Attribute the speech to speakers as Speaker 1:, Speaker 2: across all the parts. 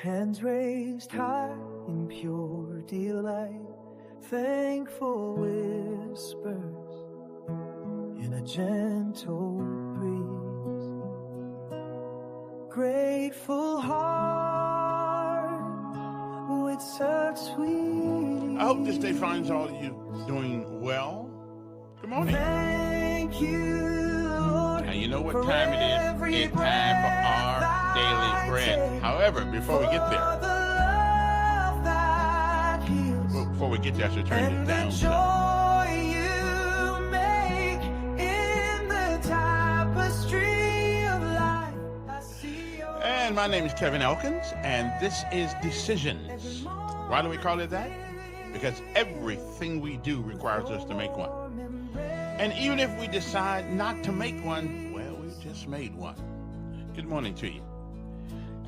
Speaker 1: Hands raised high in pure delight, thankful whispers in a gentle breeze. Grateful heart with such sweet.
Speaker 2: I hope this day finds all of you doing well. Good morning.
Speaker 1: Thank you, Lord.
Speaker 2: And you know what time it is? It's time for our daily bread. However, before we get there, I should turn this down. And my name is Kevin Elkins, and this is Decisions. Why do we call it that? Because everything we do requires us to make one. And even if we decide not to make one, well, we just made one. Good morning to you.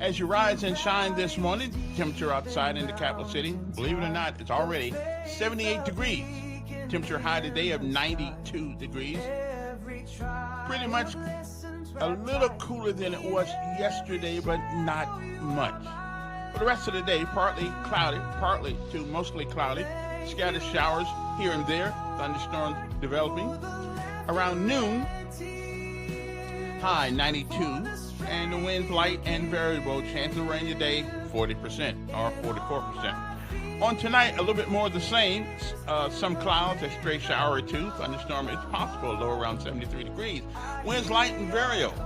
Speaker 2: As you rise and shine this morning, temperature outside in the capital city, believe it or not, it's already 78 degrees. Temperature high today of 92 degrees. Pretty much a little cooler than it was yesterday, but not much. For the rest of the day, partly cloudy, partly to mostly cloudy. Scattered showers here and there, thunderstorms developing. Around noon, high 92, and the wind's light and variable. Chance of rain today, 40% or 44%. On tonight, a little bit more of the same. Some clouds, a stray shower or two. Thunderstorm is possible, low around 73 degrees. Winds light and variable.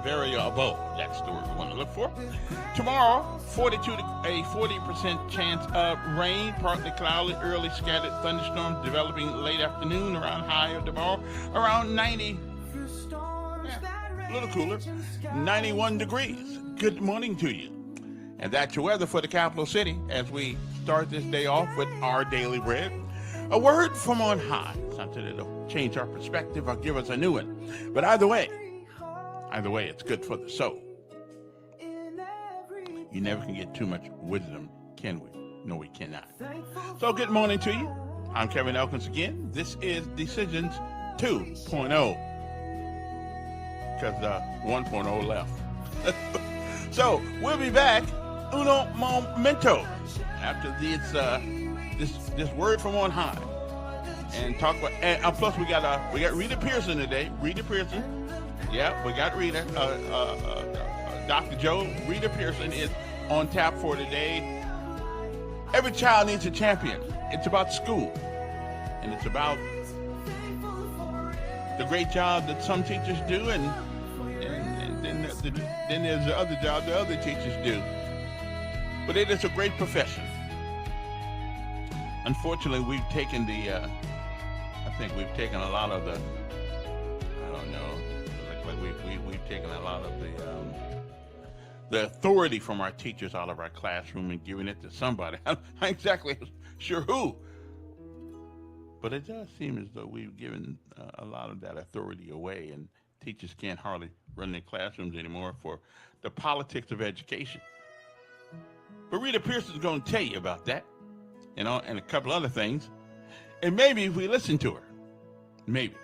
Speaker 2: Variable, that's the word we want to look for. Tomorrow, a 40% chance of rain, partly cloudy, early scattered thunderstorms developing late afternoon, around high of tomorrow, around 90, a little cooler, 91 degrees. Good morning to you. And that's your weather for the capital city as we start this day off with our daily bread. A word from on high, something that'll change our perspective or give us a new one. But either way, it's good for the soul. You never can get too much wisdom, can we? No, we cannot. So good morning to you. I'm Kevin Elkins again. This is Decisions 2.0. Because 1.0 left. So we'll be back uno momento after this word from on high, and talk about. And plus we got Rita Pearson today. Rita Pearson. Yeah, we got Rita. Dr. Joe. Rita Pearson is on tap for today. Every child needs a champion. It's about school, and it's about the great job that some teachers do, and then there's the other job the other teachers do. But it is a great profession. Unfortunately, we've taken a lot of the, we've taken a lot of the authority from our teachers out of our classroom and giving it to somebody. I'm not exactly sure who. But it does seem as though we've given a lot of that authority away, and teachers can't hardly run their classrooms anymore for the politics of education. But Rita Pearson is going to tell you about that, and a couple other things. And maybe if we listen to her, maybe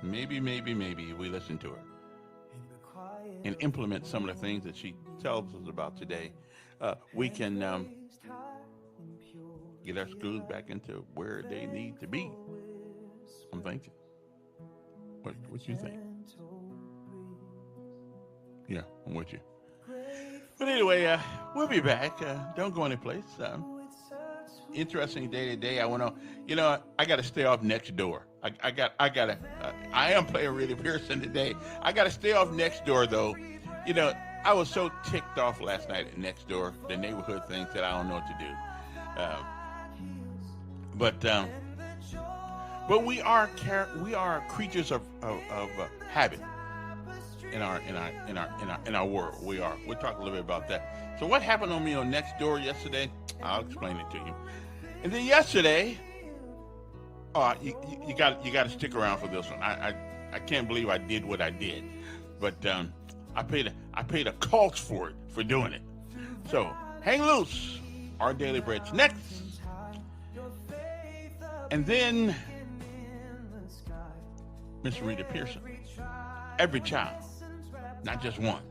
Speaker 2: we listen to her and implement some of the things that she tells us about today, we can get our schools back into where they need to be. I'm thinking. What you think? Yeah, I'm with you. But anyway, we'll be back. Don't go anyplace. Interesting day today. I got to stay off next door. I am playing Rita Pearson today. I got to stay off next door though. I was so ticked off last night at next door, the neighborhood things that I don't know what to do. But we are creatures of habit in our world. We'll talk a little bit about that. So what happened on me on next door yesterday? I'll explain it to you. And then yesterday, you got to stick around for this one. I can't believe I did what I did, but I paid a cost for it, for doing it. So hang loose. Our daily bread's next, and then Miss Rita Pearson. Every child, not just one,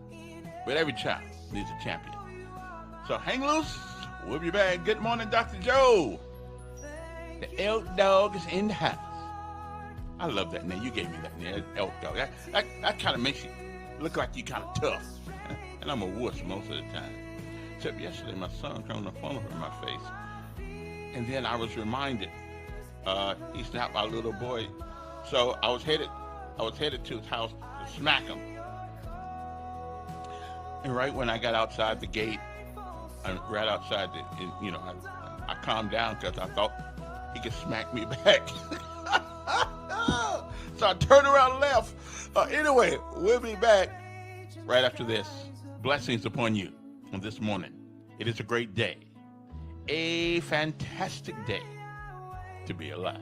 Speaker 2: but every child needs a champion. So hang loose. We'll be back. Good morning, Dr. Joe. The Elk Dog is in the house. I love that name. You gave me that name, Elk Dog. That kind of makes you look like you kind of tough. And I'm a wuss most of the time. Except yesterday, my son turned the phone over in my face. And then I was reminded, he's not my little boy. So I was headed to his house to smack him. And right when I got outside the gate, right outside I calmed down because I thought he could smack me back. So I turned around and left. Anyway, we'll be back right after this. Blessings upon you on this morning. It is a great day. A fantastic day to be alive.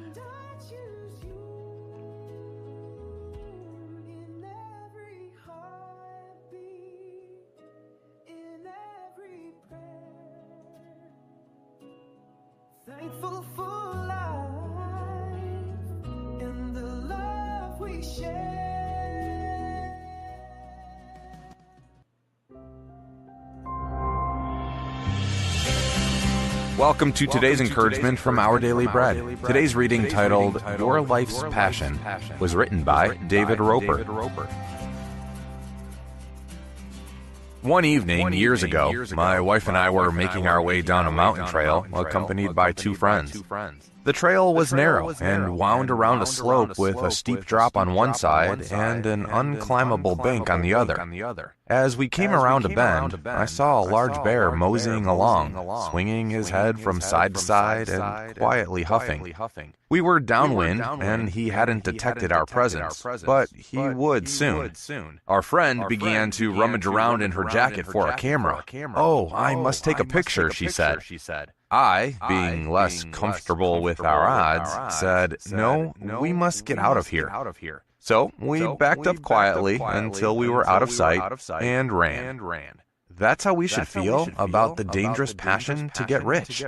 Speaker 1: Thankful for life and the love we share.
Speaker 3: Welcome to today's encouragement from Our Daily Bread. Today's reading, titled Your Life's Passion, was written by David Roper. One evening, years ago, my wife and I were making our way down a mountain trail, accompanied by two friends. The trail was narrow and wound around a slope with a steep drop on one side and an unclimbable bank on the other. As we came around a bend, I saw a large bear moseying along, swinging his head from side to side and quietly huffing. We were downwind, and he hadn't detected our presence, but he would soon. Our friend began to rummage around in her jacket for a camera. "Oh, I must take a picture," she said. I, being less comfortable with our odds, said, "No, we must get out of here." So we backed up quietly until we were out of sight and ran. That's how we should feel about the dangerous passion to get rich.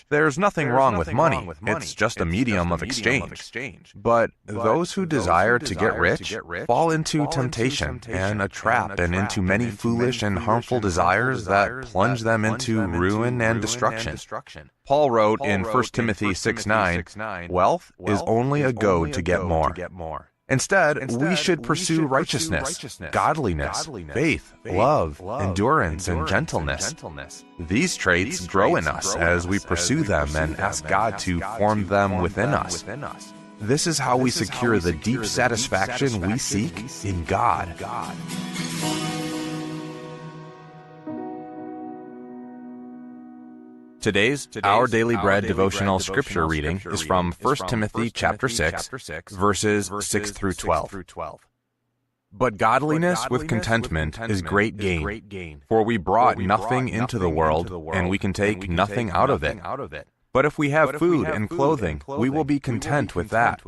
Speaker 3: There's nothing wrong with money. It's just a medium of exchange. But those who desire to get rich fall into temptation and a trap and into many foolish and harmful desires that plunge them into ruin and destruction. Paul wrote in 1 Timothy 6:9, "Wealth is only a goad to get more." Instead, we should pursue righteousness, godliness, faith, love, endurance, and gentleness. These traits grow in us as we pursue them and ask God to form them within us. This is how we secure the deep satisfaction we seek in God. Today's Our Daily Bread devotional scripture reading is from 1 Timothy chapter 6, verses 6 through 12. But godliness with contentment is great gain, for we brought nothing into the world, and we can take nothing out of it. But if we have food and clothing, we will be content with that.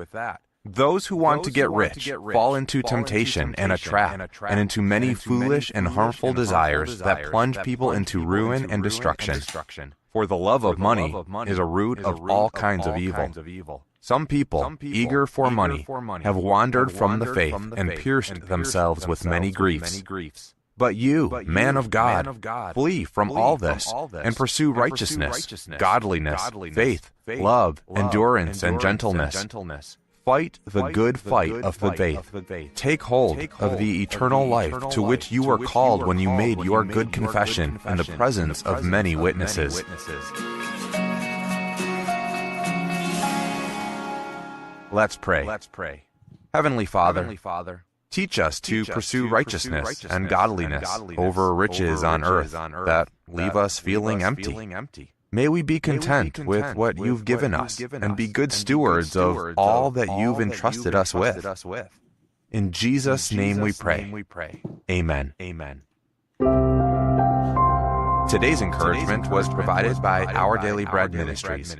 Speaker 3: Those who want to get rich fall into temptation and a trap, and into many foolish and harmful desires that plunge people into ruin and destruction. For the love of money is a root of all kinds of evil. Some people, eager for money, have wandered from the faith and pierced themselves with many griefs. But you, man of God, flee from all this and pursue righteousness, godliness, faith, love, endurance, and gentleness. Fight the good fight of the faith. Take hold of the eternal life to which you were called when you made your good confession in the presence of many witnesses. Let's pray. Heavenly Father, teach us to pursue righteousness and godliness over riches on earth that leave us feeling empty. May we be content with what you've given us and be good stewards of all that you've entrusted us with. In Jesus' name we pray. Amen. Today's encouragement was provided by Our Daily Bread Ministries.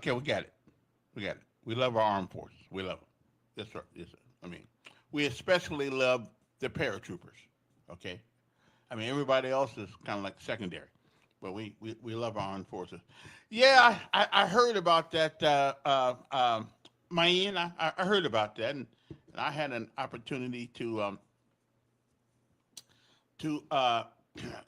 Speaker 2: Okay, we got it. We got it. We love our armed forces. We love them. Yes, sir. Yes, sir. I mean, we especially love the paratroopers. Okay. I mean, everybody else is kind of like secondary, but we love our armed forces. Yeah, I heard about that, Mayan. I heard about that, and I had an opportunity to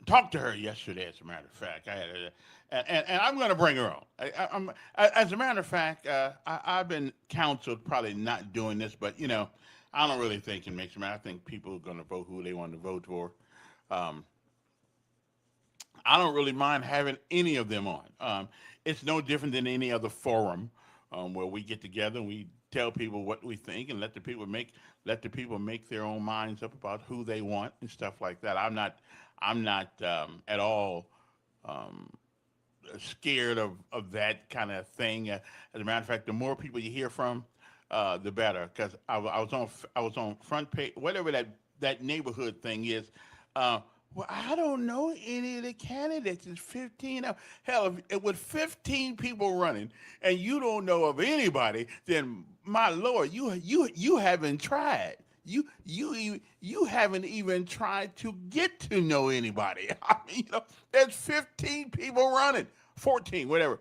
Speaker 2: talk to her yesterday. As a matter of fact, I had and I'm going to bring her on. As a matter of fact, I've been counseled probably not doing this, but I don't really think it makes a matter. I think people are going to vote who they want to vote for. Um, I don't really mind having any of them on. It's no different than any other forum where we get together and we tell people what we think and let the people make their own minds up about who they want and stuff like that. I'm not at all um, scared of that kind of thing. As a matter of fact, the more people you hear from, the better. Because I was on front page, whatever that neighborhood thing is. Uh, well, I don't know any of the candidates. It's 15. Hell, with 15 people running and you don't know of anybody, then my lord, you haven't tried. You haven't even tried to get to know anybody. I mean, there's 15 people running, 14, whatever.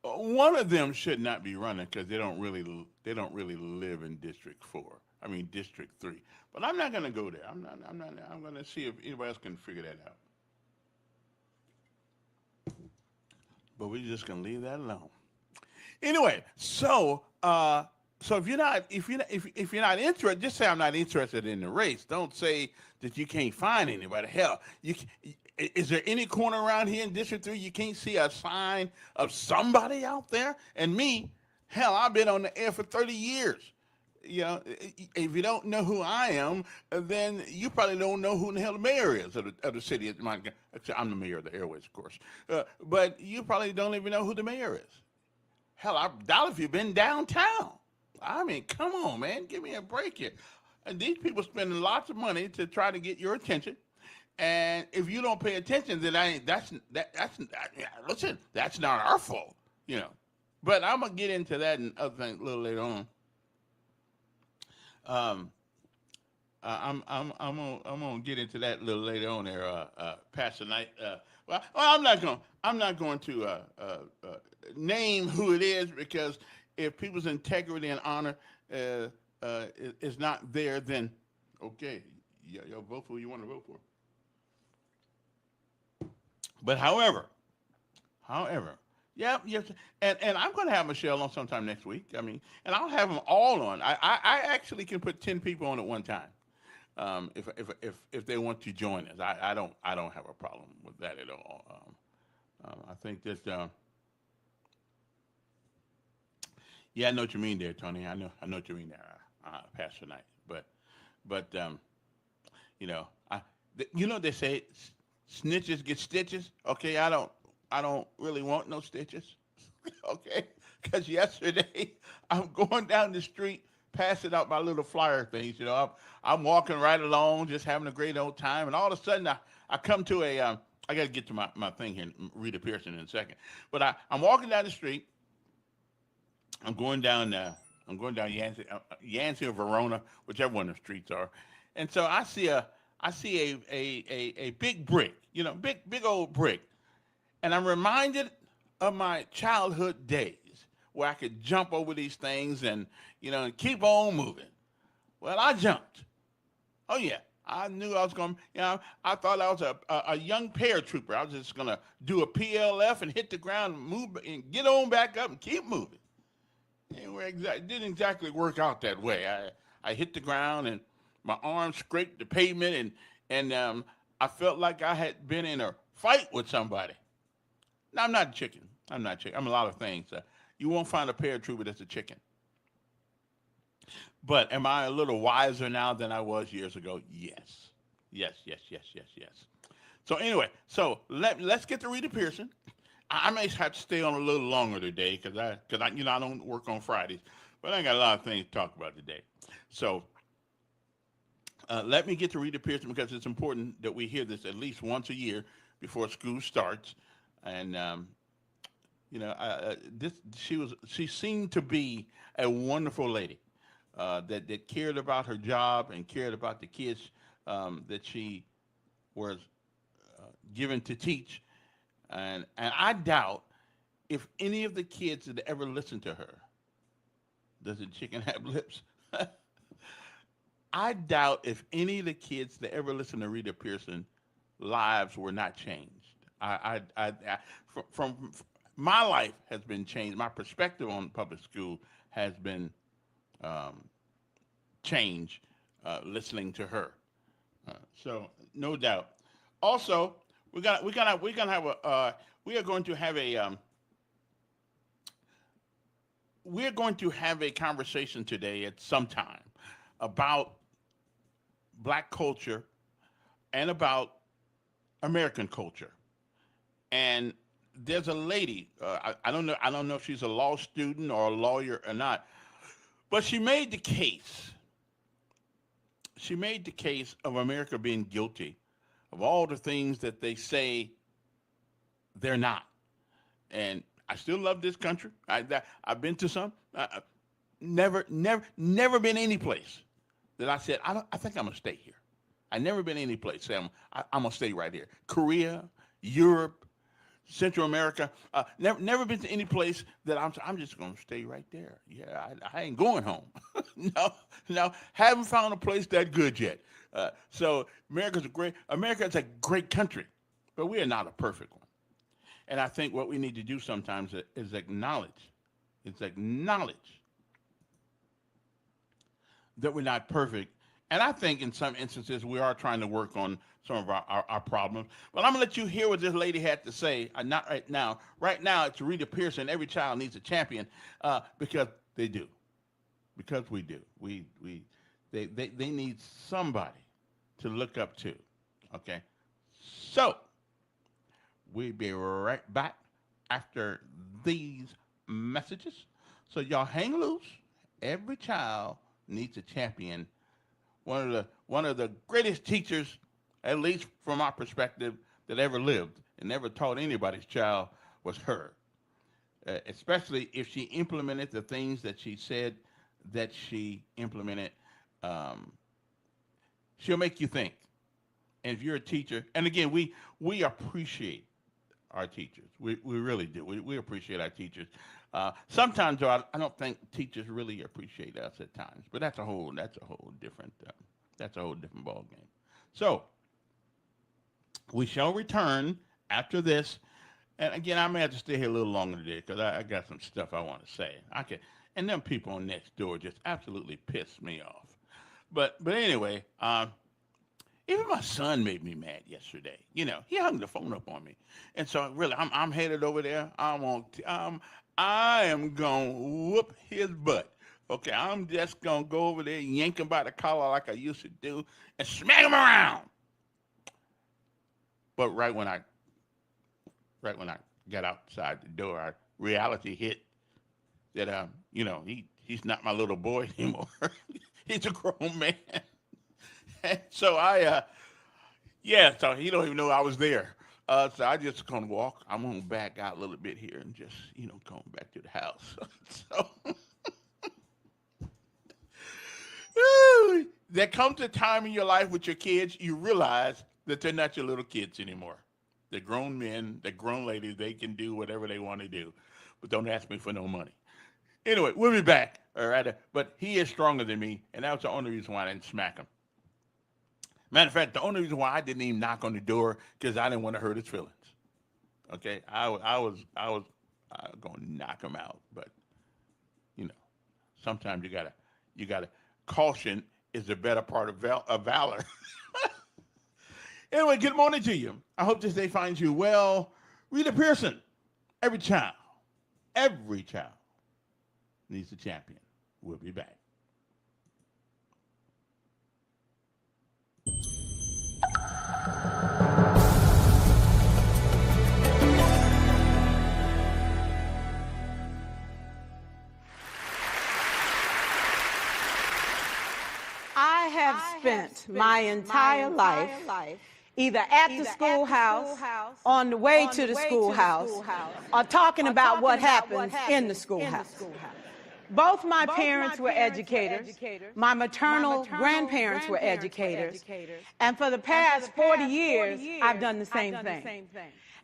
Speaker 2: One of them should not be running because they don't really live in District 4. I mean District 3. But I'm not going to go there. I'm not. I'm going to see if anybody else can figure that out. But we're just going to leave that alone. Anyway, so if you're not interested, just say I'm not interested in the race. Don't say that you can't find anybody. Hell, is there any corner around here in District 3 you can't see a sign of somebody out there? And me, hell, I've been on the air for 30 years. If you don't know who I am, then you probably don't know who the hell the mayor is of the city. Actually, I'm the mayor of the airways, of course. But you probably don't even know who the mayor is. Hell, I doubt if you've been downtown. I mean, come on, man, give me a break here. And these people spending lots of money to try to get your attention. And if you don't pay attention, then listen, that's not our fault. But I'm gonna get into that and other things a little later on. Um, I'm gonna get into that a little later on there, Pastor Knight. Well, I'm not going to name who it is because if people's integrity and honor uh, is not there, then okay, y'all vote for who you want to vote for. But however, yeah, yes, and I'm going to have Michelle on sometime next week. I mean, and I'll have them all on. I actually can put 10 people on at one time, if they want to join us. I don't have a problem with that at all. I think that yeah, I know what you mean there, Tony. I know what you mean there, Pastor Knight. But they say snitches get stitches. Okay, I don't really want no stitches. Okay, because yesterday I'm going down the street passing out my little flyer things. I'm walking right along, just having a great old time, and all of a sudden I come to I got to get to my thing here, Rita Pearson in a second. But I'm walking down the street. I'm going down Yancey or Verona, whichever one of the streets are, and so I see a big brick, big old brick, and I'm reminded of my childhood days where I could jump over these things and keep on moving. Well, I jumped. Oh yeah, I knew I was going. I thought I was a young paratrooper. I was just gonna do a PLF and hit the ground, and move, and get on back up and keep moving. It didn't exactly work out that way. I hit the ground and my arm scraped the pavement and I felt like I had been in a fight with somebody. Now I'm not a chicken. I'm not chicken. I'm a lot of things. You won't find a paratrooper that's a chicken. But am I a little wiser now than I was years ago? Yes. Yes, yes, yes, yes, yes. So anyway, let's get to Rita Pearson. I may have to stay on a little longer today because I don't work on Fridays, but I got a lot of things to talk about today. So let me get to Rita Pearson because it's important that we hear this at least once a year before school starts, and She seemed to be a wonderful lady that cared about her job and cared about the kids that she was given to teach, and I doubt if any of the kids that ever listened to her, does the chicken have lips? I doubt if any of the kids that ever listened to Rita Pearson lives were not changed. From my life has been changed. My perspective on public school has been um, changed listening to her. So no doubt. Also, we are going to have a we're going to have a conversation today at some time about black culture and about American culture. And there's a lady. I don't know. I don't know if she's a law student or a lawyer or not, but she made the case. She made the case of America being guilty of all the things that they say they're not. And I still love this country. I've been to some. Never been any place that I said I think I'm gonna stay here. I never been any place. Say I'm gonna stay right here. Korea, Europe, Central America. Never been to any place that I'm just gonna stay right there. Yeah, I ain't going home. No, haven't found a place that good yet. So America is a great country, but we are not a perfect one. And I think what we need to do sometimes is acknowledge that we're not perfect. And I think in some instances we are trying to work on some of our problems. But I'm going to let you hear what this lady had to say. Not right now. Right now, it's Rita Pearson. Every child needs a champion because they do. Because we do. They need somebody to look up to. Okay? So, we'll be right back after these messages. So y'all hang loose. Every child needs a champion. One of the greatest teachers, at least from our perspective, that ever lived and never taught anybody's child was her. Especially if she implemented the things that she said that she implemented. She'll make you think. And if you're a teacher, and again, we appreciate our teachers. We really do. We appreciate our teachers. Sometimes, though, I don't think teachers really appreciate us at times. But that's a whole different ball game. So we shall return after this. And again, I may have to stay here a little longer today because I got some stuff I want to say. And them people on next door just absolutely piss me off. But anyway, even my son made me mad yesterday. He hung the phone up on me, and so really, I'm headed over there. I am gonna whoop his butt. Okay, I'm just gonna go over there, yank him by the collar like I used to do, and smack him around. But right when I got outside the door, reality hit that he's not my little boy anymore. He's a grown man. And so so he don't even know I was there. So I just gonna walk. I'm gonna back out a little bit here and just, come back to the house. So there comes a time in your life with your kids, you realize that they're not your little kids anymore. They're grown men, they're grown ladies. They can do whatever they want to do, but don't ask me for no money. Anyway, we'll be back. All right, but he is stronger than me, and that was the only reason why I didn't smack him. Matter of fact, the only reason why I didn't even knock on the door because I didn't want to hurt his feelings. Okay, I was going to knock him out, but sometimes you gotta caution is the better part of valor. Anyway, good morning to you. I hope this day finds you well. Rita Pearson, every child needs a champion. We'll be back.
Speaker 4: I have spent my entire life either at the schoolhouse, on the way to the schoolhouse, or talking about what happens in the schoolhouse. Both my parents were educators. My maternal grandparents were educators. And for the past 40 years, I've done the same thing.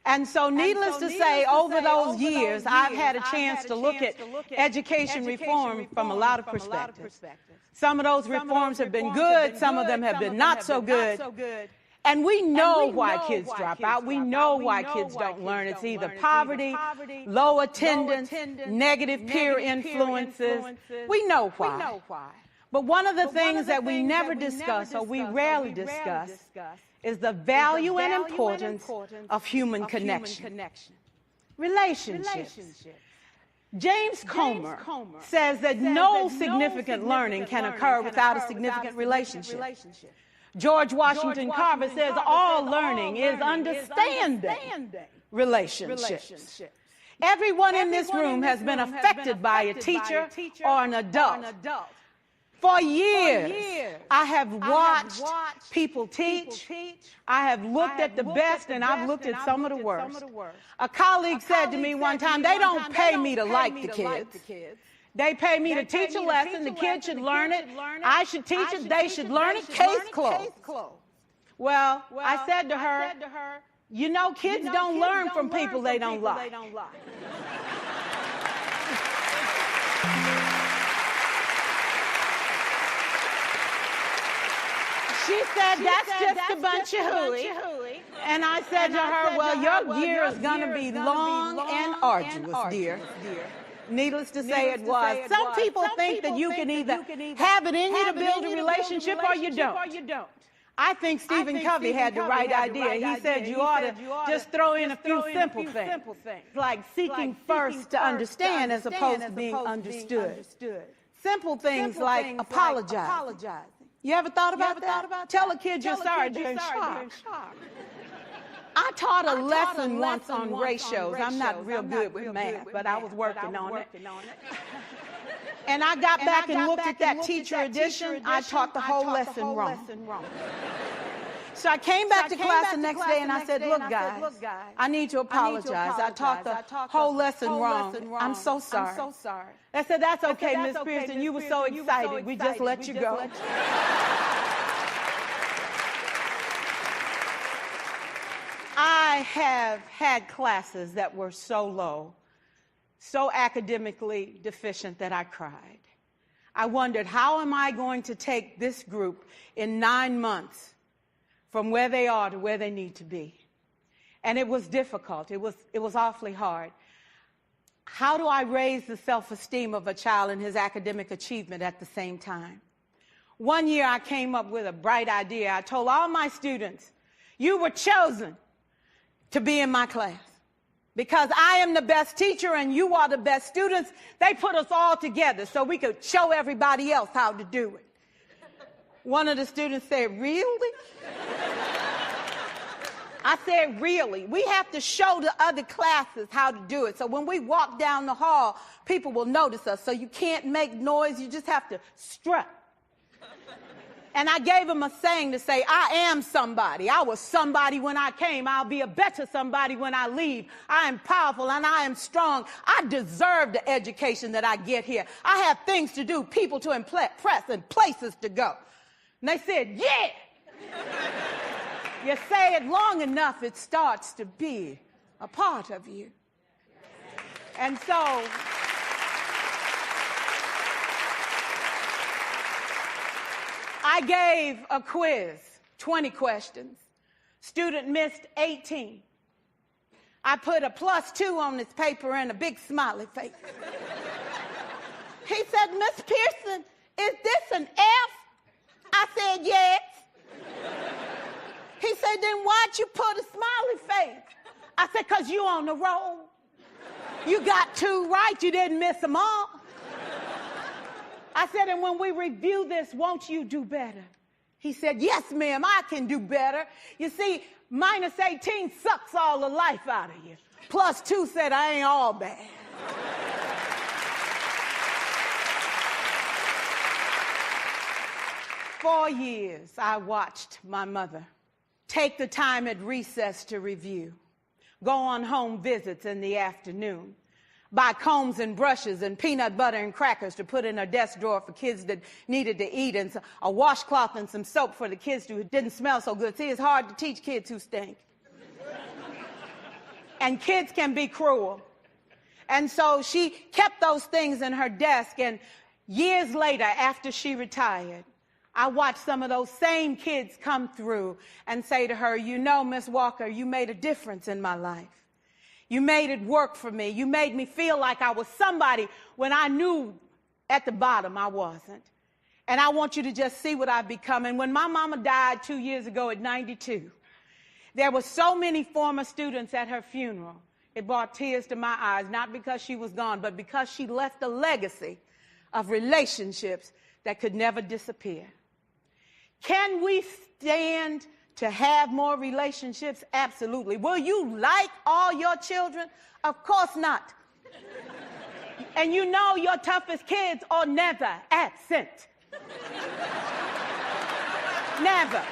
Speaker 4: And so needless to say, over those years, I've had a chance to look at education reform from a lot of perspectives. Some of those reforms have been good, some of them have been not so good. And we know why kids drop out. We know why kids don't learn. It's either poverty, low attendance, negative peer influences. We know why. But one of the things that we never discuss, or we rarely discuss, is the value and importance of human connection. Relationships. James Comer says that no significant learning can occur without a significant relationship. George Washington Carver says all learning is understanding relationships. Everyone in this room has been affected by a teacher or an adult. For years, I have watched people teach. I have looked at the best, and I've looked at some of the worst. A colleague said to me one time, they don't pay me to like the kids. They pay me to teach a lesson. The kids should learn it. I should teach it. They should learn it. Case closed. Well, I said to her, you know, kids don't learn from people they don't like. She said, that's just a bunch of hooey. And I said to her, well, your year is going to be long and arduous, dear. Needless to say, it was. Some people think that you can either have it in you to build a relationship or you don't. I think Stephen Covey had the right idea. He said you ought to just throw in a few simple things, like seeking first to understand as opposed to being understood. Simple things like apologizing. You ever thought about that? Tell a kid you're sorry during shock. I taught a lesson once on ratios. I'm not real good with math, but I was working on it. And I got back and looked at that teacher edition. I taught the whole lesson wrong. So I came back to class the next day and I said, look, guys, I need to apologize. I taught the whole lesson wrong. I'm so sorry. I said, that's okay, Miss Pearson. You were so excited. We just let you go. I have had classes that were so low, so academically deficient that I cried. I wondered, how am I going to take this group in 9 months from where they are to where they need to be? And it was difficult. It was awfully hard. How do I raise the self-esteem of a child and his academic achievement at the same time? One year I came up with a bright idea. I told all my students, you were chosen to be in my class because I am the best teacher and you are the best students. They put us all together so we could show everybody else how to do it. One of the students said, really? I said, really? We have to show the other classes how to do it. So when we walk down the hall, people will notice us. So you can't make noise. You just have to strut. And I gave him a saying to say, I am somebody. I was somebody when I came. I'll be a better somebody when I leave. I am powerful and I am strong. I deserve the education that I get here. I have things to do, people to impress, and places to go. And they said, yeah. You say it long enough, it starts to be a part of you. And so I gave a quiz, 20 questions. Student missed 18. I put a +2 on this paper and a big smiley face. He said, Miss Pearson, is this an F? I said, yes. He said, then why'd you put a smiley face? I said, because you on the roll. You got 2 right, you didn't miss them all. I said, and when we review this, won't you do better? He said, yes, ma'am, I can do better. You see, -18 sucks all the life out of you. +2 said, I ain't all bad. For years, I watched my mother take the time at recess to review, go on home visits in the afternoon, buy combs and brushes and peanut butter and crackers to put in a desk drawer for kids that needed to eat, and a washcloth and some soap for the kids who didn't smell so good. See, it's hard to teach kids who stink. And kids can be cruel. And so she kept those things in her desk, and years later, after she retired, I watched some of those same kids come through and say to her, you know, Miss Walker, you made a difference in my life. You made it work for me. You made me feel like I was somebody when I knew at the bottom I wasn't. And I want you to just see what I've become. And when my mama died 2 years ago at 92, there were so many former students at her funeral. It brought tears to my eyes, not because she was gone, but because she left a legacy of relationships that could never disappear. Can we stand to have more relationships? Absolutely. Will you like all your children? Of course not. And you know your toughest kids are never absent. Never.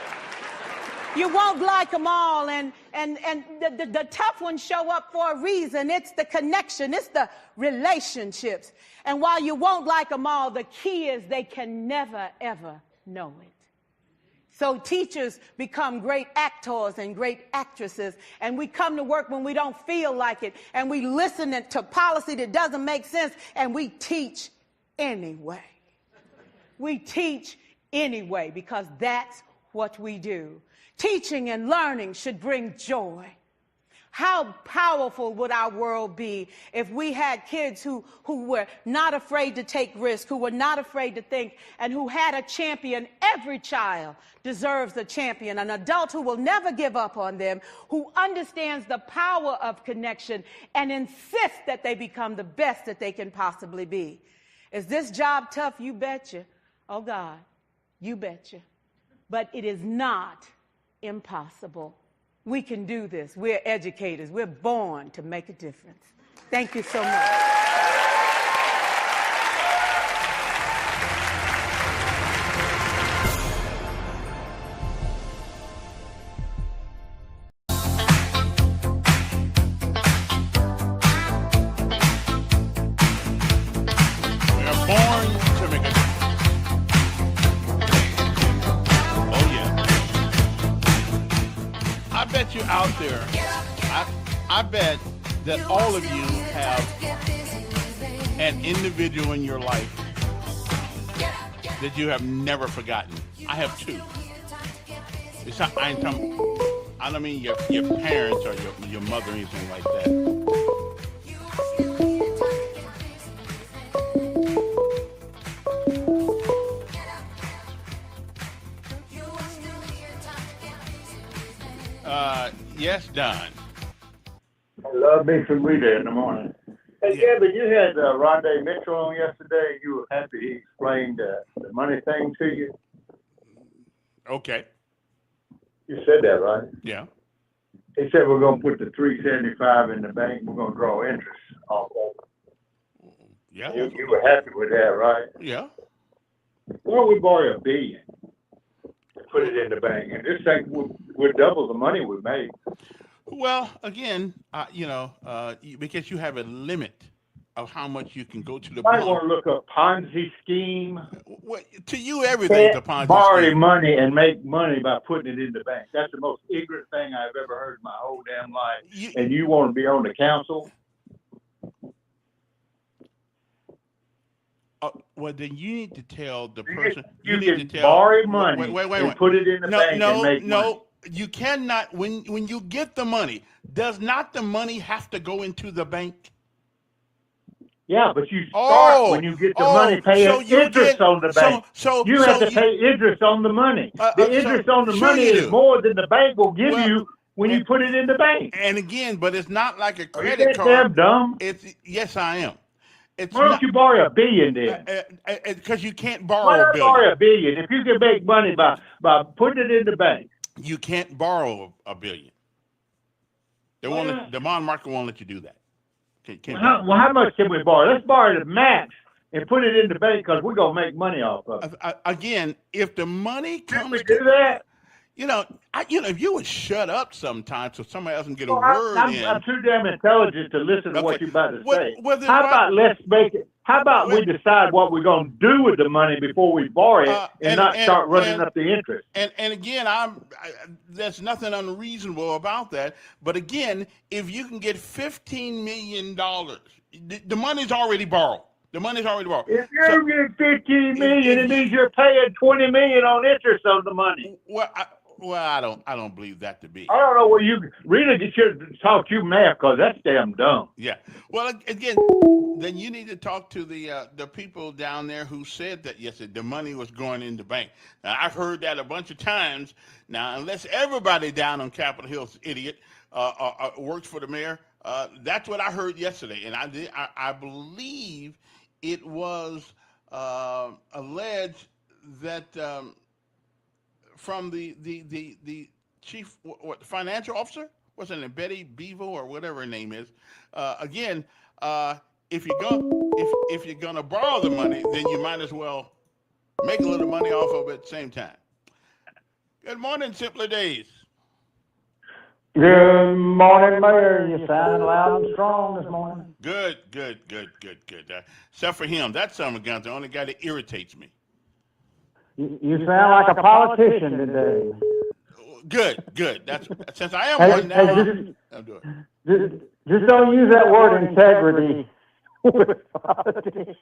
Speaker 4: You won't like them all, and the tough ones show up for a reason. It's the connection. It's the relationships. And while you won't like them all, the key is they can never, ever know it. So teachers become great actors and great actresses, and we come to work when we don't feel like it, and we listen to policy that doesn't make sense, and we teach anyway. We teach anyway because that's what we do. Teaching and learning should bring joy. How powerful would our world be if we had kids who were not afraid to take risks, who were not afraid to think, and who had a champion? Every child deserves a champion, an adult who will never give up on them, who understands the power of connection and insists that they become the best that they can possibly be. Is this job tough? You betcha. Oh, God, you betcha. But it is not impossible. We can do this. We're educators. We're born to make a difference. Thank you so much.
Speaker 2: We're born to make a difference. Oh, yeah. I bet you out there, I bet that all of you have an individual in your life that you have never forgotten. I have two. It's not, I don't mean your parents or your mother or anything like that. Yes, Don.
Speaker 5: I love me some Rita in the morning. Hey, Gabby, you had Rondé Mitchell on yesterday. You were happy he explained the money thing to you.
Speaker 2: Okay.
Speaker 5: You said that, right?
Speaker 2: Yeah.
Speaker 5: He said we're going to put the $375 in the bank. We're going to draw interest off of it.
Speaker 2: Yeah.
Speaker 5: You were happy with that, right?
Speaker 2: Yeah.
Speaker 5: Why don't we borrow $1 billion and put it in the bank? And this thing would double the money we made.
Speaker 2: Well, again, because you have a limit of how much you can go to the
Speaker 5: I
Speaker 2: bank.
Speaker 5: want to look up Ponzi scheme.
Speaker 2: Well, to you, everything's a Ponzi
Speaker 5: Borrow
Speaker 2: scheme.
Speaker 5: money and make money by putting it in the bank. That's the most ignorant thing I've ever heard in my whole damn life. And you want to be on the council?
Speaker 2: Well, then you need to tell the person.
Speaker 5: You
Speaker 2: need
Speaker 5: can
Speaker 2: to tell.
Speaker 5: borrow money
Speaker 2: Wait.
Speaker 5: and put it in the bank and make money.
Speaker 2: No, you cannot. When you get the money, does not the money have to go into the bank?
Speaker 5: Yeah, but you start when you get the money paying interest on the bank. You have to pay interest on the money. The interest on the money is more than the bank will give you when you put it in the bank.
Speaker 2: And again, but it's not like a credit
Speaker 5: Are you
Speaker 2: card.
Speaker 5: damn dumb?
Speaker 2: Yes, I am.
Speaker 5: Why don't you borrow $1 billion then?
Speaker 2: Because you can't
Speaker 5: Why
Speaker 2: borrow
Speaker 5: not
Speaker 2: $1 billion.
Speaker 5: borrow $1 billion? If you can make money by putting it in the bank.
Speaker 2: You can't borrow $1 billion. They won't. The bond market won't let you do that.
Speaker 5: How much can we borrow? Let's borrow the max and put it in the bank because we're gonna make money off of it.
Speaker 2: Again, if the money
Speaker 5: Can
Speaker 2: comes,
Speaker 5: we do that?
Speaker 2: if you would shut up sometimes so somebody else can get a word in.
Speaker 5: I'm too damn intelligent to listen to what you're about to say. How about we decide what we're going to do with the money before we borrow it and not start running up the interest?
Speaker 2: And again, there's nothing unreasonable about that. But again, if you can get $15 million, the money's already borrowed. The money's already borrowed.
Speaker 5: If you get $15 million, it means you're paying $20 million on interest on the money.
Speaker 2: I don't believe that to be.
Speaker 5: I don't know where you really should talk you math because that's damn dumb.
Speaker 2: Yeah. Well, again, then you need to talk to the people down there who said that yesterday the money was going in the bank. Now, I've heard that a bunch of times. Now, unless everybody down on Capitol Hill's idiot works for the mayor, that's what I heard yesterday, and I believe it was alleged that. From the chief financial officer, wasn't it Betty Bevo or whatever her name is? Again, if you're gonna borrow the money, then you might as well make a little money off of it at the same time. Good morning, Simpler Days.
Speaker 6: Good morning, Mayor. You sound loud and strong this morning.
Speaker 2: Good. Except for him, that's some guy, the only guy that irritates me.
Speaker 6: You sound like a politician today.
Speaker 2: Good. That's since I am one now.
Speaker 6: Just don't use that word integrity with politicians.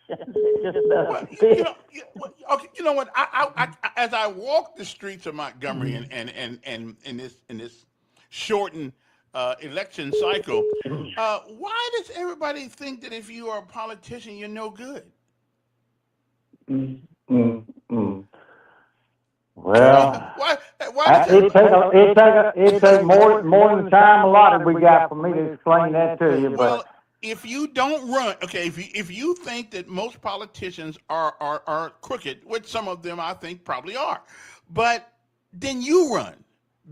Speaker 2: You know what? I as I walk the streets of Montgomery and in this shortened election cycle, why does everybody think that if you are a politician, you're no good?
Speaker 6: Well, it take more than the time allotted we got for me to explain that to you.
Speaker 2: Well, if you don't run, okay, if you think that most politicians are crooked, which some of them I think probably are, but then you run,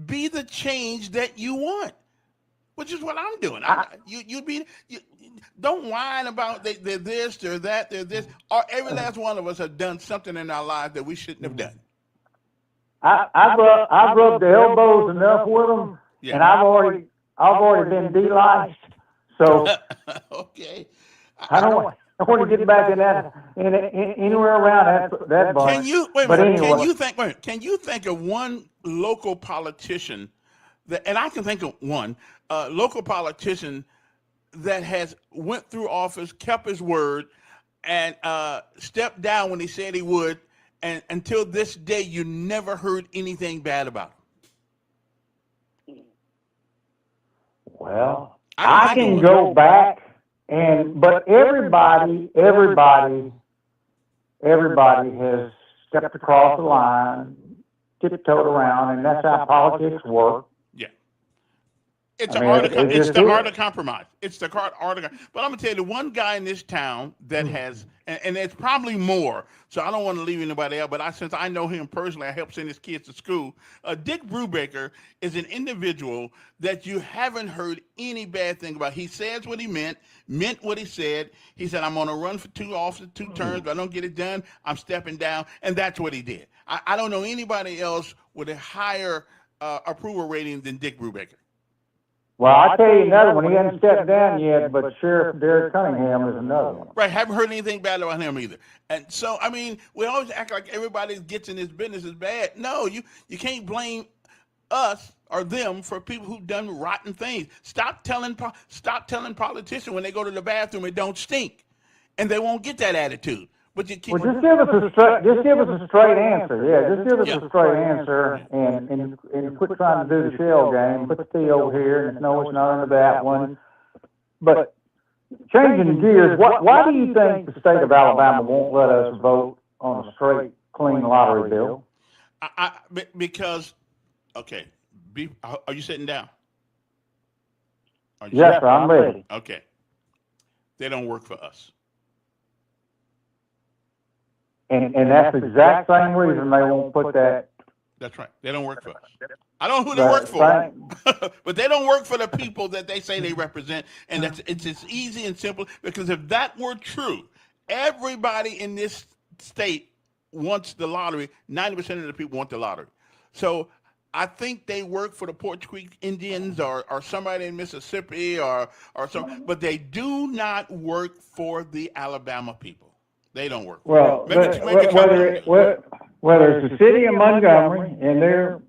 Speaker 2: be the change that you want, which is what I'm doing. Don't whine about they're this, they're that, they're this. Every last one of us have done something in our lives that we shouldn't have done.
Speaker 6: I've rubbed the elbows enough with them, and I've already been deliced. So
Speaker 2: okay,
Speaker 6: I don't want to get back in that anywhere around that bunch.
Speaker 2: Can you wait a minute? Anyway. Can you think of one local politician that, and I can think of one local politician that has went through office, kept his word, and stepped down when he said he would. And until this day, you never heard anything bad about him.
Speaker 6: Well, I can go back but everybody has stepped across the line, tiptoed around, and that's how politics work.
Speaker 2: Yeah. It's the art of compromise. It's the art of. But I'm gonna tell you, the one guy in this town that has, and there's probably more. So I don't want to leave anybody out. But since I know him personally, I help send his kids to school. Dick Brubaker is an individual that you haven't heard any bad thing about. He says what he meant what he said. He said, "I'm gonna run for 2 terms. But I don't get it done, I'm stepping down," and that's what he did. I don't know anybody else with a higher approval rating than Dick Brubaker.
Speaker 6: Well, I'll tell you another one. He hasn't stepped down yet, but Sheriff Derek Cunningham is another one.
Speaker 2: Right, haven't heard anything bad about him either. And so, I mean, we always act like everybody that gets in this business is bad. No, you can't blame us or them for people who've done rotten things. Stop telling politicians when they go to the bathroom it don't stink, and they won't get that attitude. But you keep.
Speaker 6: Well, just give us a straight answer. Yeah, just give us a straight answer, and quit trying to do the shell game. Put the T over here, and no, it's not under that one. But changing gears, why do you think the state of Alabama won't let us vote on a straight, clean lottery bill?
Speaker 2: Because, okay, are you sitting down?
Speaker 6: Yes, sir, I'm ready.
Speaker 2: Okay, they don't work for us.
Speaker 6: And that's the exact same reason they won't put that.
Speaker 2: That's right. They don't work for us. I don't know who they work for, but they don't work for the people that they say they represent. And it's as easy and simple, because if that were true, everybody in this state wants the lottery. 90% of the people want the lottery. So I think they work for the Portuguese Indians or somebody in Mississippi or some, but they do not work for the Alabama people. They don't work.
Speaker 6: Well, whether it's the city of Montgomery and their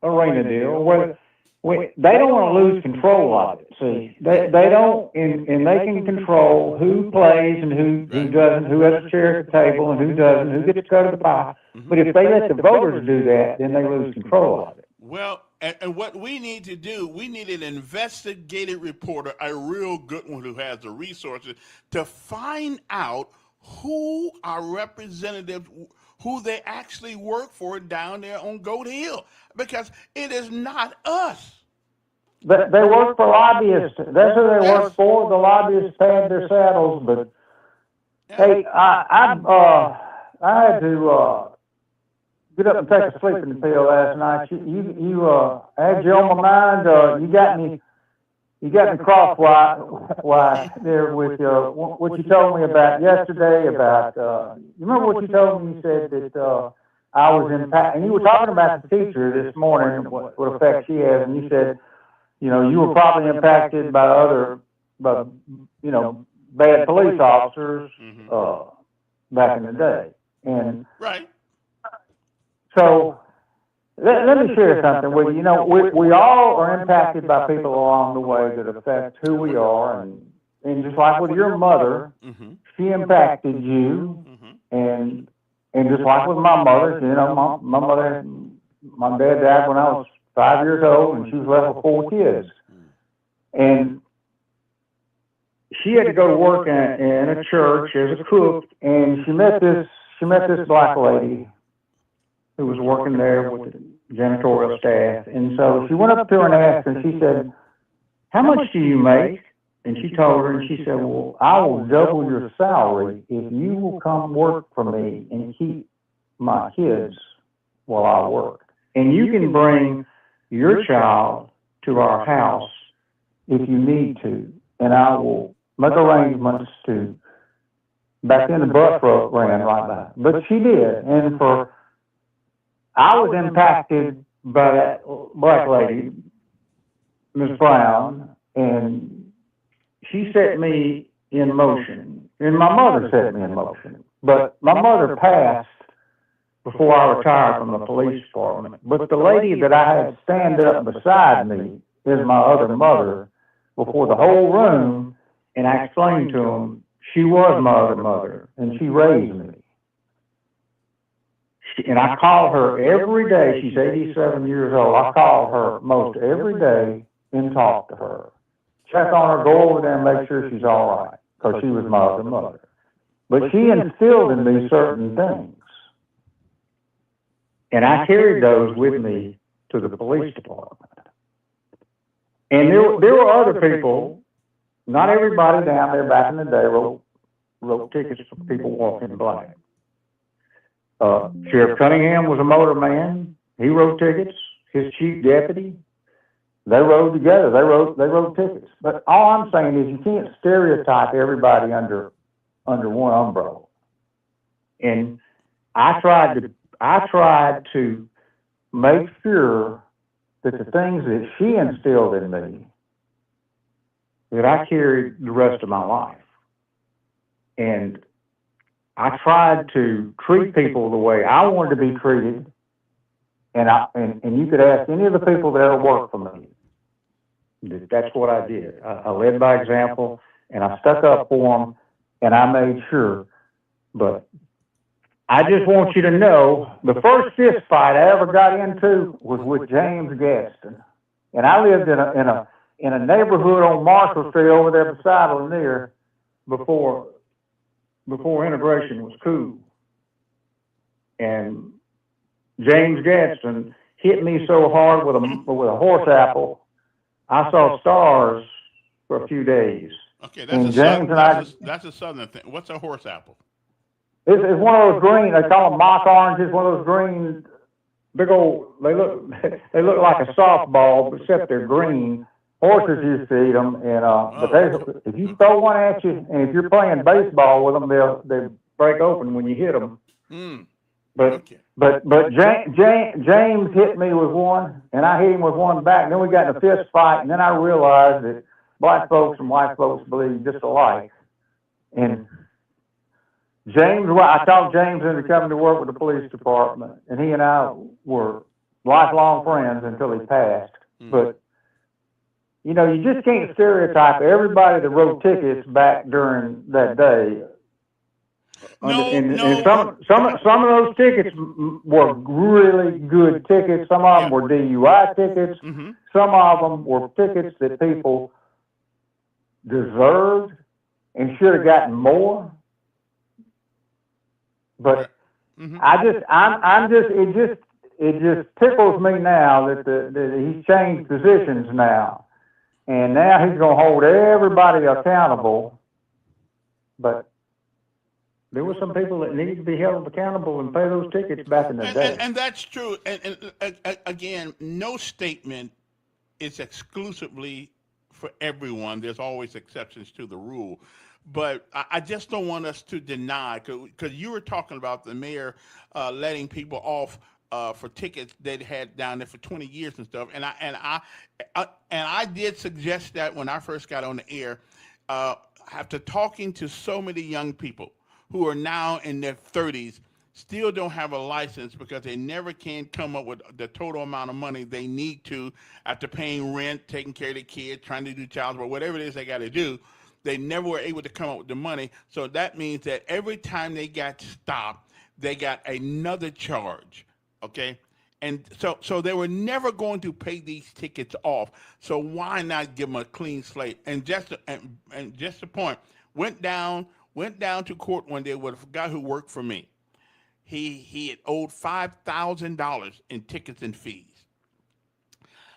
Speaker 6: arena deal, they don't want to lose control of it. See, they don't, and they can control who plays and who doesn't, who has a chair at the table and who doesn't, who gets to go to the pie. But if they let the voters do that, then they lose control of it.
Speaker 2: Well, and what we need to do, we need an investigative reporter, a real good one who has the resources to find out who our representatives, who they actually work for down there on Goat Hill, because it is not us.
Speaker 6: They work for lobbyists. That's who they work for. The lobbyists pad their saddles. But hey, I had to get up and take a sleeping pill last night. You had you on my mind. You got me crosswise there with what you told me about yesterday. About you remember what you told me? You said that I was impacted, and you were talking about the teacher this morning, what effect she has, and you said, you know, you were probably impacted by bad police officers back in the day, and
Speaker 2: right.
Speaker 6: So let me share something with you. You know, we all are impacted by people along the way that affect who we are, and just like with your mother, she impacted you, and just like with my mother, you know, my dad died when I was 5 years old, and she was left with 4 kids, and she had to go to work in a church as a cook, and she met this black lady who was working there with the janitorial staff. And so she went up to her and asked her, and she said, "How much do you make?" And she told her, and she said, "Well, I will double your salary if you will come work for me and keep my kids while I work. And you can bring your child to our house if you need to, and I will make arrangements to." Back then the bus road ran right by. But she did, and I was impacted by that black lady, Miss Brown, and she set me in motion. And my mother set me in motion. But my mother passed before I retired from the police department. But the lady that I had stand up beside me is my other mother before the whole room, and I explained to them she was my other mother, and she raised me. And I call her every day. She's 87 years old. I call her most every day and talk to her. Check on her, go over there and make sure she's all right, because she was my other mother. But she instilled in me certain things. And I carried those with me to the police department. And there were other people, not everybody down there back in the day wrote tickets for people walking black. Sheriff Cunningham was a motor man. He wrote tickets. His chief deputy, they rode together. They wrote tickets. But all I'm saying is you can't stereotype everybody under one umbrella. And I tried to make sure that the things that she instilled in me that I carried the rest of my life. And I tried to treat people the way I wanted to be treated, and you could ask any of the people that ever worked for me. That's what I did. I led by example, and I stuck up for them, and I made sure. But I just want you to know, the first fist fight I ever got into was with James Gaston, and I lived in a neighborhood on Marshall Street over there beside Lanier before integration was cool. And James Gaston hit me so hard with a horse apple, I saw stars for a few days.
Speaker 2: Okay, that's a southern thing. What's a horse apple?
Speaker 6: It's one of those green, they call them mock oranges, one of those green, big old, they look like a softball, except they're green. Horses used to eat them, and but if you throw one at you, and if you're playing baseball with them, they break open when you hit them. But James hit me with one, and I hit him with one back. And then we got in a fist fight, and then I realized that black folks and white folks believe just alike. And I talked James into coming to work with the police department, and he and I were lifelong friends until he passed. But you know, you just can't stereotype everybody that wrote tickets back during that day. Some of those tickets were really good tickets. Some of them were DUI tickets. Mm-hmm. Some of them were tickets that people deserved and should have gotten more. But it just tickles me now that he's changed positions now, and now he's going to hold everybody accountable. But there were some people that needed to be held accountable and pay those tickets back in the day.
Speaker 2: And that's true. And again, no statement is exclusively for everyone. There's always exceptions to the rule. But I just don't want us to deny, because you were talking about the mayor letting people off for tickets they'd had down there for 20 years and stuff. And I did suggest that when I first got on the air, after talking to so many young people who are now in their 30s, still don't have a license because they never can come up with the total amount of money they need to after paying rent, taking care of their kids, trying to do child support, whatever it is they got to do. They never were able to come up with the money. So that means that every time they got stopped, they got another charge, okay? And so they were never going to pay these tickets off. So why not give them a clean slate? And just a point, went down to court one day with a guy who worked for me. He had owed $5,000 in tickets and fees.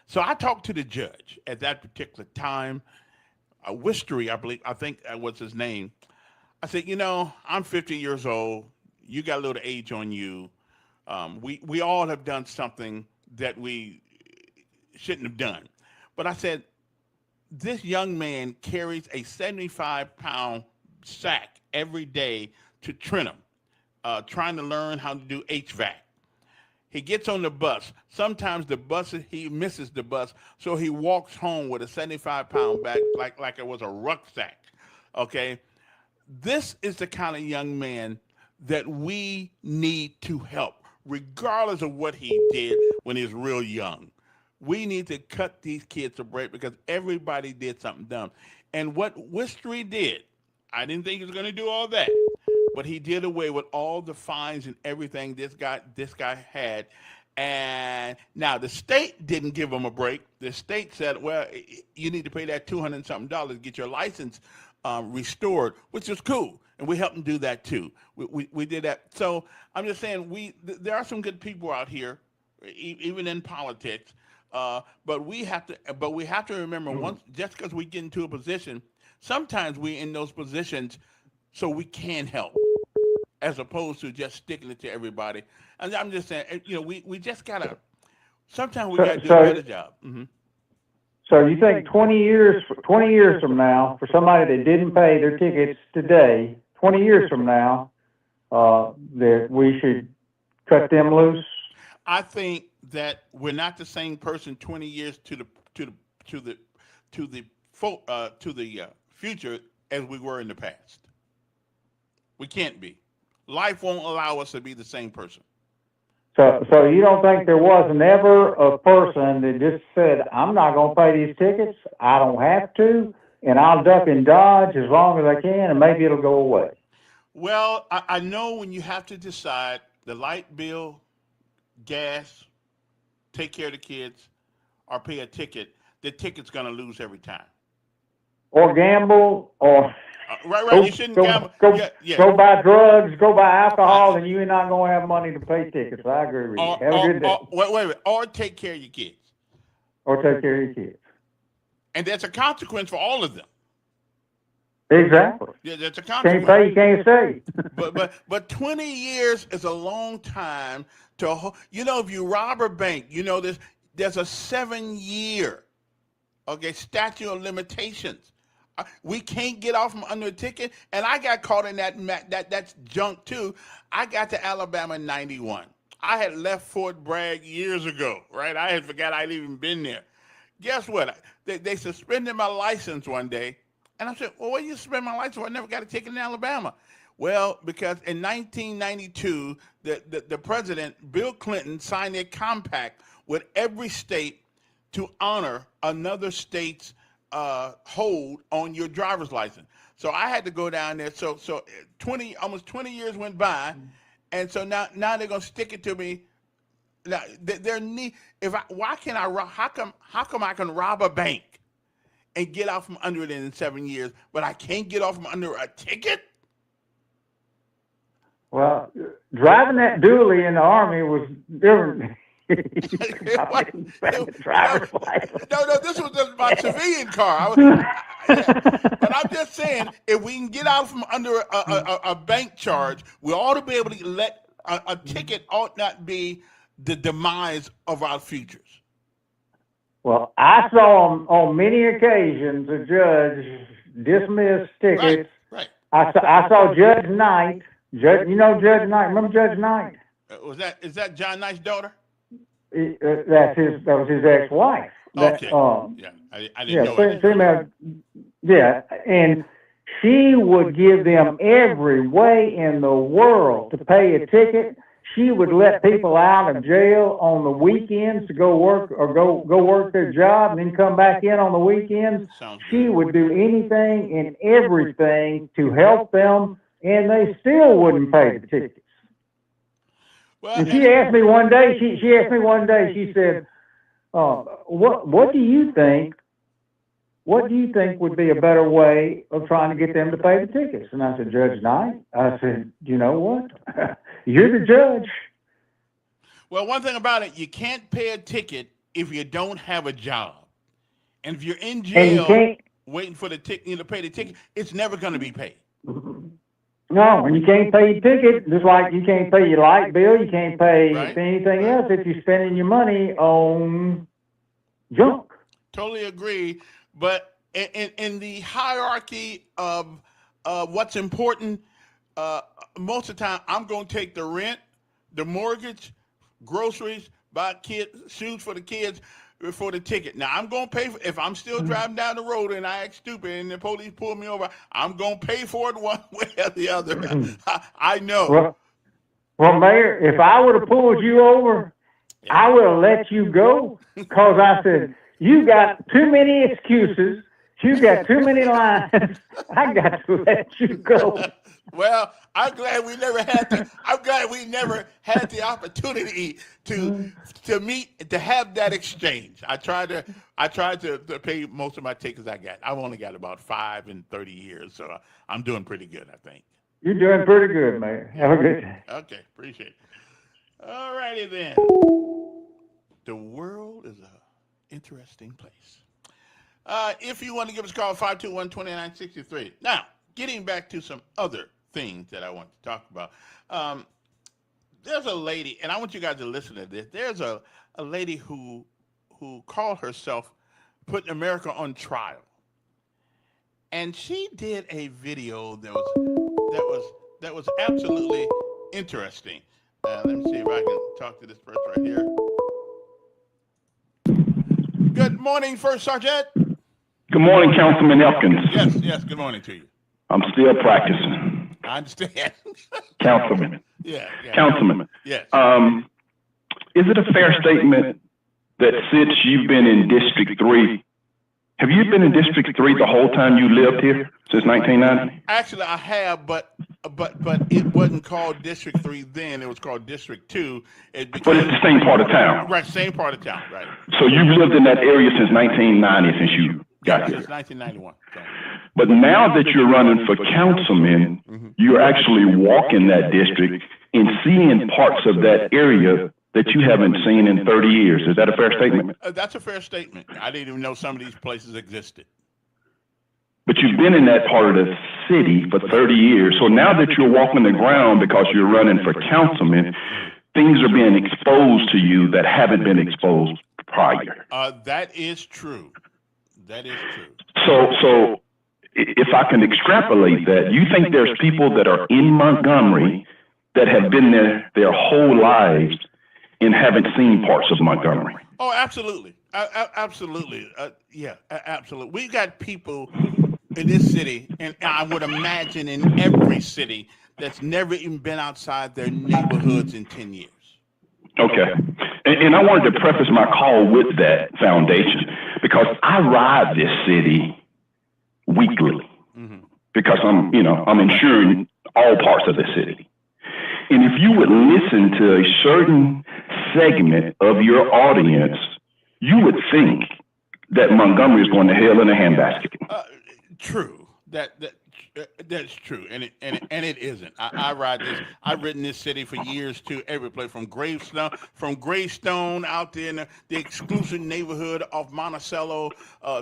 Speaker 2: So I talked to the judge at that particular time. Wistery, I think that was his name. I said, you know, I'm 50 years old. You got a little age on you. We all have done something that we shouldn't have done. But I said, this young man carries a 75-pound sack every day to Trenton, trying to learn how to do HVAC. He gets on the bus. Sometimes he misses the bus, so he walks home with a 75-pound bag like it was a rucksack, okay? This is the kind of young man that we need to help, regardless of what he did when he was real young. We need to cut these kids a break because everybody did something dumb. And what Wistery did, I didn't think he was going to do all that. But he did away with all the fines and everything this guy had. And now the state didn't give him a break. The state said, well, you need to pay that $200 and something to get your license restored, which is cool. And we helped him do that too. We did that. So I'm just saying there are some good people out here, even in politics. But we have to remember just because we get into a position, sometimes we're in those positions so we can help, as opposed to just sticking it to everybody. And I'm just saying, you know, we just gotta. Sometimes we gotta do a better job. Mm-hmm.
Speaker 6: So you think 20 years from now, for somebody that didn't pay their tickets today, 20 years from now, that we should cut them loose?
Speaker 2: I think that we're not the same person 20 years to the future as we were in the past. We can't be. Life won't allow us to be the same person.
Speaker 6: So you don't think there was never a person that just said, I'm not going to pay these tickets, I don't have to, and I'll duck and dodge as long as I can, and maybe it'll go away?
Speaker 2: Well, I know when you have to decide the light bill, gas, take care of the kids, or pay a ticket, the ticket's going to lose every time.
Speaker 6: Or gamble, or
Speaker 2: right. You shouldn't gamble.
Speaker 6: Go buy drugs, go buy alcohol, and you're not going to have money to pay tickets. I agree with you. Have a good day.
Speaker 2: Wait. Or take care of your kids.
Speaker 6: Or take care of your kids.
Speaker 2: And there's a consequence for all of them.
Speaker 6: Exactly.
Speaker 2: Yeah, there's a consequence.
Speaker 6: Can't pay, you can't say.
Speaker 2: But 20 years is a long time to, you know, if you rob a bank, you know, there's a 7-year, statute of limitations We can't get off from under a ticket. And I got caught in that's junk too. I got to Alabama in 91. I had left Fort Bragg years ago, right? I had forgot I'd even been there. Guess what? They suspended my license one day. And I said, well, why you suspend my license? I never got a ticket in Alabama. Well, because in 1992, the president, Bill Clinton, signed a compact with every state to honor another state's hold on your driver's license. So I had to go down there. So almost 20 years went by, and so now they're gonna stick it to me. Now how come I can rob a bank and get out from under it in 7 years, but I can't get off from under a ticket?
Speaker 6: Well, driving that dually in the Army was different.
Speaker 2: No, this was just my civilian car. But I'm just saying, if we can get out from under a bank charge, we ought to be able to let a ticket ought not be the demise of our futures.
Speaker 6: Well, I saw on many occasions a judge dismiss tickets.
Speaker 2: Right.
Speaker 6: I saw Judge Knight. Judge Knight. Remember Judge Knight?
Speaker 2: Is that John Knight's daughter?
Speaker 6: That was his ex-wife.
Speaker 2: Okay. I didn't know that.
Speaker 6: Female. Yeah, and she would give them every way in the world to pay a ticket. She would let people out of jail on the weekends to go work or go work their job and then come back in on the weekends. She would do anything and everything to help them, and they still wouldn't pay the tickets.
Speaker 2: Well,
Speaker 6: and she asked me one day. She said, "What do you think? What do you think would be a better way of trying to get them to pay the tickets?" And I said, "Judge Knight." I said, "You know what? You're the judge."
Speaker 2: Well, one thing about it, you can't pay a ticket if you don't have a job, and if you're in jail waiting for the ticket to pay the ticket, it's never going to be paid.
Speaker 6: No, and you can't pay your ticket, just like you can't pay your light bill, you can't pay anything else if you're spending your money on junk.
Speaker 2: Totally agree. But in the hierarchy of what's important, most of the time I'm going to take the rent, the mortgage, groceries, buy shoes for the kids, for the ticket. Now I'm going to pay for, if I'm still driving down the road and I act stupid and the police pull me over, I'm going to pay for it one way or the other. I know.
Speaker 6: Well, Mayor, if I would have pulled you over, I would have let you go, because I said, you got too many excuses. You got too many lines. I got to let you go.
Speaker 2: Well, I'm glad we never had the opportunity to meet, to have that exchange. I tried to pay most of my tickets I got. I've only got about 5 in 30 years, so I'm doing pretty good, I think.
Speaker 6: You're doing pretty good, man. Have a good day.
Speaker 2: Okay, appreciate it. All righty then. The world is an interesting place. If you want to give us a call, 521-2963. Now, getting back to some other things that I want to talk about. There's a lady, and I want you guys to listen to this. There's a lady who called herself Putting America on Trial. And she did a video that was absolutely interesting. Let me see if I can talk to this person right here. Good morning, First Sergeant.
Speaker 7: Good morning, Councilman Elkins.
Speaker 2: Yes, good morning to you.
Speaker 7: I'm still practicing.
Speaker 2: I understand.
Speaker 7: Councilman.
Speaker 2: Yeah.
Speaker 7: Councilman.
Speaker 2: Yes.
Speaker 7: Is it a fair statement that since you've been in District 3, have you been in District 3 the whole time you lived here, since 1990?
Speaker 2: Actually, I have, but it wasn't called District 3 then. It was called District 2.
Speaker 7: But it's the same part of town.
Speaker 2: Right, same part of town, right.
Speaker 7: So you've lived in that area since 1990, since you got here.
Speaker 2: Since 1991. So.
Speaker 7: But now that you're running for councilman, you're actually walking that district and seeing parts of that area that you haven't seen in 30 years. Is that a fair statement?
Speaker 2: That's a fair statement. I didn't even know some of these places existed.
Speaker 7: But you've been in that part of the city for 30 years. So now that you're walking the ground because you're running for councilman, things are being exposed to you that haven't been exposed prior.
Speaker 2: That is true. That is true.
Speaker 7: So if I can extrapolate that, you think there's people that are in Montgomery that have been there their whole lives and haven't seen parts of Montgomery?
Speaker 2: Oh, absolutely. Absolutely. Yeah, absolutely. We've got people in this city, and I would imagine in every city, that's never even been outside their neighborhoods in 10 years.
Speaker 7: Okay. And I wanted to preface my call with that foundation because I ride this city weekly because I'm insuring all parts of the city. And if you would listen to a certain segment of your audience, you would think that Montgomery is going to hell in a handbasket.
Speaker 2: True. That's true, and it isn't. I ride this. I've ridden this city for years too. Every place from Greystone out there in the exclusive neighborhood of Monticello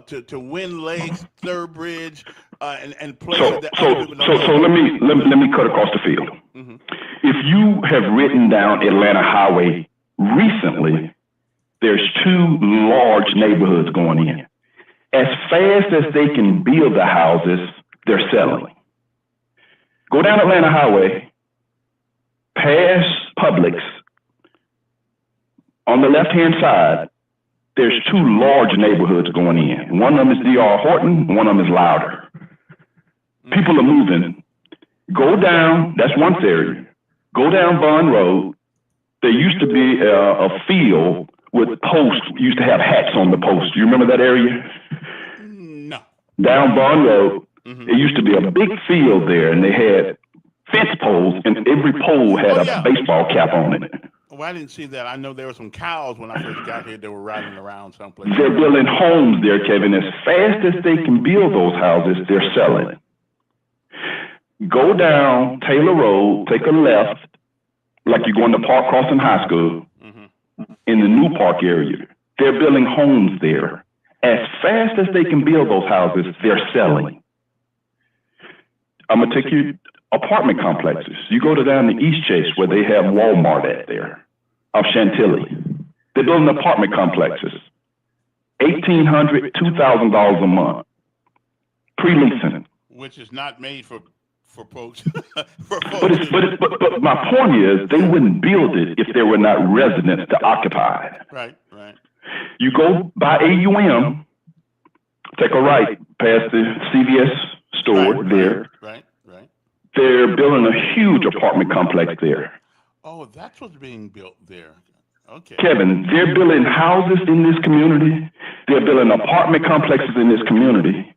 Speaker 2: to Wind Lakes, Third Bridge, and places that other people don't know.
Speaker 7: So let me cut across the field. Mm-hmm. If you have ridden down Atlanta Highway recently, there's two large neighborhoods going in. As fast as they can build the houses, they're selling. Go down Atlanta Highway, past Publix. On the left-hand side, there's two large neighborhoods going in. One of them is D.R. Horton, one of them is Louder. People are moving. Go down, that's one area. Go down Bond Road. There used to be a field with posts, used to have hats on the posts. Do you remember that area?
Speaker 2: No.
Speaker 7: Down Bond Road. It used to be a big field there, and they had fence poles, and every pole had a baseball cap on it.
Speaker 2: Well, I didn't see that. I know there were some cows when I first got here. They were riding around someplace.
Speaker 7: They're building homes there, Kevin. As fast as they can build those houses, they're selling. Go down Taylor Road, take a left, like you're going to Park Crossing High School, in the New Park area. They're building homes there. As fast as they can build those houses, they're selling. I'm going to take you apartment complexes. You go to down the East Chase where they have Walmart at there, of Chantilly. They're building apartment complexes. $1,800, $2,000 a month. Pre-leasing.
Speaker 2: Which is not made for folks.
Speaker 7: But my point is, they wouldn't build it if there were not residents to occupy.
Speaker 2: Right.
Speaker 7: You go by AUM, take a right past the CVS store there.
Speaker 2: Right.
Speaker 7: They're building a huge apartment complex there.
Speaker 2: Oh, that's what's being built there. Okay.
Speaker 7: Kevin, they're building houses in this community. They're building apartment complexes in this community.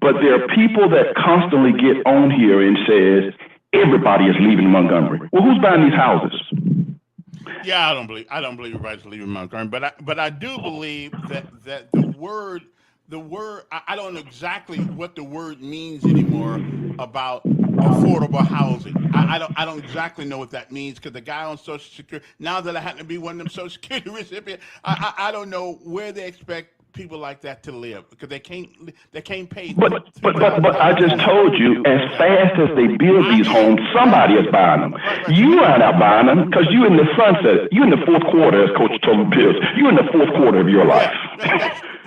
Speaker 7: But there are people that constantly get on here and says, everybody is leaving Montgomery. Well, who's buying these houses?
Speaker 2: Yeah, I don't believe everybody's leaving Montgomery, but I do believe that the word I don't know exactly what the word means anymore about affordable housing. I don't exactly know what that means because the guy on Social Security, now that I happen to be one of them Social Security recipients, I don't know where they expect people like that to live because they can't pay.
Speaker 7: But I just told you, as fast as they build these homes, somebody is buying them. You aren't out buying them because you in the sunset. You in the fourth quarter, as Coach told Bills. You in the fourth quarter of your life.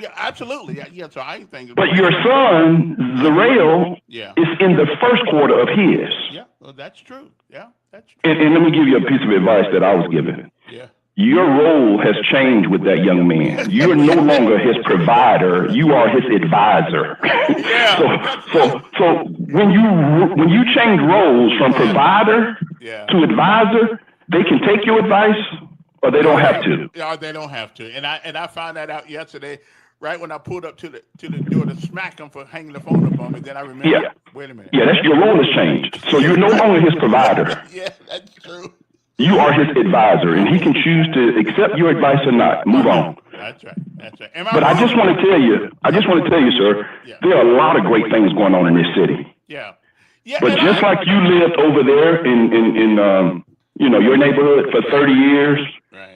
Speaker 2: Yeah, absolutely. Yeah, so I think.
Speaker 7: But your son, Zarel, is in the first quarter of his.
Speaker 2: Yeah, well, that's true. Yeah, that's true.
Speaker 7: And let me give you a piece of advice that I was given.
Speaker 2: Yeah.
Speaker 7: Your role has changed with that young man. You're no longer his provider. You are his advisor.
Speaker 2: Yeah.
Speaker 7: So when you change roles from provider to advisor, they can take your advice or they don't have to.
Speaker 2: Yeah, they don't have to. And I found that out yesterday, right when I pulled up to the door to smack him for hanging the phone up on me. Then I remember. Wait a minute.
Speaker 7: Yeah, that's your role has changed. So you're no longer his provider.
Speaker 2: Yeah, that's true.
Speaker 7: You are his advisor, and he can choose to accept your advice or not. Move on.
Speaker 2: That's right.
Speaker 7: But I just want to tell you, sir, there are a lot of great things going on in this city.
Speaker 2: Yeah.
Speaker 7: But just like you lived over there in your neighborhood for 30 years,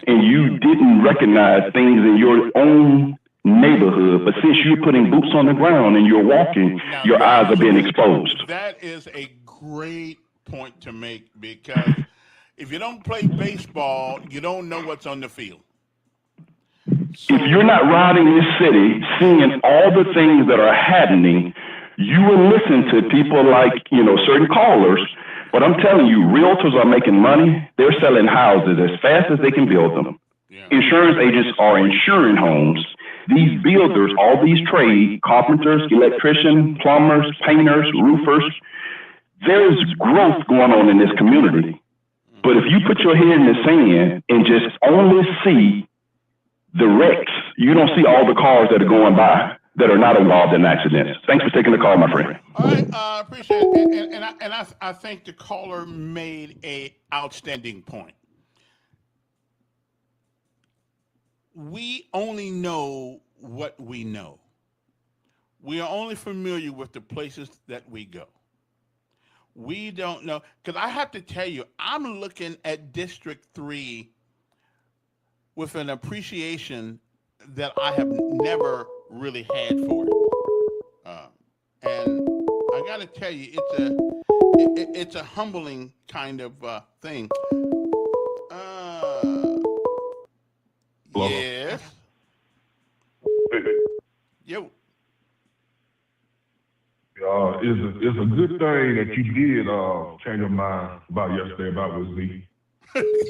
Speaker 7: and you didn't recognize things in your own neighborhood, but since you're putting boots on the ground and you're walking, your eyes are being exposed.
Speaker 2: That is a great point to make because if you don't play baseball, you don't know what's on the field.
Speaker 7: So, if you're not riding this city, seeing all the things that are happening, you will listen to people like, certain callers, but I'm telling you, realtors are making money. They're selling houses as fast as they can build them. Yeah. Insurance agents are insuring homes. These builders, all these trades, carpenters, electricians, plumbers, painters, roofers, there's growth going on in this community. But if you put your head in the sand and just only see the wrecks, you don't see all the cars that are going by that are not involved in accidents. Thanks for taking the call, my friend.
Speaker 2: All right, appreciate it. And I think the caller made a outstanding point. We only know what we know. We are only familiar with the places that we go. We don't know, because I have to tell you, I'm looking at District 3 with an appreciation that I have never really had for it. And I got to tell you, it's a humbling kind of thing. Yes. Yo.
Speaker 8: It's a good thing that you did change your mind about yesterday about with Z.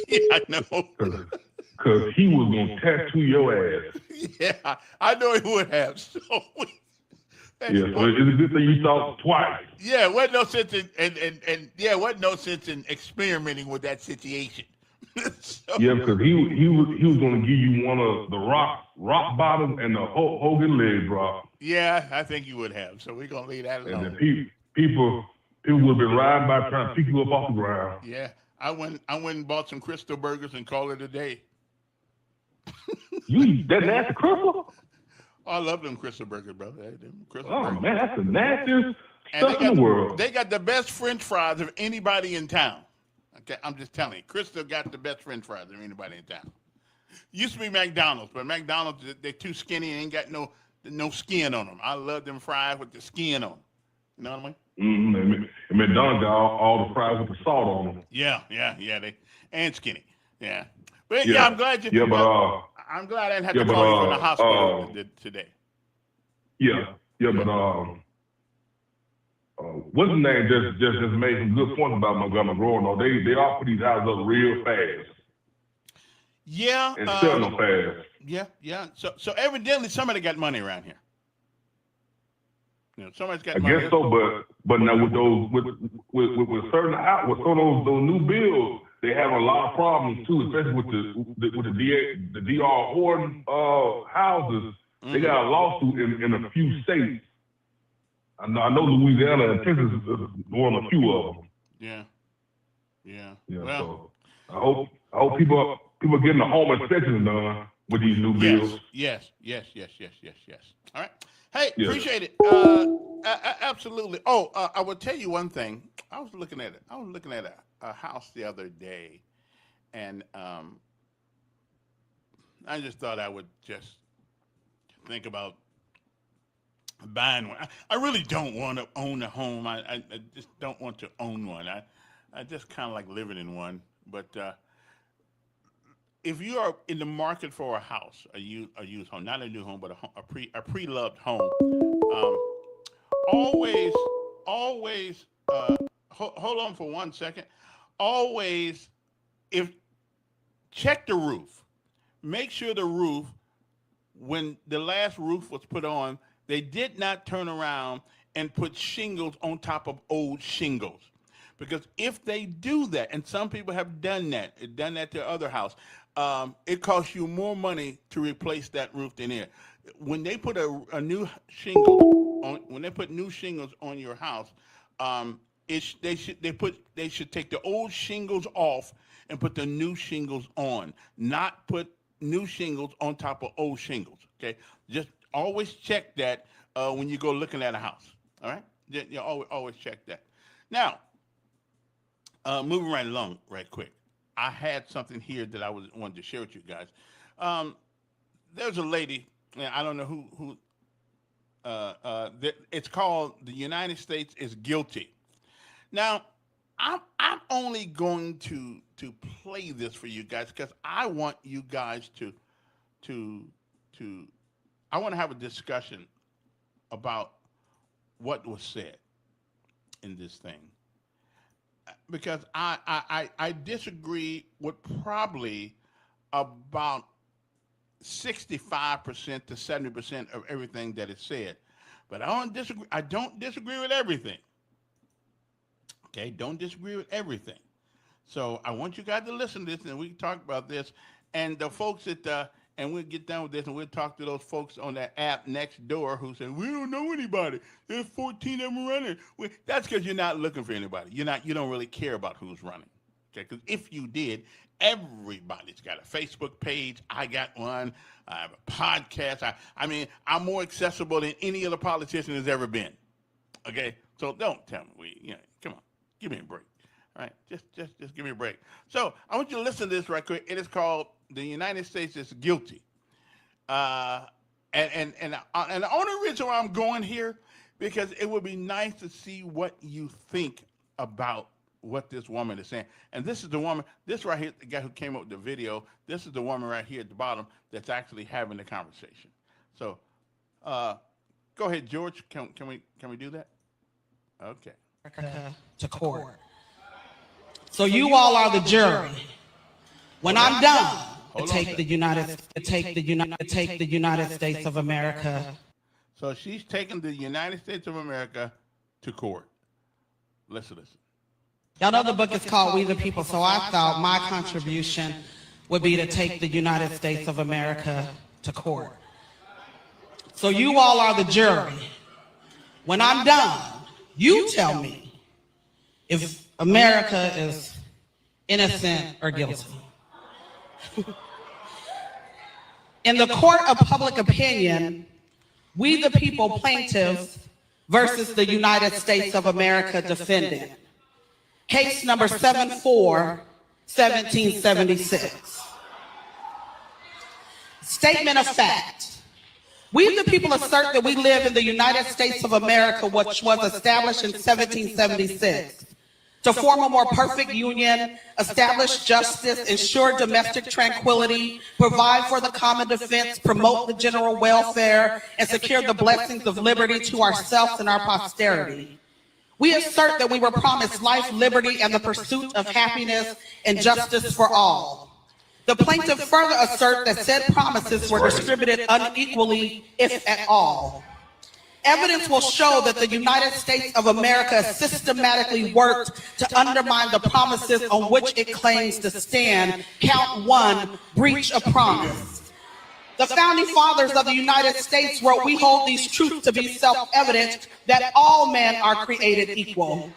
Speaker 2: Yeah, I know.
Speaker 8: Because he was going to tattoo your ass.
Speaker 2: Yeah, I know he would have. So
Speaker 8: so it's a good thing you thought twice.
Speaker 2: Yeah, wasn't no sense wasn't no sense in experimenting with that situation.
Speaker 8: So, yeah, because he was going to give you one of the rock bottom and the Hogan leg drop.
Speaker 2: Yeah, I think you would have. So we're gonna leave that alone.
Speaker 8: And then people would have been riding by trying to pick you up off the ground.
Speaker 2: Yeah, I went and bought some Crystal burgers and called it a day.
Speaker 8: You eat that nasty Crystal?
Speaker 2: I love them Crystal burgers, brother.
Speaker 8: Burgers. Man, that's the nastiest stuff in the world.
Speaker 2: They got the best French fries of anybody in town. Okay, I'm just telling you, Crystal got the best French fries of anybody in town. Used to be McDonald's, but McDonald's, they're too skinny and ain't got no skin on them. I love them fries with the skin on them. You know what I mean?
Speaker 8: Mm-hmm. And McDonald's got all the fries with the salt on them.
Speaker 2: Yeah, they and skinny. Yeah, but yeah, I'm glad you.
Speaker 8: Yeah, but
Speaker 2: I'm glad I didn't have to call you from the hospital today.
Speaker 8: What's the name? Just made some good points about Montgomery Road. They all put these houses up real fast.
Speaker 2: Yeah.
Speaker 8: And sell them fast.
Speaker 2: Yeah. So evidently somebody got money around here. Somebody's got
Speaker 8: money.
Speaker 2: I guess
Speaker 8: so, but now with those with certain those new bills, they have a lot of problems too, especially with the D.R. Horton houses. Mm-hmm. They got a lawsuit in a few states. I know Louisiana and Texas is one of a few of them.
Speaker 2: Yeah.
Speaker 8: Well, so I hope people are getting the home inspection done with these new bills.
Speaker 2: Yes. All right. Hey, appreciate it. Absolutely. Oh, I will tell you one thing. I was looking at a house the other day, and I just thought I would just think about buying one. I really don't want to own a home. I just don't want to own one. I just kind of like living in one. But if you are in the market for a house, a used home, not a new home, but a pre-loved home, always hold on for 1 second. Always, check the roof. Make sure the roof, when the last roof was put on, they did not turn around and put shingles on top of old shingles. Because if they do that, and some people have done that to their other house, it costs you more money to replace that roof than it. When they put a new shingle on, when they put new shingles on your house, they should take the old shingles off and put the new shingles on, not put new shingles on top of old shingles. Okay, just always check that when you go looking at a house. All right, you always check that. Now, moving right along, right quick. I had something here that I wanted to share with you guys. There's a lady, and I don't know who. It's called "The United States is Guilty." Now, I'm only going to play this for you guys because I want you guys to I want to have a discussion about what was said in this thing, because I disagree with probably about 65% to 70% of everything that is said, but I don't disagree with everything. Okay, don't disagree with everything. So I want you guys to listen to this, and we can talk about this. And the folks and we'll get done with this, and we'll talk to those folks on that app next door who say, we don't know anybody. There's 14 of them running. That's because you're not looking for anybody. You don't really care about who's running. Okay, because if you did, everybody's got a Facebook page. I got one. I have a podcast. I mean, I'm more accessible than any other politician has ever been. Okay, so don't tell me come on, give me a break. All right, just give me a break. So I want you to listen to this right quick. It is called "The United States is Guilty," and the only reason why I'm going here because it would be nice to see what you think about what this woman is saying. And this is the woman. This right here, the guy who came up with the video. This is the woman right here at the bottom that's actually having the conversation. So, go ahead, George. Can we do that? Okay.
Speaker 9: To court. So you all are the jury. When I'm done, to take the United States of America.
Speaker 2: So she's taking the United States of America to court. Listen.
Speaker 9: Y'all know the book is called We the People, so I thought my contribution would be to take the United States of America to court. So you all are the jury. When I'm done, you tell me if America is innocent or guilty. In the court of public opinion, we the people plaintiffs versus the United States of America defendant. Case number 74-1776. Statement of fact. We the people assert that we live in the United States of America, which was established in 1776. To form a more perfect union, establish justice, ensure domestic tranquility, provide for the common defense, promote the general welfare, and secure the blessings of liberty to ourselves and our posterity. We assert that we were promised life, liberty, and the pursuit of happiness and justice for all. The plaintiff further assert that said promises were distributed unequally, if at all. Evidence will show that the United States of America systematically worked to undermine the promises on which it claims to stand. Count 1, breach of promise. The founding fathers of the United States wrote, we hold these truths to be self-evident that all men are created equal.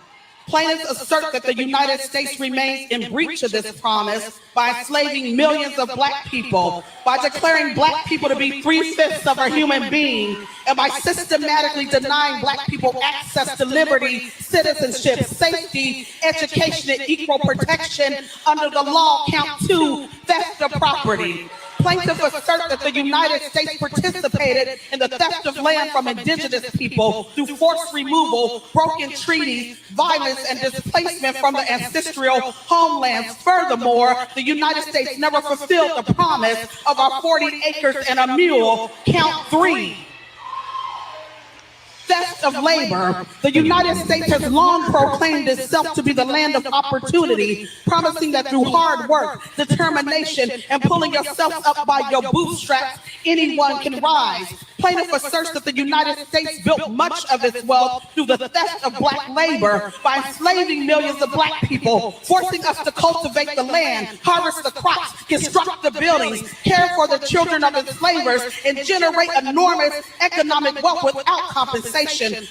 Speaker 9: Plaintiffs assert that the United States remains in breach of this promise by enslaving millions of black people, by declaring black people to be 3/5 of a human being, and by systematically denying black people access to liberty, citizenship, safety, education, and equal protection under the law. Count 2, theft of property. Plaintiffs assert that the United States participated in the theft of land from indigenous people through forced removal, broken treaties, violence, and displacement from the ancestral homelands. Furthermore, the United States never fulfilled the promise of our 40 acres and a mule. Count 3. Theft of labor. The United States has long proclaimed itself to be the land of opportunity, promising that through hard work, determination, and pulling yourself up by your bootstraps, anyone can rise. Plaintiff asserts that the United States built much of its wealth through the theft of black labor by enslaving millions of black people, forcing us to cultivate the land, harvest the crops, construct the buildings, care for the children of enslavers, and generate enormous economic wealth without compensation,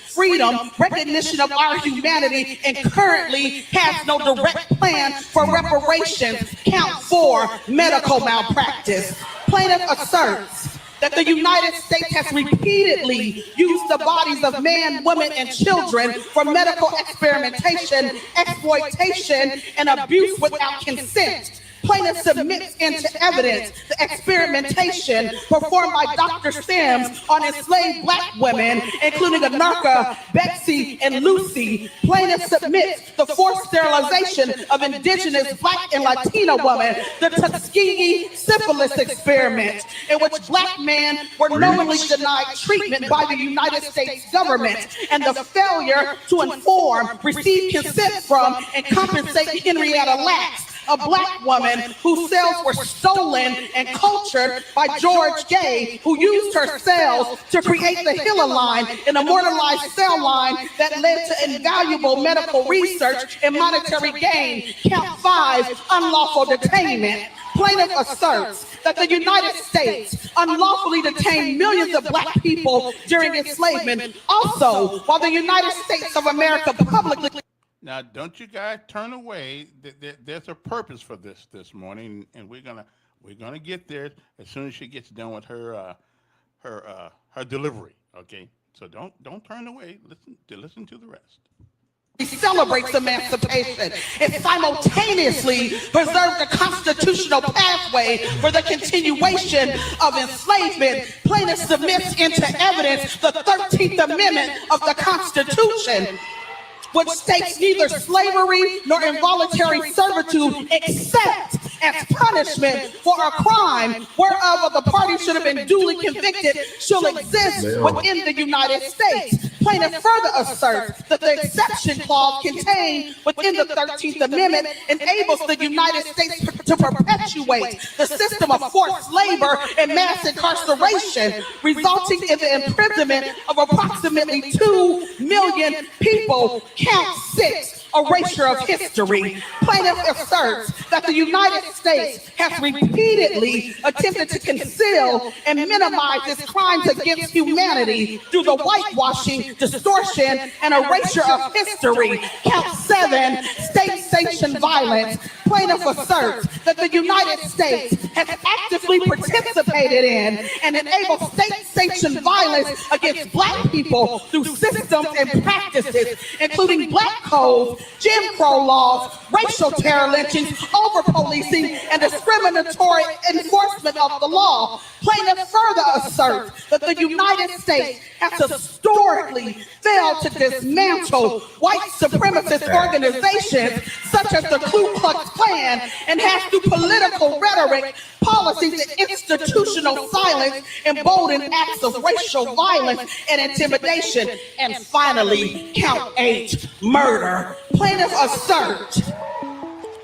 Speaker 9: freedom, recognition of our humanity, and currently has no direct plan for reparations. Count 4, medical malpractice. Plaintiff asserts that the United States has repeatedly used the bodies of men, women, and children for medical experimentation, exploitation, and abuse without consent. plaintiff submits into evidence the experimentation performed by Dr. Sims on enslaved black women, including Anarcha, Betsy, and Lucy. Plaintiff submits the forced sterilization of indigenous black and Latina women, the Tuskegee syphilis experiment, in which black men were knowingly denied treatment by the United States government, and the failure to inform, receive consent from, and compensate Henrietta Lacks, a black woman whose cells were stolen and cultured by George Gay, who used her cells to create the HeLa line, an immortalized cell line that led to invaluable medical research and monetary gain. Count 5, unlawful detainment. Plaintiff asserts that the United States unlawfully detained millions of black people during enslavement. Also, while the United States of America publicly...
Speaker 2: Now, don't you guys turn away. There's a purpose for this morning, and we're gonna get there as soon as she gets done with her delivery. Okay, so don't turn away. Listen to the rest.
Speaker 9: He celebrates emancipation and simultaneously preserves the constitutional pathway for the continuation of enslavement. Plaintiff submits into evidence the 13th Amendment of the Constitution, which states neither slavery nor involuntary servitude except as punishment for a crime whereof the party should have been duly convicted shall exist within the United States. Plaintiff further asserts that the exception clause contained within the 13th Amendment enables the United States to perpetuate the system of forced labor and mass incarceration, resulting in the imprisonment of approximately 2 million people. Count 6, erasure of history. Plaintiff asserts that the United States has repeatedly attempted to conceal and minimize its crimes against humanity through the whitewashing, distortion, and erasure of history. Count 7, state-sanctioned violence. Plaintiff asserts that the United States has actively participated in and enabled state-sanctioned violence against black people through systems and practices, including black codes, Jim Crow laws, racial terror lynchings, over-policing, and discriminatory enforcement of the law. Plaintiff further asserts that the United States has historically failed to dismantle white supremacist organizations such as the Ku Klux Klan, and has through political rhetoric, policies, and institutional silence emboldened acts of racial violence and intimidation. And finally, count 8, murder. Plaintiff asserts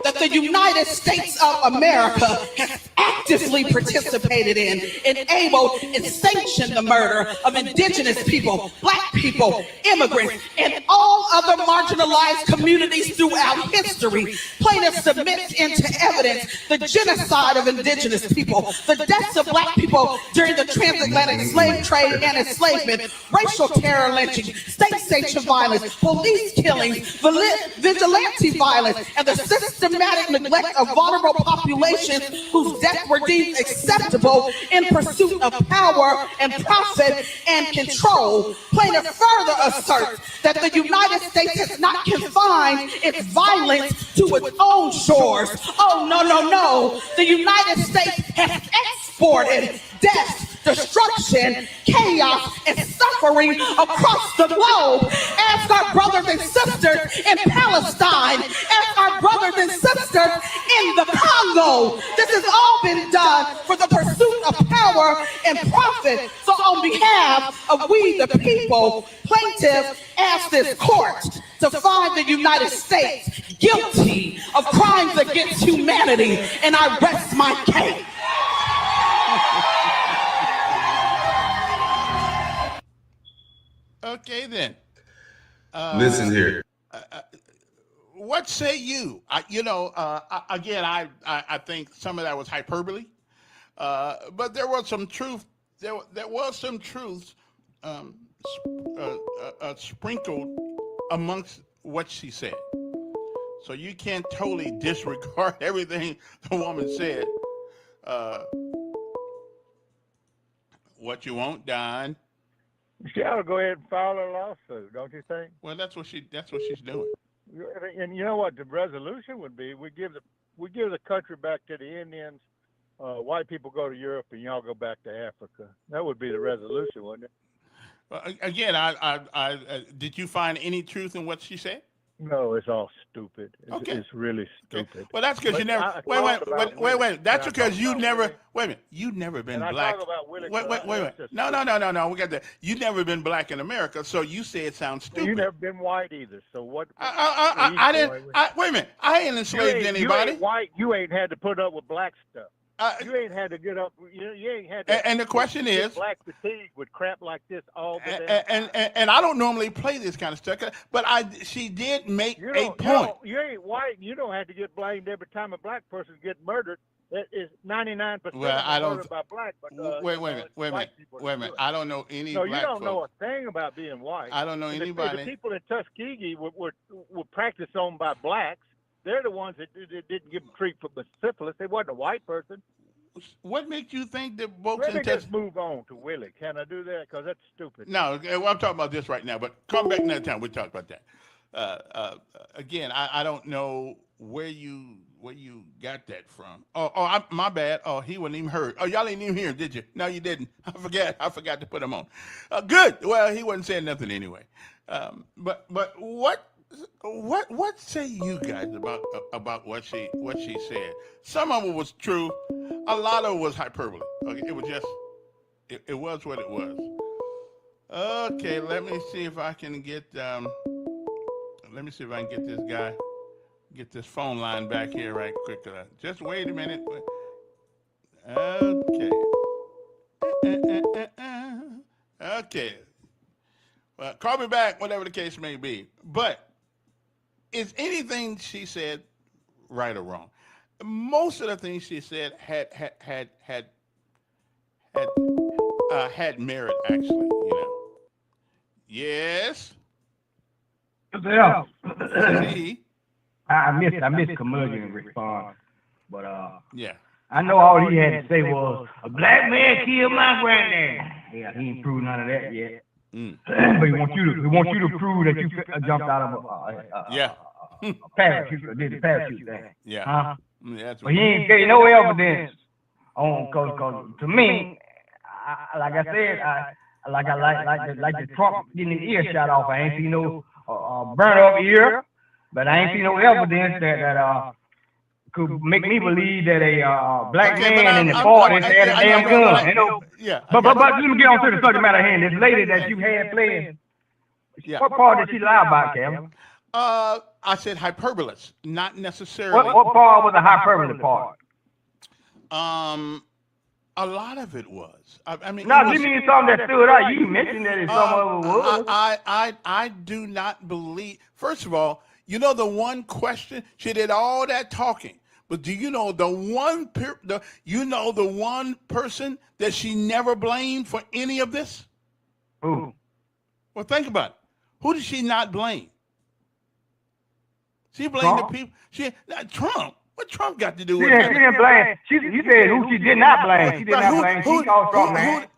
Speaker 9: that the United States of America has actively participated in, enabled, and sanctioned the murder of indigenous people, black people, immigrants, and all other marginalized communities throughout history. Plaintiff submits into evidence the genocide of indigenous people, the deaths of black people during the transatlantic slave trade and enslavement, racial terror lynching, state-sanctioned violence, police killings, vigilante violence, and the systematic neglect of vulnerable populations whose deaths were deemed acceptable in pursuit of power and profit and control. Plaintiff further asserts that the United States has not confined its violence to its own shores. Oh, no, no, no. The United States has exported death, destruction, chaos, and suffering across the globe. Ask our brothers and sisters in Palestine. Ask our brothers and sisters in the Congo. This has all been done for the pursuit of power and profit. So on behalf of we the people, plaintiff asked this court to find the United States guilty of crimes against humanity, and I rest my case.
Speaker 2: Okay, then.
Speaker 10: Listen here.
Speaker 2: What say you? Again, I think some of that was hyperbole, but there was some truth. There was some truth sprinkled amongst what she said. So you can't totally disregard everything the woman said. What you want, Don?
Speaker 5: She ought to go ahead and file a lawsuit, don't you think?
Speaker 2: Well, that's what she's doing.
Speaker 5: And you know what the resolution would be? We give we give the country back to the Indians. White people go to Europe, and y'all go back to Africa. That would be the resolution, wouldn't it?
Speaker 2: Again, did you find any truth in what she said?
Speaker 5: No, it's all stupid.
Speaker 2: Okay.
Speaker 5: It's really stupid.
Speaker 2: Okay. Well, that's because you never. Wait. That's because you never. Wait a minute. You've never been black. Wait. No. We got that. You've never been black in America, so you say it sounds stupid.
Speaker 5: You've never been white either. So what?
Speaker 2: I didn't. Wait a minute. I ain't enslaved anybody.
Speaker 5: You ain't white. You ain't had to put up with black stuff. You ain't had to get up. You ain't had to.
Speaker 2: And the question is,
Speaker 5: black fatigue with crap like this all the time.
Speaker 2: And I don't normally play this kind of stuff, but she did make a point.
Speaker 5: You ain't white. You don't have to get blamed every time a black person gets murdered. That is 99% murdered by black. But,
Speaker 2: wait a minute. I don't know any.
Speaker 5: No,
Speaker 2: black
Speaker 5: you don't know
Speaker 2: folks.
Speaker 5: a thing about being white.
Speaker 2: I don't know anybody.
Speaker 5: The people in Tuskegee were practiced on by blacks. They're the ones that didn't give them treatment for syphilis. They wasn't a white person.
Speaker 2: What makes you think that folks
Speaker 5: in Texas? Let's move on to Willie. Can I do that? Because that's stupid.
Speaker 2: No, I'm talking about this right now. But come back another time. We'll talk about that. Again, I don't know where you got that from. My bad. Oh, he wasn't even heard. Oh, y'all ain't even here, did you? No, you didn't. I forgot to put him on. Good. Well, he wasn't saying nothing anyway. But what say you guys about what she said? Some of it was true. A lot of it was hyperbole. Okay, it was just it was what it was. Okay, let me see if I can get this guy, get this phone line back here right quick. Just wait a minute. Okay. Okay. Well, call me back, whatever the case may be. But is anything she said right or wrong? Most of the things she said had merit, actually. You know. Yes.
Speaker 11: Yeah.
Speaker 2: See?
Speaker 11: I missed Curmudgeon response, but
Speaker 2: yeah.
Speaker 11: I know all he had to say was a black man killed my granddad. Yeah, he ain't proved none of that yet. But he wants you to prove that you jumped out of a parachute or did the parachute thing.
Speaker 2: Yeah.
Speaker 11: Huh?
Speaker 2: That's
Speaker 11: but he ain't gave no evidence on because to me, like I said, I like the Trump getting his ear shot off. I ain't seen no burn up ear, but I ain't seen no evidence that could make me believe that a black man in the 40s had a damn gun. You know?
Speaker 2: Yeah.
Speaker 11: But let me get on to the subject matter at hand. This lady that you had playing, what part did she lie about, Cam?
Speaker 2: I said hyperbole, not necessarily.
Speaker 11: What part was the hyperbole part?
Speaker 2: A lot of it was. I mean,
Speaker 11: no, give me something that stood out. You mentioned that some of it was.
Speaker 2: I do not believe. First of all, you know the one question she did all that talking, but do you know the one person that she never blamed for any of this?
Speaker 11: Who?
Speaker 2: Well, think about it. Who did she not blame? She blamed the people. Trump. What Trump got to do with it?
Speaker 11: She didn't blame. You said who she did not blame. She did not blame. She called Trump, man.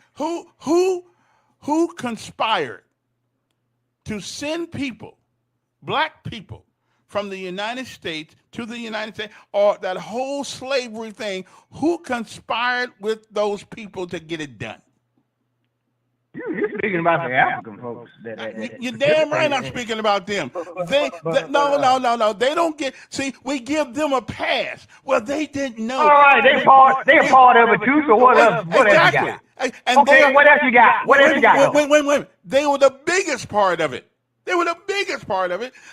Speaker 2: Who conspired to send people, black people, from the United States to the United States, or that whole slavery thing? Who conspired with those people to get it done?
Speaker 11: You're speaking about the African folks.
Speaker 2: You're damn right I'm speaking about them. No. They don't get, see, we give them a pass. Well, they didn't know.
Speaker 11: All right, they're part of it too, so what else? What else you got? Okay, what else you got? What else you got?
Speaker 2: Wait. They were the biggest part of it.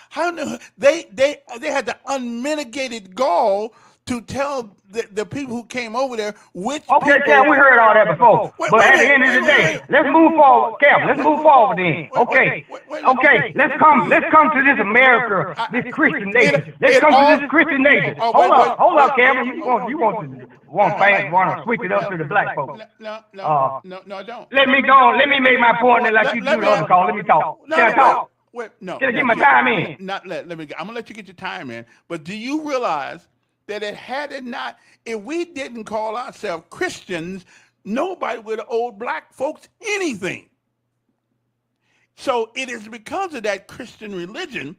Speaker 2: How they had the unmitigated gall to tell the people who came over there which.
Speaker 11: Okay, Cam, we heard all that before. But at the end of the day, let's move forward, Cam. Let's move forward then. Okay. Let's come to this America, this Christian nation. Let's come to this Christian nation. Hold up, Cam. You want to switch it up to the black folks?
Speaker 2: No, I don't.
Speaker 11: Let me go. Let me make my point and let you do the other call. Let me talk. Can I talk?
Speaker 2: No.
Speaker 11: Can I get my time in?
Speaker 2: I'm gonna let you get your time in. But do you realize that if we didn't call ourselves Christians, nobody would have owed black folks anything. So it is because of that Christian religion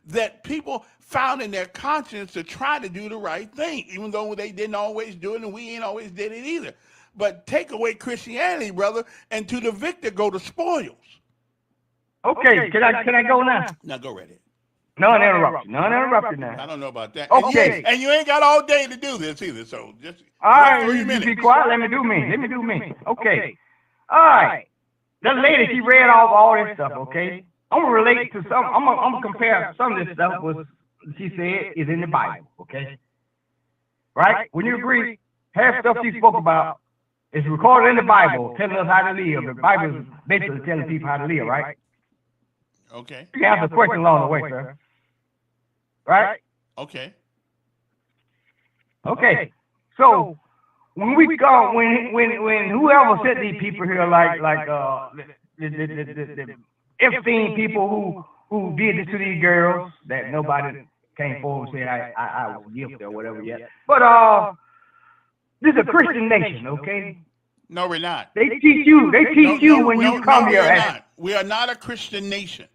Speaker 2: that people found in their conscience to try to do the right thing, even though they didn't always do it and we ain't always did it either. But take away Christianity, brother, and to the victor go the spoils.
Speaker 11: Okay, can I go now?
Speaker 2: Now go right ahead.
Speaker 11: None interrupted now.
Speaker 2: I don't know about that.
Speaker 11: Okay.
Speaker 2: And you ain't got all day to do this either, so just
Speaker 11: all right,
Speaker 2: 3 minutes.
Speaker 11: Be quiet. Let me do me. Okay. All right. That lady, she read off all this stuff, okay? I'm gonna relate to some. I'm gonna compare some of this stuff with she said is in the Bible, okay? Right? When you agree, half stuff she spoke about is recorded in the Bible, telling us how to live. The Bible is basically telling people how to live, right?
Speaker 2: Okay.
Speaker 11: You can ask a question along the way, sir. Right?
Speaker 2: Okay.
Speaker 11: Okay. So when we go, when whoever sent these people here, like the Epstein people who did this to these girls, that nobody came forward and said I was guilty or whatever yet. But this is a Christian nation, okay?
Speaker 2: No, we're not.
Speaker 11: They teach you when you come here.
Speaker 2: We are not a Christian nation.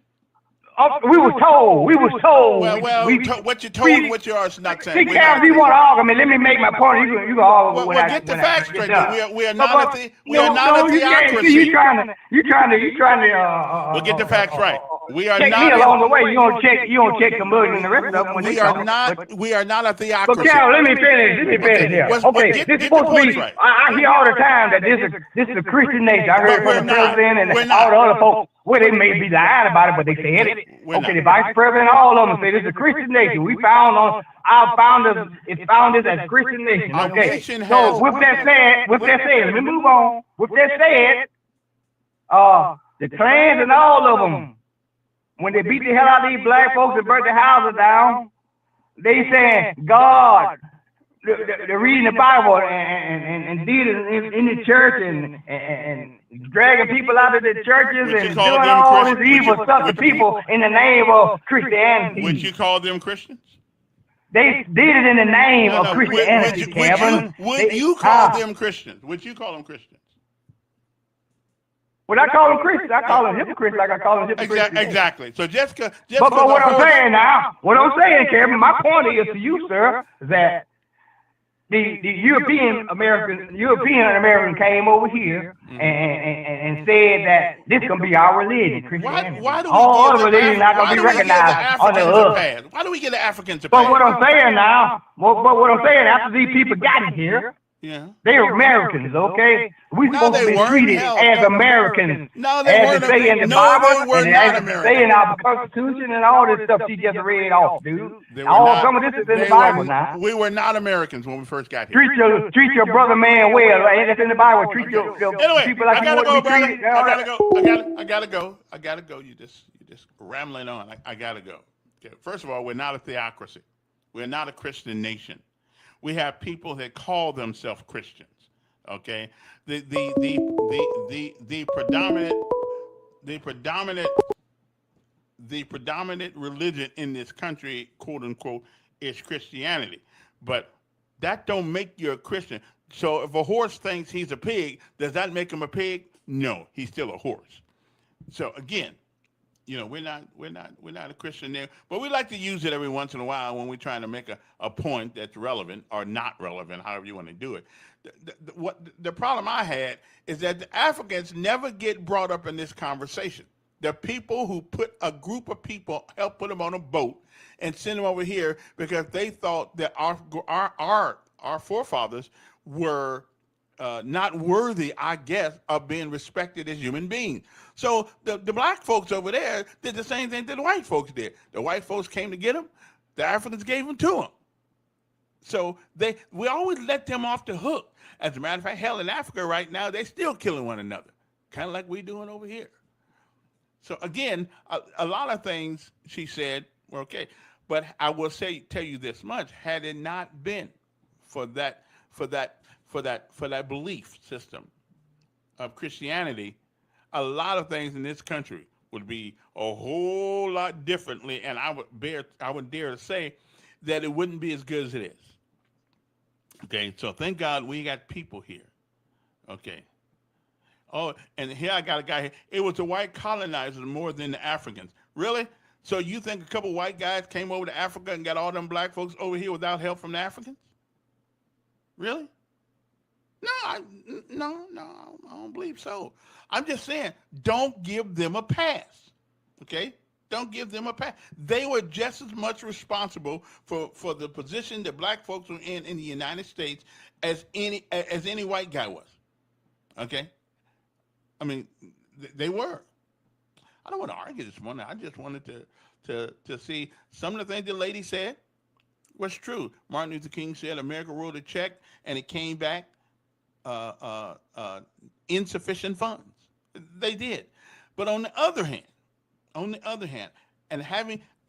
Speaker 11: We were told.
Speaker 2: Well, what you told and what you are not saying.
Speaker 11: See, Cal, if you want to argue me, let me make my point. You can argue.
Speaker 2: Well, get the facts straight. We are not a theocracy.
Speaker 11: You trying to.
Speaker 2: Well, get the facts right. We are
Speaker 11: check
Speaker 2: not.
Speaker 11: Me along the way. You don't check the mud and the rest of them. When
Speaker 2: we are not a theocracy.
Speaker 11: But Cal, let me finish here. Okay, this is supposed to be. I hear all the time that this is a Christian nation. I heard from the president and all the other folks. Well, they may be lying about it, but they said it. Okay, the vice president, all of them say this is a Christian nation. We found on our founders, it found us as a Christian nation. Okay, so with that said, let me move on. With that said, the Klans and all of them, when they beat the hell out of these black folks and burnt the houses down, they saying God. They're reading the Bible and did it in the church and dragging people out of the churches and doing all this evil stuff to people in the name of Christianity.
Speaker 2: Would you call them Christians?
Speaker 11: They did it in the name of Christianity, Kevin.
Speaker 2: Would you call them Christians? Would you call them Christians?
Speaker 11: Would I call them Christians? I call them hypocrites like I call them hypocrites.
Speaker 2: Exactly. So Jessica,
Speaker 11: but what I'm saying now, Kevin, my point is to you, sir, that the European American came over here and said that this can be our religion, Christianity. All other religions not going to be recognized under us.
Speaker 2: Why do we get the Africans to pass?
Speaker 11: But what I'm saying now, after these people got here, they are Americans, okay? We supposed to be treated as Americans.
Speaker 2: No, they weren't.
Speaker 11: As say in the Bible, and as say in our Constitution and all this stuff she just read off, dude. Some of this is in the Bible now.
Speaker 2: We were not Americans when we first got
Speaker 11: here. Treat your brother man well. That's in the Bible. Treat your people like you want to be treated.
Speaker 2: I gotta go. You just rambling on. I gotta go. Okay. First of all, we're not a theocracy. We're not a Christian nation. We have people that call themselves Christians. Okay, the predominant religion in this country, quote unquote, is Christianity. But that don't make you a Christian. So if a horse thinks he's a pig, does that make him a pig? No, he's still a horse. So again, we're not a Christian there, but we like to use it every once in a while when we're trying to make a point that's relevant or not relevant, however you want to do it. The problem I had is that the Africans never get brought up in this conversation. The people who put a group of people, help put them on a boat and send them over here because they thought that our forefathers were not worthy, I guess, of being respected as human beings. So the black folks over there did the same thing that the white folks did. The white folks came to get them. The Africans gave them to them. So we always let them off the hook. As a matter of fact, hell, in Africa right now, they're still killing one another, kind of like we're doing over here. So again, a lot of things she said were okay. But I will tell you this much: had it not been for that belief system of Christianity, a lot of things in this country would be a whole lot differently, and I would dare to say that it wouldn't be as good as it is. Okay, so thank God we got people here. Okay. Oh, and here I got a guy here. It was the white colonizers more than the Africans. Really? So you think a couple white guys came over to Africa and got all them black folks over here without help from the Africans? Really? No, I don't believe so. I'm just saying, don't give them a pass, okay? Don't give them a pass. They were just as much responsible for the position that black folks were in the United States as any white guy was, okay? I mean, they were. I don't want to argue this morning. I just wanted to see some of the things the lady said was true. Martin Luther King said America wrote a check and it came back insufficient funds. They did. But on the other hand, and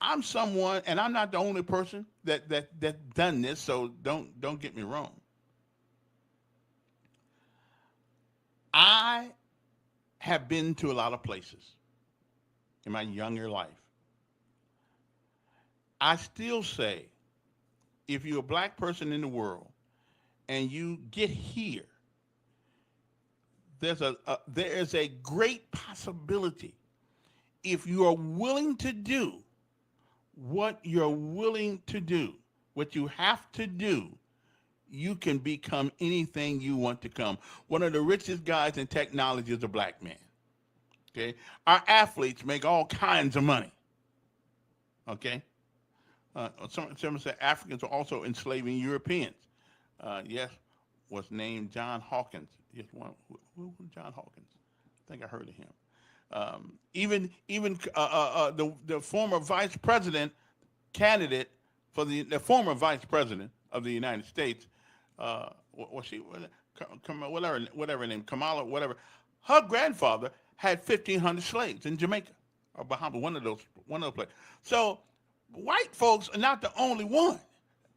Speaker 2: I'm someone, and I'm not the only person that done this, so don't get me wrong. I have been to a lot of places in my younger life. I still say, if you're a black person in the world and you get here, there is a great possibility, if you are willing to do what you're willing to do, what you have to do, you can become anything you want to become. One of the richest guys in technology is a black man. Okay, our athletes make all kinds of money. Okay, someone said Africans are also enslaving Europeans. Yes, was named John Hawkins. Yes, who John Hawkins? I think I heard of him. Even the former vice president candidate for the former vice president of the United States, was she whatever name, Kamala, whatever. Her grandfather had 1,500 slaves in Jamaica or Bahamas, one of those places. So white folks are not the only one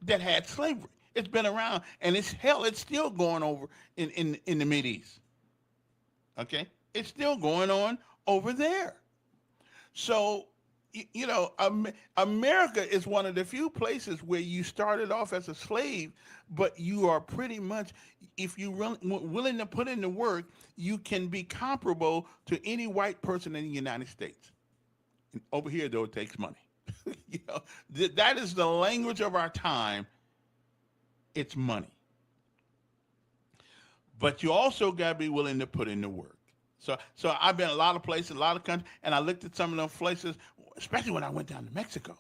Speaker 2: that had slavery. It's been around, and it's still going over in the Mideast. Okay, it's still going on over there. So, you know, America is one of the few places where you started off as a slave, but you are pretty much, if you're willing to put in the work, you can be comparable to any white person in the United States. And over here, though, it takes money. You know, that is the language of our time. It's money. But you also got to be willing to put in the work. So I've been a lot of places, a lot of countries, and I looked at some of those places, especially when I went down to Mexico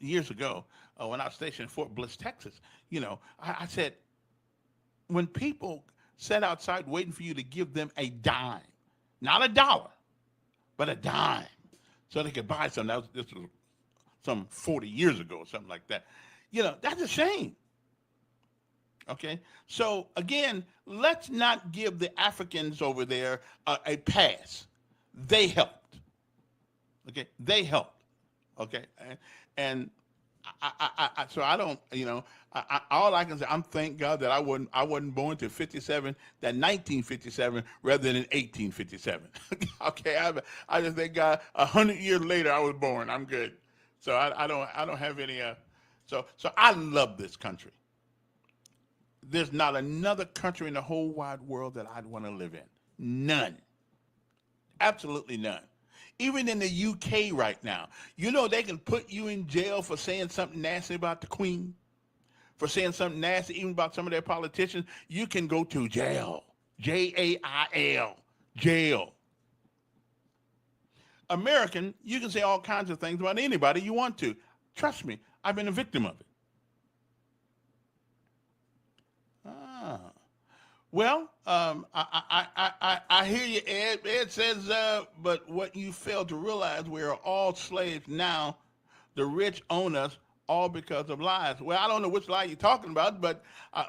Speaker 2: years ago when I was stationed in Fort Bliss, Texas. You know, I said, when people sat outside waiting for you to give them a dime, not a dollar, but a dime, so they could buy something. This was some 40 years ago or something like that. You know, that's a shame. Okay, so again, let's not give the Africans over there a pass. They helped. Okay, they helped. Okay, and so I don't, you know, all I can say, I'm thank God that I wasn't born to 1957 rather than 1857. Okay, I just thank God 100 years later I was born. I'm good. So I don't have any. So I love this country. There's not another country in the whole wide world that I'd want to live in. None. Absolutely none. Even in the UK right now, you know, they can put you in jail for saying something nasty about the Queen, for saying something nasty even about some of their politicians. You can go to jail. Jail. Jail. American, you can say all kinds of things about anybody you want to. Trust me, I've been a victim of it. Well, I hear you, Ed. Ed says, but what you fail to realize, we are all slaves now. The rich own us all because of lies. Well, I don't know which lie you're talking about, but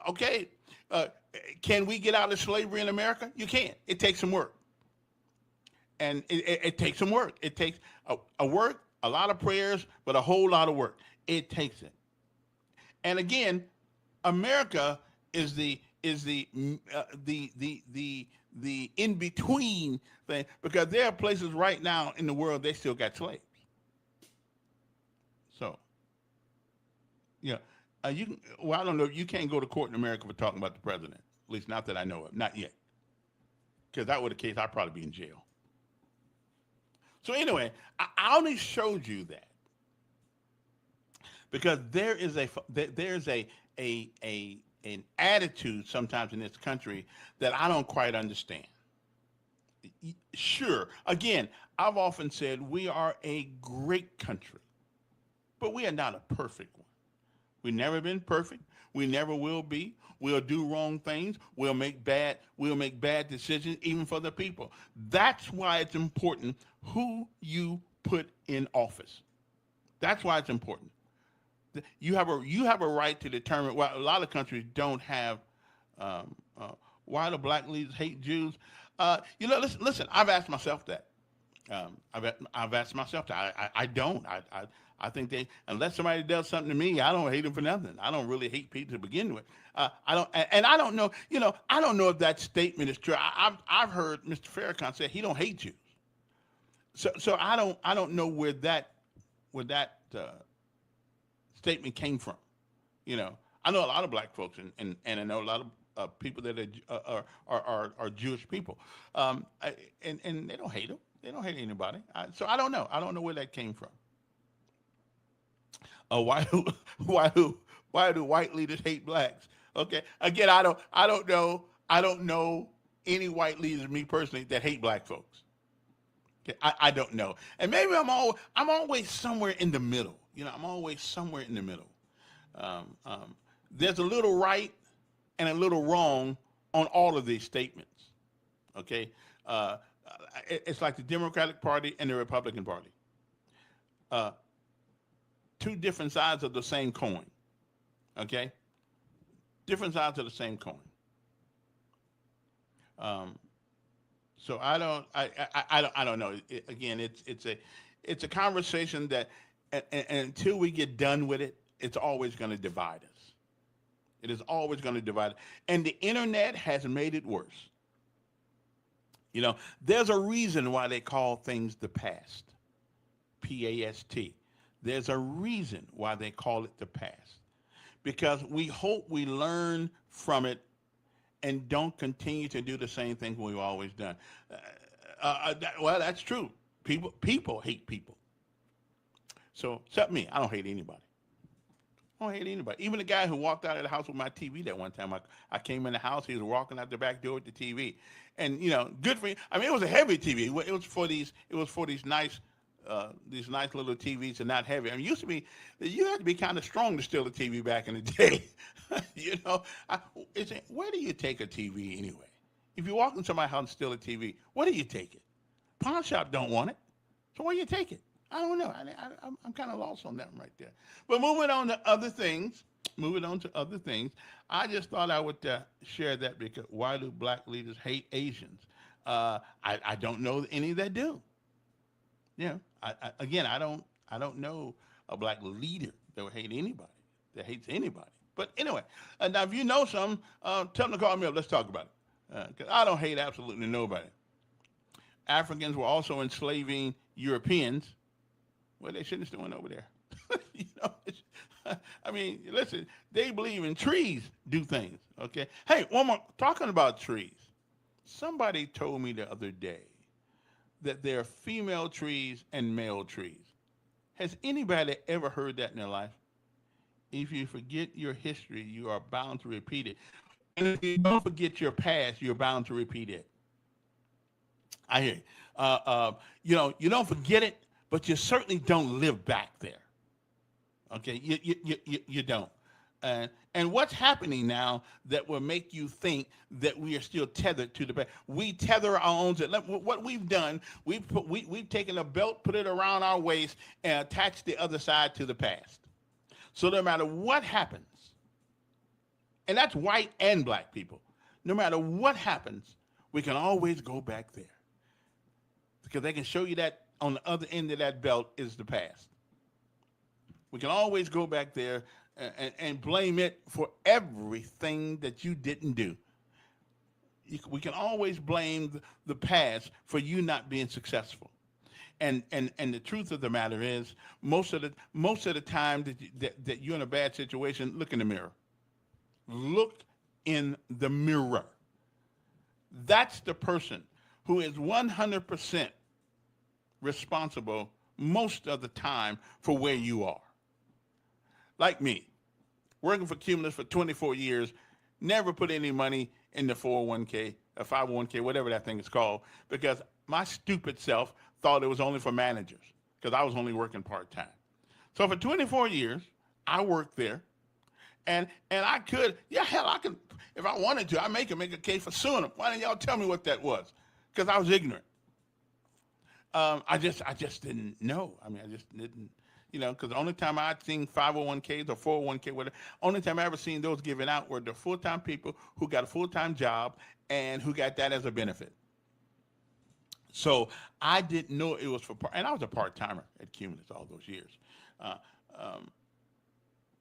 Speaker 2: okay. Can we get out of slavery in America? You can't. It takes some work. And it takes some work. It takes a work, a lot of prayers, but a whole lot of work. It takes it. And again, America is the in between thing, because there are places right now in the world they still got slaves. So, yeah, you can. Well, I don't know. You can't go to court in America for talking about the president. At least not that I know of. Not yet. Because that were the case, I'd probably be in jail. So anyway, I only showed you that because there's an attitude sometimes in this country that I don't quite understand. Sure, again, I've often said we are a great country, but we are not a perfect one. We've never been perfect. We never will be. We'll do wrong things. We'll make bad decisions, even for the people. That's why it's important who you put in office. That's why it's important. You have a right to determine. Well, a lot of countries don't have. Why do black leaders hate Jews? Listen. I've asked myself that. I've asked myself that. I don't. I think unless somebody does something to me, I don't hate them for nothing. I don't really hate people to begin with. I don't know. I don't know if that statement is true. I've heard Mr. Farrakhan say he don't hate Jews. So I don't know where that statement came from. I know a lot of black folks, and I know a lot of people that are Jewish people, and they don't hate them. They don't hate anybody. So I don't know. I don't know where that came from. Why do white leaders hate blacks? Okay, again, I don't know any white leaders, me personally, that hate black folks. Okay, I don't know, and maybe I'm always somewhere in the middle. I'm always somewhere in the middle. There's a little right and a little wrong on all of these statements. Okay, it's like the Democratic Party and the Republican Party. Two different sides of the same coin. Okay, different sides of the same coin. So I don't know. Again, it's a conversation that, and until we get done with it, it's always going to divide us. It is always going to divide us. And the internet has made it worse. There's a reason why they call things the past. P-A-S-T. There's a reason why they call it the past. Because we hope we learn from it and don't continue to do the same thing we've always done. Well, that's true. People hate people. So, except me, I don't hate anybody. I don't hate anybody. Even the guy who walked out of the house with my TV that one time. I came in the house, he was walking out the back door with the TV. And, good for him. I mean, it was a heavy TV. It was for these nice little TVs and not heavy. I mean, you had to be kind of strong to steal a TV back in the day. Where do you take a TV anyway? If you walk into my house and steal a TV, where do you take it? Pawn shop don't want it. So where do you take it? I don't know. I'm kind of lost on that one right there. But moving on to other things, I just thought I would share that because why do black leaders hate Asians? I don't know any that do. I don't know a black leader that would hate anybody, that hates anybody. But anyway, now if you know some, tell them to call me up. Let's talk about it. Because I don't hate absolutely nobody. Africans were also enslaving Europeans. Well, they shouldn't have went over there. I mean, listen, they believe in trees do things, okay? Hey, one more, talking about trees. Somebody told me the other day that there are female trees and male trees. Has anybody ever heard that in their life? If you forget your history, you are bound to repeat it. And if you don't forget your past, you're bound to repeat it. I hear you. You don't forget it, but you certainly don't live back there. Okay, you don't. And what's happening now that will make you think that we are still tethered to the past? We tether our own. What we've done, we've taken a belt, put it around our waist, and attached the other side to the past. So no matter what happens, and that's white and black people, no matter what happens, we can always go back there. Because they can show you that on the other end of that belt is the past. We can always go back there and blame it for everything that you didn't do. We can always blame the past for you not being successful. And the truth of the matter is, most of the time that you're in a bad situation, look in the mirror. Look in the mirror. That's the person who is 100% responsible most of the time for where you are. Like me, working for Cumulus for 24 years, never put any money in the 401k, or 501k, whatever that thing is called, because my stupid self thought it was only for managers, because I was only working part-time. So for 24 years, I worked there, and I could, I could, if I wanted to, I could make a case for suing them. Why didn't y'all tell me what that was? Because I was ignorant. I just didn't know. I just didn't, because the only time I'd seen 501ks or 401k, whatever, only time I ever seen those given out were the full-time people who got a full-time job and who got that as a benefit. So I didn't know it was for and I was a part-timer at Cumulus all those years.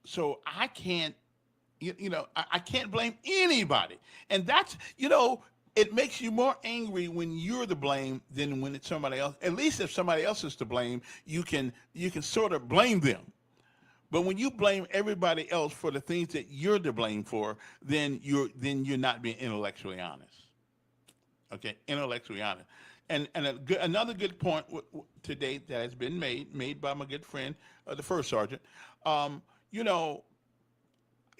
Speaker 2: So I can't, I can't blame anybody. And that's, it makes you more angry when you're the blame than when it's somebody else. At least if somebody else is to blame, you can sort of blame them. But when you blame everybody else for the things that you're to blame for, then you're not being intellectually honest. Okay, intellectually honest. And another good point to date that has been made by my good friend, the first sergeant.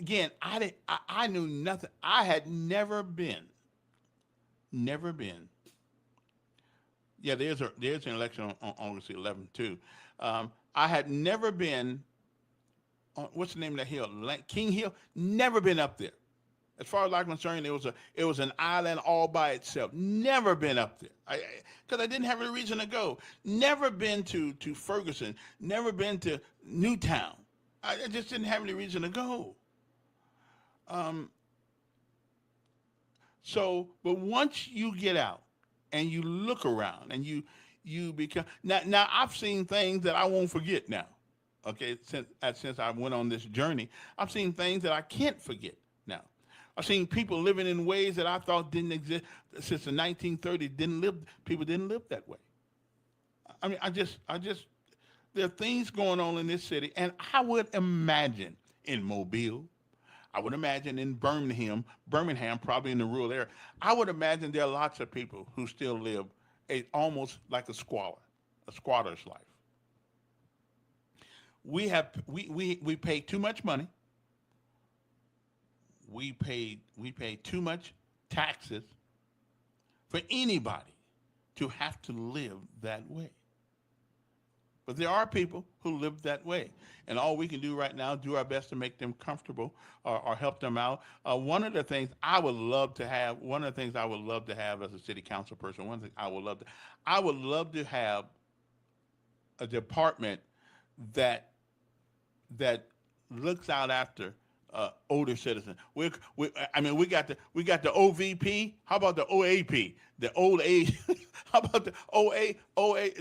Speaker 2: Again, I knew nothing. I had never been. Yeah, there's an election on August 11th too. I had never been on, what's the name of that hill? King Hill. Never been up there. As far as I'm concerned, it was an island all by itself. Never been up there. Because I didn't have any reason to go. Never been to Ferguson. Never been to Newtown. I just didn't have any reason to go. But once you get out and you look around and you become now I've seen things that I won't forget now. Okay, since I went on this journey, I've seen things that I can't forget now. I've seen people living in ways that I thought didn't exist since the 1930s. People didn't live that way. I just there are things going on in this city, and I would imagine in Mobile, I would imagine in Birmingham, probably in the rural area, I would imagine there are lots of people who still live almost like a squatter's life. We pay too much money. We pay too much taxes for anybody to have to live that way. But there are people who live that way. And all we can do right now, do our best to make them comfortable or help them out. One of the things I would love to have as a city council person, I would love to have a department that looks out after older citizens. We got the OVP. How about the OAP? The old age. How about the OA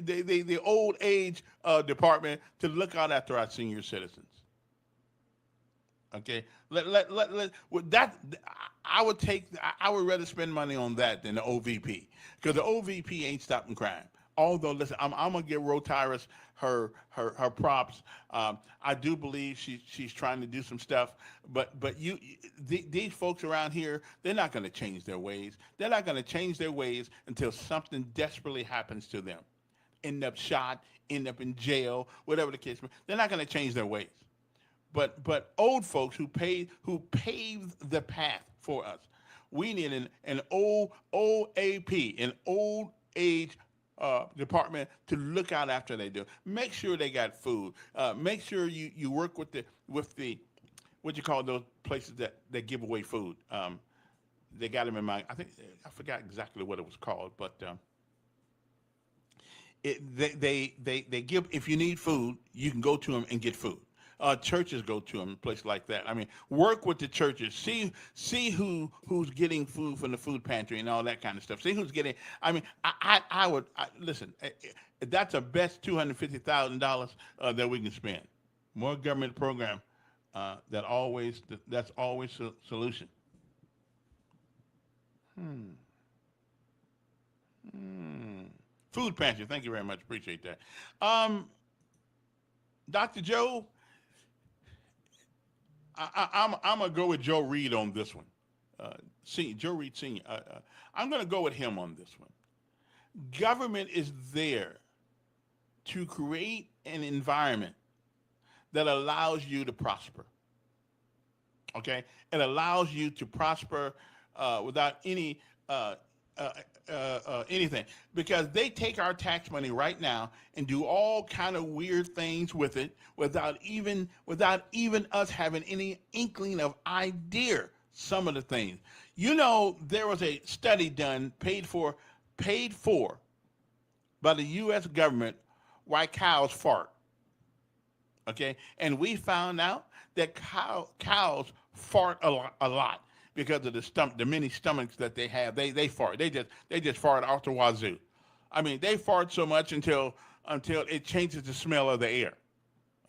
Speaker 2: the old age department to look out after our senior citizens? Okay, with that, I would rather spend money on that than the OVP, because the OVP ain't stopping crime. Although, listen, I'm gonna give Rotyrus her props. I do believe she's trying to do some stuff, but these folks around here, they're not gonna change their ways. They're not gonna change their ways until something desperately happens to them. End up shot, end up in jail, whatever the case may be. They're not gonna change their ways. But old folks who paved the path for us, we need an OAP, an old age department to look out after they do. Make sure they got food. Make sure you work with the what you call those places that give away food. They got them in mind. I forgot exactly what it was called, but they give. If you need food, you can go to them and get food. Churches go to them, places like that. Work with the churches. See who's getting food from the food pantry and all that kind of stuff. See who's getting. I would listen. That's the best $250,000 that we can spend. More government program. That's always a solution. Food pantry. Thank you very much. Appreciate that. Dr. Joe. I'm gonna go with Joe Reed on this one. Joe Reed Sr. I'm gonna go with him on this one. Government is there to create an environment that allows you to prosper. Okay? It allows you to prosper without any anything, because they take our tax money right now and do all kind of weird things with it without even us having any inkling of idea. Some of the things, there was a study done paid for by the U.S. government why cows fart. Okay, and we found out that cows fart a lot because of the many stomachs that they have. They fart. They just fart out the wazoo. I mean, they fart so much until it changes the smell of the air.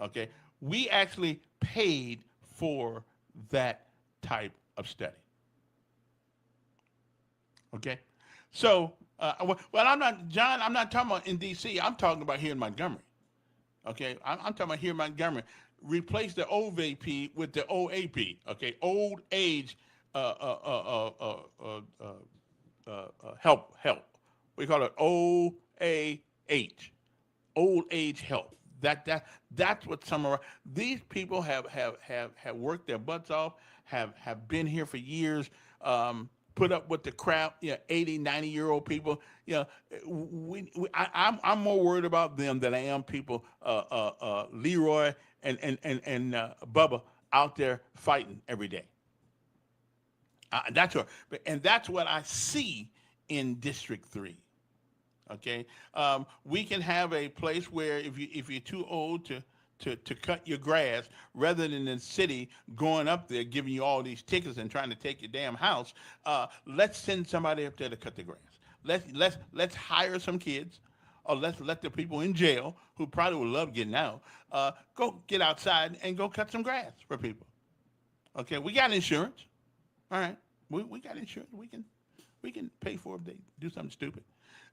Speaker 2: Okay, we actually paid for that type of study. Okay, so I'm not talking about in D.C. I'm talking about here in Montgomery. Okay, I'm talking about here in Montgomery. Replace the OVP with the OAP. Okay, old age help. We call it OAH, old age help. That's what some of these people have worked their butts off, have been here for years, put up with the crap, 80, 90-year-old people. I'm more worried about them than I am people, Leroy and Bubba out there fighting every day. That's what I see in District 3. Okay, we can have a place where if you're too old to cut your grass, rather than the city going up there giving you all these tickets and trying to take your damn house, let's send somebody up there to cut the grass. Let's hire some kids, or let's let the people in jail who probably would love getting out go get outside and go cut some grass for people. Okay, we got insurance. All right, we got insurance. We can pay for it if they do something stupid.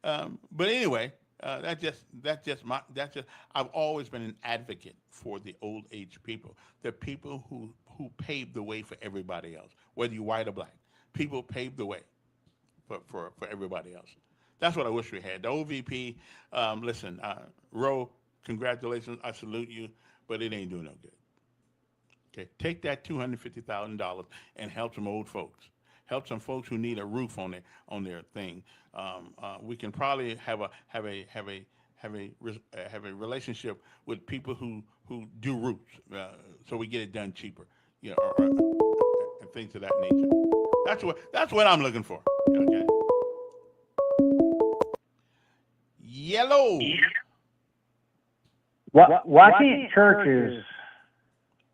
Speaker 2: But anyway, I've always been an advocate for the old age people, the people who paved the way for everybody else, whether you're white or black. People paved the way for everybody else. That's what I wish we had. The OVP, listen, Roe, congratulations, I salute you, but it ain't doing no good. Okay, take that $250,000 and help some old folks. Help some folks who need a roof on their thing. We can probably have a relationship with people who do roofs, so we get it done cheaper, or and things of that nature. That's what I'm looking for. Okay. Yellow.
Speaker 6: Why can't churches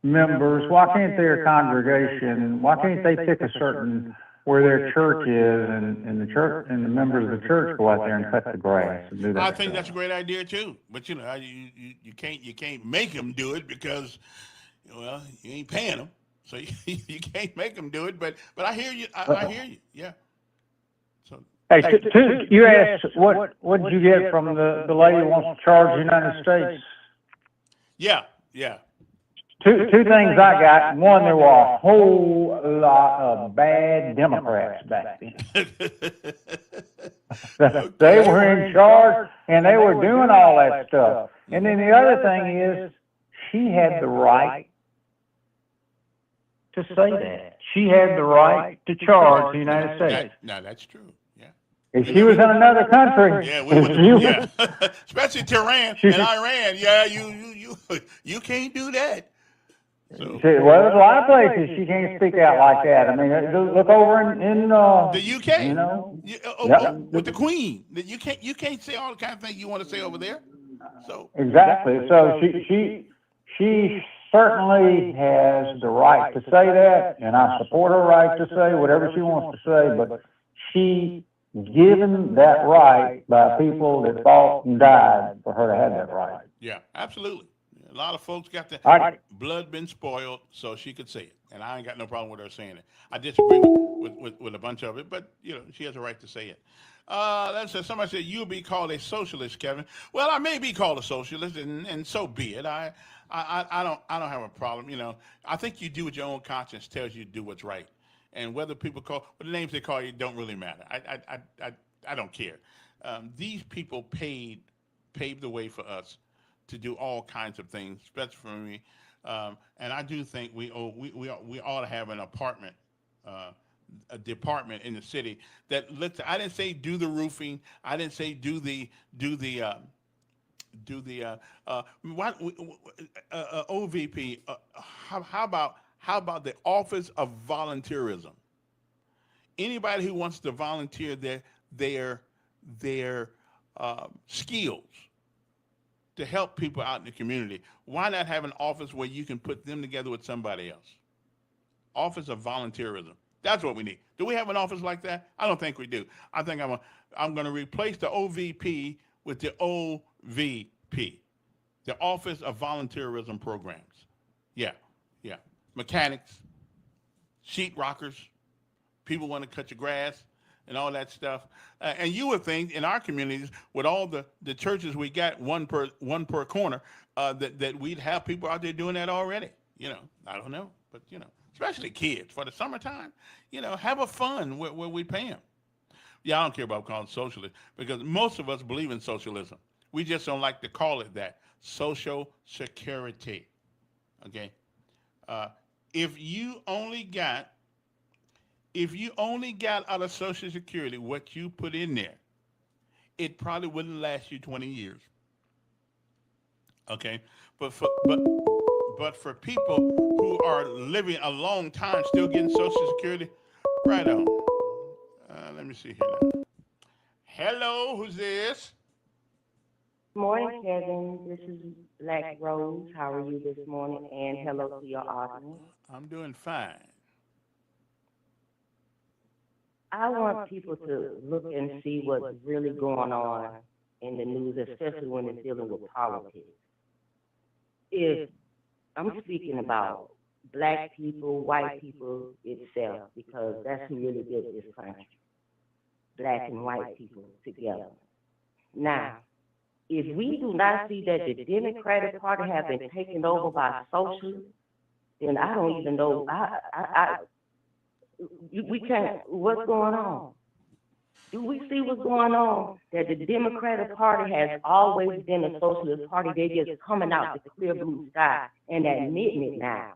Speaker 6: members, why can't their congregation, why can't they pick a certain where their church is, and the church and the members of the church go out there and cut the grass and do that?
Speaker 2: I think that's a great idea too, but you can't make them do it because you ain't paying them, so you can't make them do it. But I hear you. I hear you. Yeah. So.
Speaker 6: Hey, you asked what did you get from the lady who wants to charge the United States?
Speaker 2: Yeah.
Speaker 6: Two things I got. One, there were a whole lot of bad Democrats back then. They were in charge, and they were doing all that stuff. And then the other thing is, she had the right to say that. She had the right to charge the United States.
Speaker 2: No, that's true. Yeah.
Speaker 6: If she was in another country,
Speaker 2: especially Tehran and Iran, you can't do that. So.
Speaker 6: Well, there's a lot of places she can't speak out like that. I mean, look over in
Speaker 2: the UK, with the Queen. You can't say all the kind of things you want to say over there. So
Speaker 6: exactly. So she certainly has the right to say that, and I support her right to say whatever she wants to say. But she given that right by people that fought and died for her to have that right.
Speaker 2: Yeah, absolutely. A lot of folks got the blood been spoiled, so she could say it, and I ain't got no problem with her saying it. I disagree with a bunch of it, but she has a right to say it. Somebody said you'll be called a socialist, Kevin. Well, I may be called a socialist, and so be it. I don't have a problem. I think you do what your own conscience tells you to do what's right, and whether people call the names they call you don't really matter. I don't care. These people paid paved the way for us to do all kinds of things, especially for me. And I do think we ought to have an apartment, a department in the city that I didn't say do the roofing. I didn't say do the OVP. How about the Office of Volunteerism? Anybody who wants to volunteer their skills to help people out in the community, why not have an office where you can put them together with somebody else? Office of Volunteerism. That's what we need. Do we have an office like that? I don't think we do. I think I'm going to replace the OVP with the OVP, the Office of Volunteerism Programs. Yeah. Mechanics, sheet rockers, people want to cut your grass and all that stuff. And you would think in our communities, with all the churches we got, one per corner, that we'd have people out there doing that already. I don't know, but especially kids for the summertime, have a fun where we pay them. Yeah, I don't care about calling it socialist because most of us believe in socialism. We just don't like to call it that. Social security. Okay. If you only got out of Social Security what you put in there, it probably wouldn't last you 20 years. Okay, but for people who are living a long time still getting Social Security, right on. Let me see here now. Hello, who's this?
Speaker 12: Morning, Kevin. This is Black Rose. How are you this morning? And hello to your audience.
Speaker 2: I'm doing fine.
Speaker 12: I want people to look and see what's really going on in the news, especially when it's dealing with politics. If I'm speaking about black people, white people itself, because that's who really built this country, black and white people together. Now, if we do not see that the Democratic Party has been taken over by socialists, then I don't even know. We can't. What's going on? Do we see what's going on? That the Democratic Party has always been a socialist party. They're just coming out with the clear blue sky and admitting it now.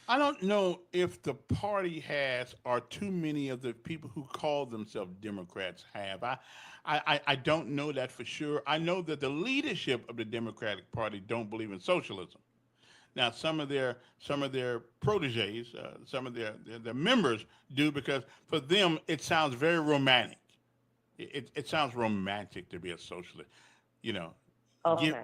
Speaker 2: I don't know if the party has, or too many of the people who call themselves Democrats have. I don't know that for sure. I know that the leadership of the Democratic Party don't believe in socialism. Now, some of their proteges, some of their members do, because for them it sounds very romantic. It sounds romantic to be a socialist,
Speaker 12: Okay.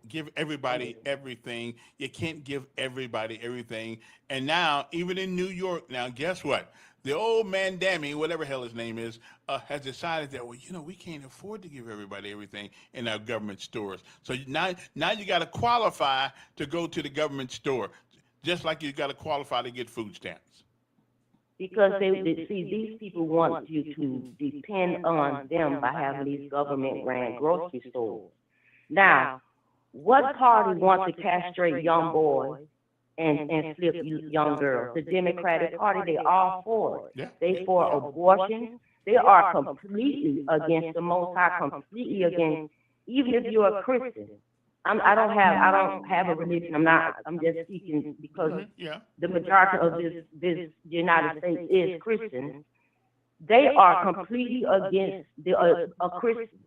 Speaker 2: Give everybody everything. You can't give everybody everything. And now, even in New York, now guess what? The old man Dammy, whatever hell his name is, has decided that, we can't afford to give everybody everything in our government stores. So now you got to qualify to go to the government store, just like you got to qualify to get food stamps.
Speaker 12: Because these people want you to depend on them by having these government-ran grocery stores. Now, what party wants to castrate young boys and flip young girls? The Democratic Party, they're all for it.
Speaker 2: Yeah.
Speaker 12: They for abortion. They are completely against the Most High, completely against, even if you're a Christian. I don't have a religion. I'm just speaking because the majority of this United States is Christian. They are completely against a Christian.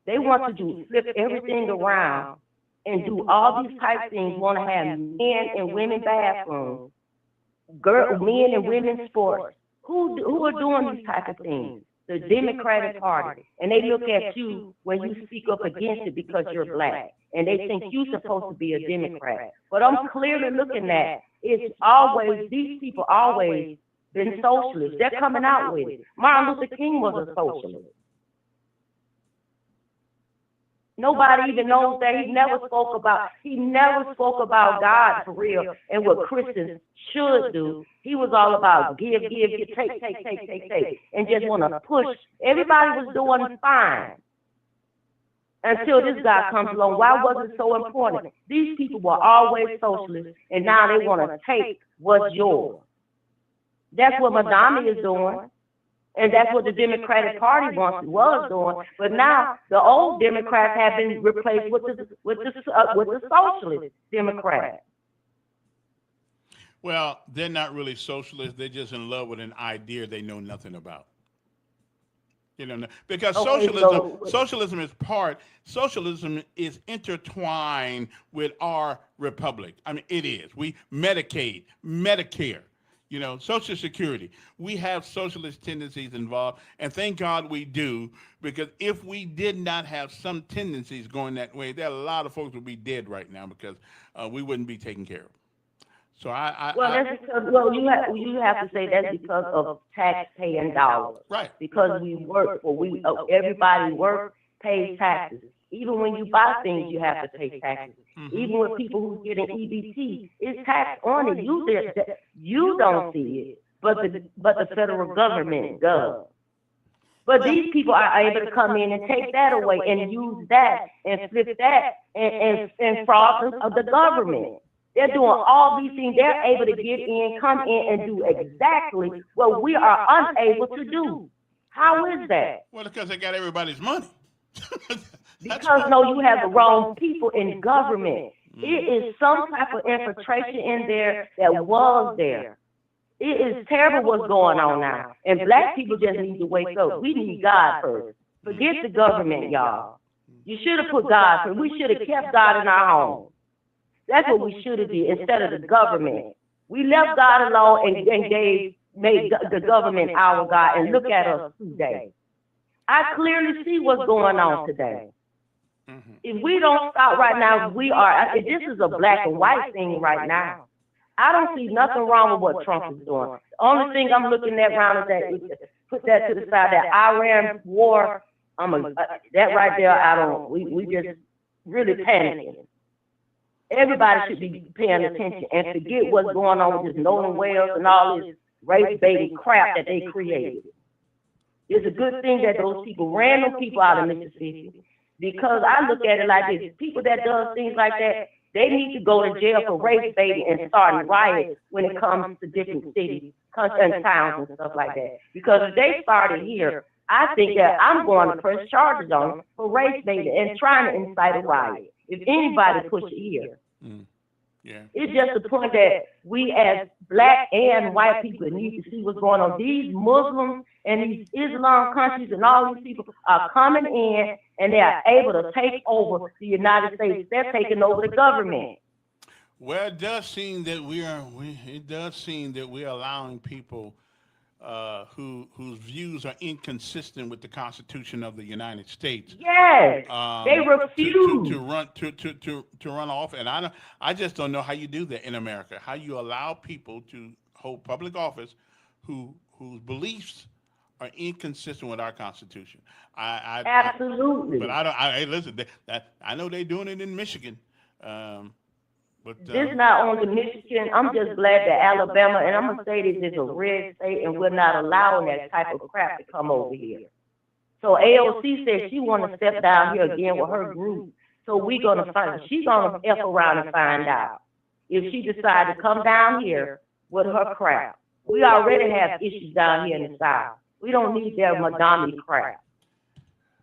Speaker 12: They want to flip everything around and do all these type of things. Want to have men and women bathrooms, men and women sports. Who are doing these type of things? The Democratic Party, and they look at you when you speak up against it because you're black, and they think you're supposed to be a Democrat. But I'm clearly looking at it's always, these people always been socialists. They're coming out with it. Martin Luther King was a socialist. Nobody even knows that. He never spoke about God for real and what Christians should do. He was all about give, take, and just want to push. Everybody was doing fine until this guy comes along. Why was it so important? These people were always socialists, and now they want to take what's yours. That's what Madonna is doing. And that's what the Democratic Party was doing. But now the old Democrats have been replaced with the socialist Democrats.
Speaker 2: Well, they're not really socialists. They're just in love with an idea they know nothing about. Because socialism is intertwined with our republic. I mean, it is. Medicaid, Medicare, Social Security. We have socialist tendencies involved, and thank God we do, because if we did not have some tendencies going that way, there are a lot of folks would be dead right now because we wouldn't be taken care of. So
Speaker 12: that's because you have to say that's because of tax-paying dollars.
Speaker 2: Right.
Speaker 12: Because we work everybody works, pays taxes. Even when you buy things, you have to pay taxes. Mm-hmm. Even with people who get an EBT, it's tax on it. You don't see it, but the federal government does. But these people are able to come in and take that away and use that and flip that and fraud of the government. They're doing all these things. They're able to get in, come in, and do exactly what we are unable to do. How is that?
Speaker 2: Well, because they got everybody's money.
Speaker 12: Because you have the wrong people in government. It is some type of infiltration in there that was there. It is terrible what's going on now. And black people just need to wake up. We need God first. Forget the government, y'all. You should have put God first. We should have kept God in our home. That's what we should have did instead of the government. We left God alone and made the government our God, and look at us today. I clearly see what's going on today. Mm-hmm. If we don't stop right now, this is a black and white thing right now. I don't see nothing wrong with what Trump is doing. The only thing I'm looking at around is that, put that to the side, that Iran war, that right there, we just really panicking. Everybody should be paying attention and forget what's going on with this Nolan Wales and all this race-baiting crap that they created. It's a good thing that those people, random people out of Mississippi, because I look at it like this. People that does things like that, they need to go to jail for race-baiting and starting riots when it comes to different cities and towns and stuff like that. Because if they started here, I think that I'm going to press charges on them for race-baiting and trying to incite a riot. If anybody push it here.
Speaker 2: Yeah.
Speaker 12: It's just the point that we as black and white people need to see what's going on. These Muslims and these Islam countries and all these people are coming in and they are able to take over the United States. They're taking over the government.
Speaker 2: Well, it does seem that we're allowing people whose views are inconsistent with the Constitution of the United States.
Speaker 12: Yes, they refuse
Speaker 2: to run off, and I just don't know how you do that in America. How you allow people to hold public office whose beliefs are inconsistent with our Constitution.
Speaker 12: Absolutely.
Speaker 2: But I listen. I know they're doing it in Michigan. But,
Speaker 12: this not only Michigan, I'm just glad that Alabama, and I'm going to say this is a red state, and we're not allowing that type of crap to come over here. So AOC said she want to step down here again with her group. So we're going to find, she's going to F around and find out if she decides to come down here with her crap. We already have issues down here in the South. We don't need their Madonna crap.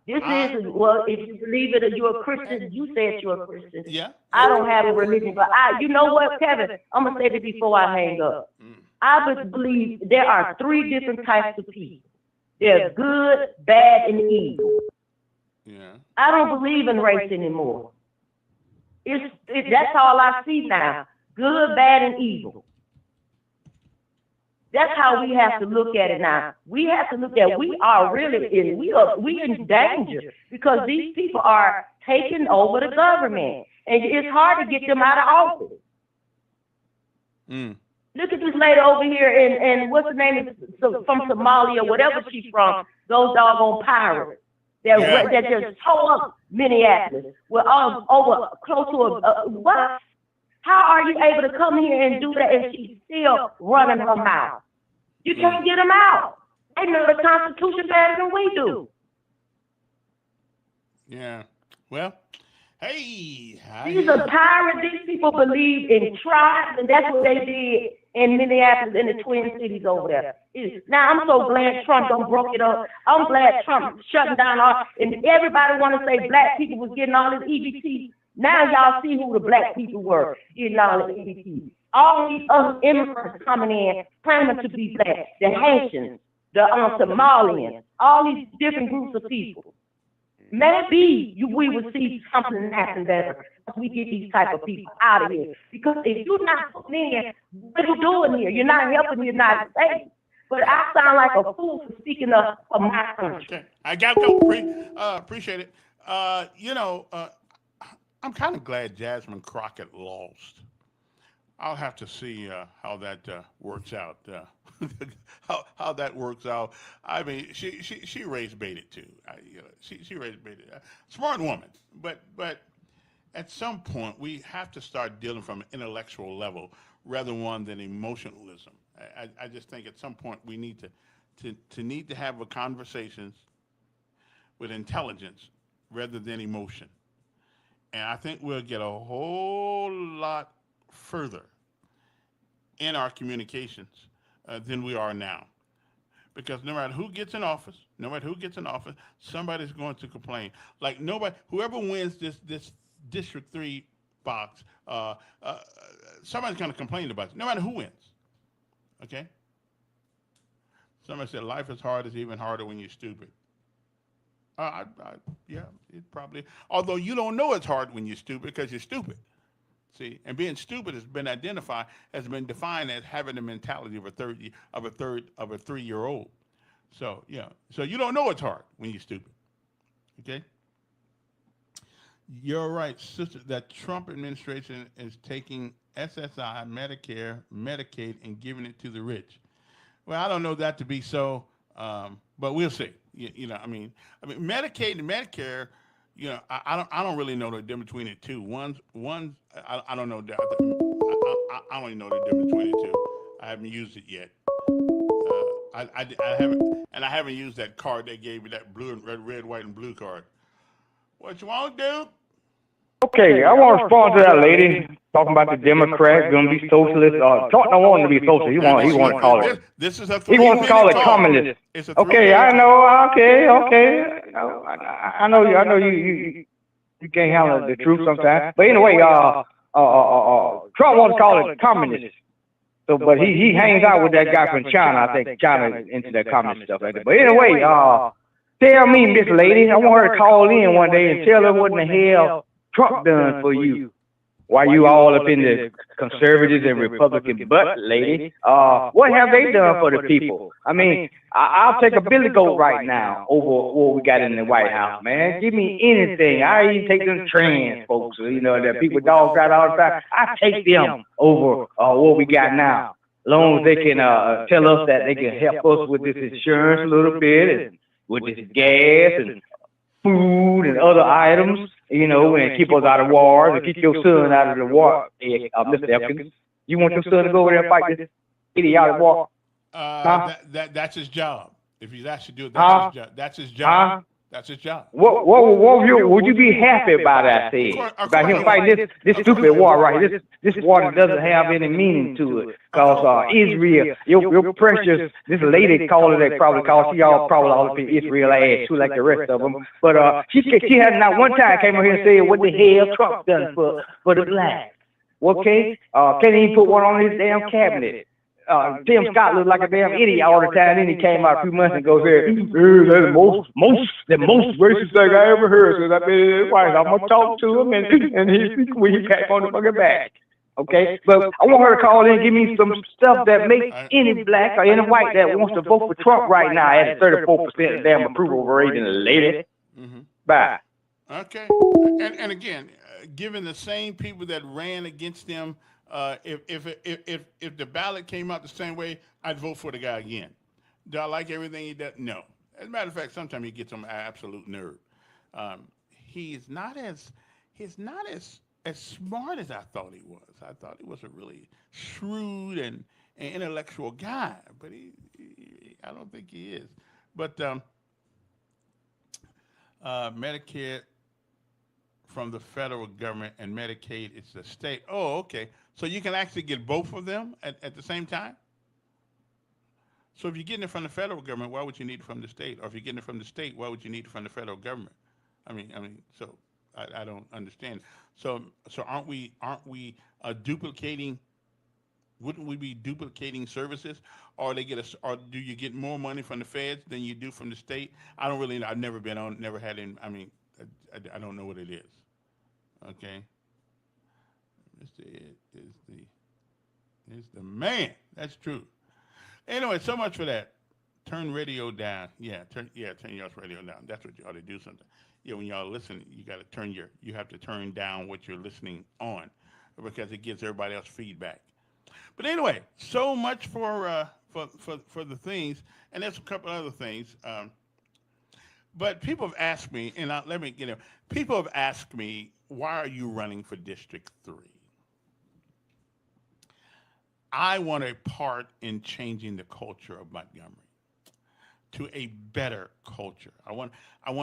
Speaker 12: This is, well, if you believe it or you're a Christian, you said you're a Christian.
Speaker 2: Yeah.
Speaker 12: I don't have a religion, but you know what, Kevin? I'm going to say this before I hang up. I believe there are 3 different types of people. There's good, bad, and evil.
Speaker 2: Yeah.
Speaker 12: I don't believe in race anymore. That's all I see now. Good, bad, and evil. That's how we have to look at it now. We have to look at we are really in danger because these people are taking over the government, and it's hard to get them out of office. Look at this lady over here, and what's her name? From Somalia, whatever she's from. Those doggone pirates that just tore up Minneapolis. We're over close to what? How are you able to come here and do that, and she's still running her mouth? You can't get them out. They know the Constitution better than we do.
Speaker 2: Yeah. Well, hey.
Speaker 12: These are pirates. These people believe in tribes, and that's what they did in Minneapolis, in the Twin Cities over there. Now, I'm so glad Trump done broke it up. I'm glad Trump shutting down all, and everybody want to say black people was getting all this EBT. Now y'all see who the black people were getting all this EBT. All these other immigrants coming in, claiming to be black, the Haitians, the Somalians, all these different groups of people. Maybe we will see something happen better if we get these type of people out of here. Because if you're not putting in, what are you doing here? You're not helping the United States. But I sound like a fool for speaking up for my country.
Speaker 2: Okay, I got to appreciate it. I'm kind of glad Jasmine Crockett lost. I'll have to see how that works out. How that works out. I mean, she raised baited too. She raised baited. Smart woman, but at some point we have to start dealing from an intellectual level rather than emotionalism. I just think at some point we need to have a conversations with intelligence rather than emotion, and I think we'll get a whole lot further in our communications than we are now. Because no matter who gets in office, somebody's going to complain. Like whoever wins this District 3 box, somebody's going to complain about it, no matter who wins. Okay? Somebody said life is hard, it's even harder when you're stupid. Yeah, it probably. Although you don't know it's hard when you're stupid because you're stupid. See, and being stupid has been defined as having the mentality of a 3-year-old. So yeah, so you don't know it's hard when you're stupid. Okay. You're right, sister. That Trump administration is taking SSI, Medicare, Medicaid, and giving it to the rich. Well, I don't know that to be so, but we'll see. I mean, Medicaid and Medicare. I don't really know the difference between the two. One, I don't know. I don't even know the difference between the two. I haven't used it yet. I haven't used that card they gave me, that blue and red, white, and blue card. What you want to do?
Speaker 11: Okay, I want to respond to that lady talking about the Democrats going to be socialist. Trump don't want to be socialist. He want to call it. He wants to call it communist. Okay, I know. Okay. I know you can't handle the truth sometimes. But anyway, Trump wants to call it communist. So, but he hangs out with that guy from China. I think China into that communist stuff like that. But anyway, tell me, Miss Lady, I want her to call in one day and tell her what in the hell Trump done for you. Why you all up in the conservatives and Republican butt, lady? What have they done for the people? I mean, I'll take a billy goat right now over what we got in the White House, man. Give me anything. I even take them trans folks, that people dogs out all the time. I take them over what we got now. As long as they can tell us that they can help us with this insurance a little bit and with this gas and food and other items, and keep us out of wars and keep your son out of the war. Mr. Elkins, you want your son to go over there and fight this idiotic war?
Speaker 2: That's his job. If he's asked to do it, that's his job. That's his job. That's his job.
Speaker 11: What would you be happy about that thing? About him fighting this stupid war, right? This war that doesn't have any meaning to it. Because Israel, your precious, this lady caller that probably calls, she all probably all up in Israel ass too, like the rest of them. But she had not one time came over here and said what the hell Trump done for the blacks. Okay? Can't even put one on his damn cabinet. Tim Scott looked like a damn idiot all the time. Then he came out a few months ago and said, that's the most racist thing I ever heard since I've been in the White House. I'm gonna talk to him and he came on the fucking back. Okay, but I want her to call in and give me some stuff that makes any black or any white that wants to vote for Trump right now at 34% damn approval rating, lady.
Speaker 2: Mm-hmm.
Speaker 11: Bye.
Speaker 2: Okay, and again, given the same people that ran against them. If the ballot came out the same way, I'd vote for the guy again. Do I like everything he does? No. As a matter of fact, sometimes he gets on my absolute nerve. He's not as smart as I thought he was. I thought he was a really shrewd and intellectual guy, but I don't think he is. But Medicare, from the federal government and Medicaid it's the state. Oh, okay. So you can actually get both of them at the same time? So if you're getting it from the federal government, why would you need it from the state? Or if you're getting it from the state, why would you need it from the federal government? So I don't understand. So aren't we duplicating? Wouldn't we be duplicating services, or or do you get more money from the feds than you do from the state? I don't really know. I've never been on, never had in. I don't know what it is. Okay. Mr. Ed is the man. That's true. Anyway, so much for that. Turn radio down. Turn y'all's radio down. That's what you ought to do something. Yeah, when y'all listen, you have to turn down what you're listening on, because it gives everybody else feedback. But anyway, so much for the things, and there's a couple other things. But people have asked me, and people have asked me, why are you running for District 3? I want a part in changing the culture of Montgomery to a better culture. I want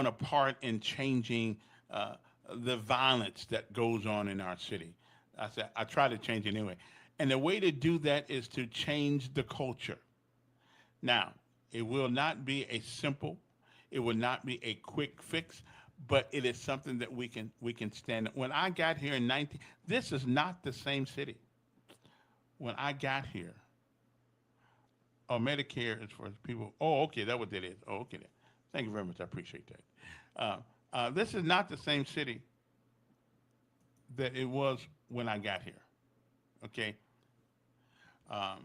Speaker 2: a part in changing the violence that goes on in our city. I try to change it anyway. And the way to do that is to change the culture. Now, it will not be it will not be a quick fix, but it is something that we can stand. When I got here in this is not the same city. When I got here, Medicare is for people. Oh, okay, that's what that is. Oh, okay. Thank you very much. I appreciate that. This is not the same city that it was when I got here. Okay. I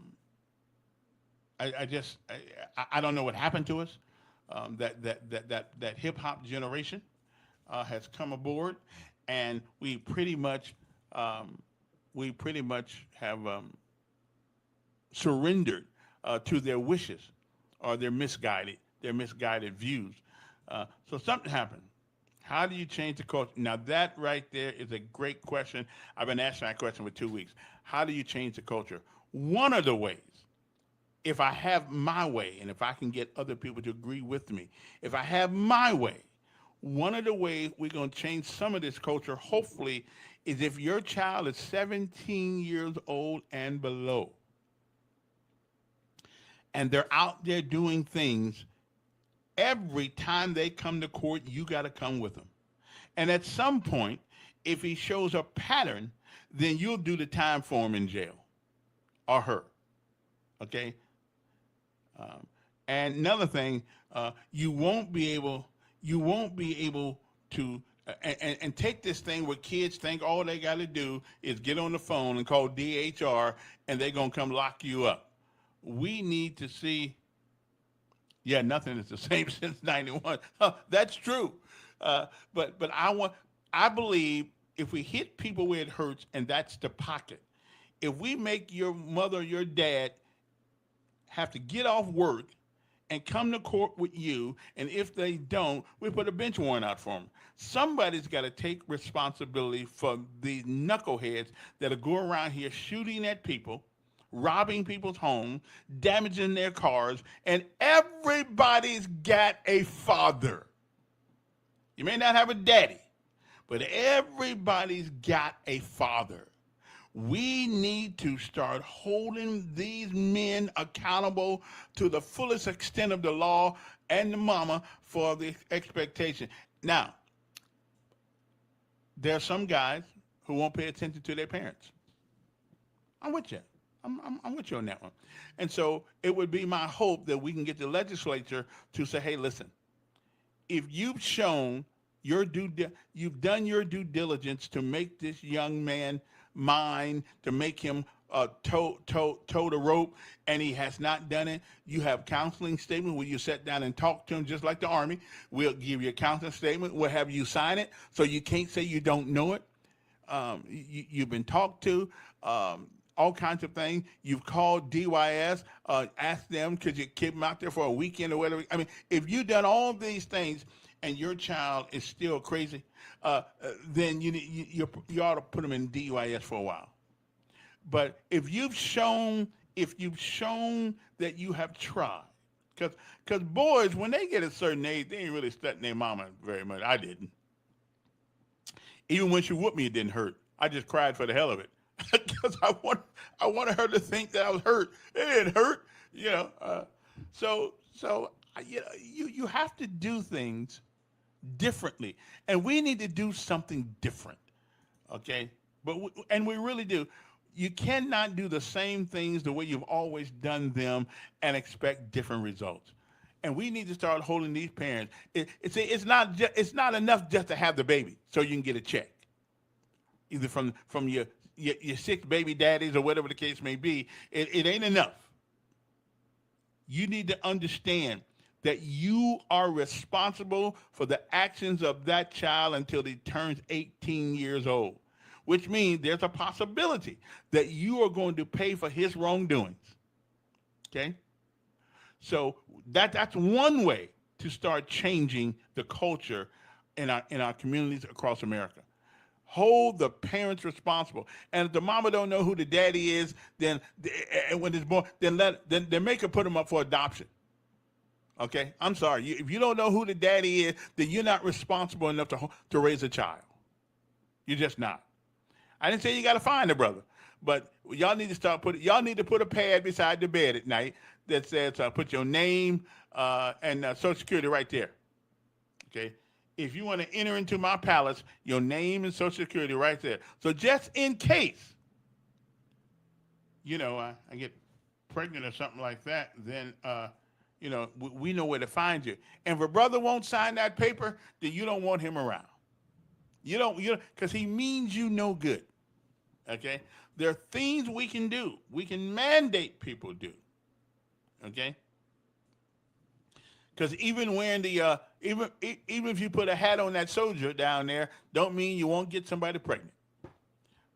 Speaker 2: don't know what happened to us. That hip hop generation has come aboard, and we pretty much have surrendered to their wishes or their misguided views. So something happened. How do you change the culture? Now that right there is a great question. I've been asking that question for 2 weeks. How do you change the culture? One of the ways, if I have my way, and if I can get other people to agree with me, if I have my way, one of the ways we're going to change some of this culture, hopefully, is if your child is 17 years old and below, and they're out there doing things, every time they come to court, you got to come with them. And at some point, if he shows a pattern, then you'll do the time for him in jail, or her. Okay? And another thing, you won't be able to and take this thing where kids think all they got to do is get on the phone and call DHR and they're going to come lock you up. We need to see, nothing is the same since 91. That's true. But I believe if we hit people where it hurts, and that's the pocket, if we make your mother or your dad have to get off work and come to court with you, and if they don't, we put a bench warrant out for them. Somebody's got to take responsibility for the knuckleheads that are going around here shooting at people, robbing people's homes, damaging their cars, and everybody's got a father. You may not have a daddy, but everybody's got a father. We need to start holding these men accountable to the fullest extent of the law and the mama for the expectation. Now, there are some guys who won't pay attention to their parents. I'm with you. I'm with you on that one. And so it would be my hope that we can get the legislature to say, hey, listen, if you've shown you've done your due diligence to make this young man mine, to make him toe the rope, and he has not done it, you have counseling statement where you sit down and talk to him just like the Army. We'll give you a counseling statement. We'll have you sign it so you can't say you don't know it. You've been talked to. All kinds of things. You've called DYS, asked them, could you keep them out there for a weekend or whatever? I mean, if you've done all these things and your child is still crazy, then you ought to put them in DYS for a while. But if you've shown that you have tried, because boys, when they get a certain age, they ain't really studying their mama very much. I didn't. Even when she whooped me, it didn't hurt. I just cried for the hell of it because I wanted her to think that I was hurt. It didn't hurt, you know. So you know, you have to do things differently, and we need to do something different, okay? And we really do. You cannot do the same things the way you've always done them and expect different results. And we need to start holding these parents. It's not enough just to have the baby so you can get a check, either from your 6 baby daddies or whatever the case may be. It ain't enough. You need to understand that you are responsible for the actions of that child until he turns 18 years old, which means there's a possibility that you are going to pay for his wrongdoings. Okay? So that's one way to start changing the culture in our communities across America. Hold the parents responsible. And if the mama don't know who the daddy is, then when it's born, then make her put him up for adoption. Okay? I'm sorry. If you don't know who the daddy is, then you're not responsible enough to raise a child. You're just not. I didn't say you got to find a brother, but y'all need to put a pad beside the bed at night that says put your name and Social Security right there. Okay? If you want to enter into my palace, your name and Social Security right there. So just in case, you know, I get pregnant or something like that, then you know, we know where to find you. And if a brother won't sign that paper, then you don't want him around. You don't, because he means you no good. Okay? There are things we can do. We can mandate people do. Okay? Because even wearing the even if you put a hat on that soldier down there, don't mean you won't get somebody pregnant.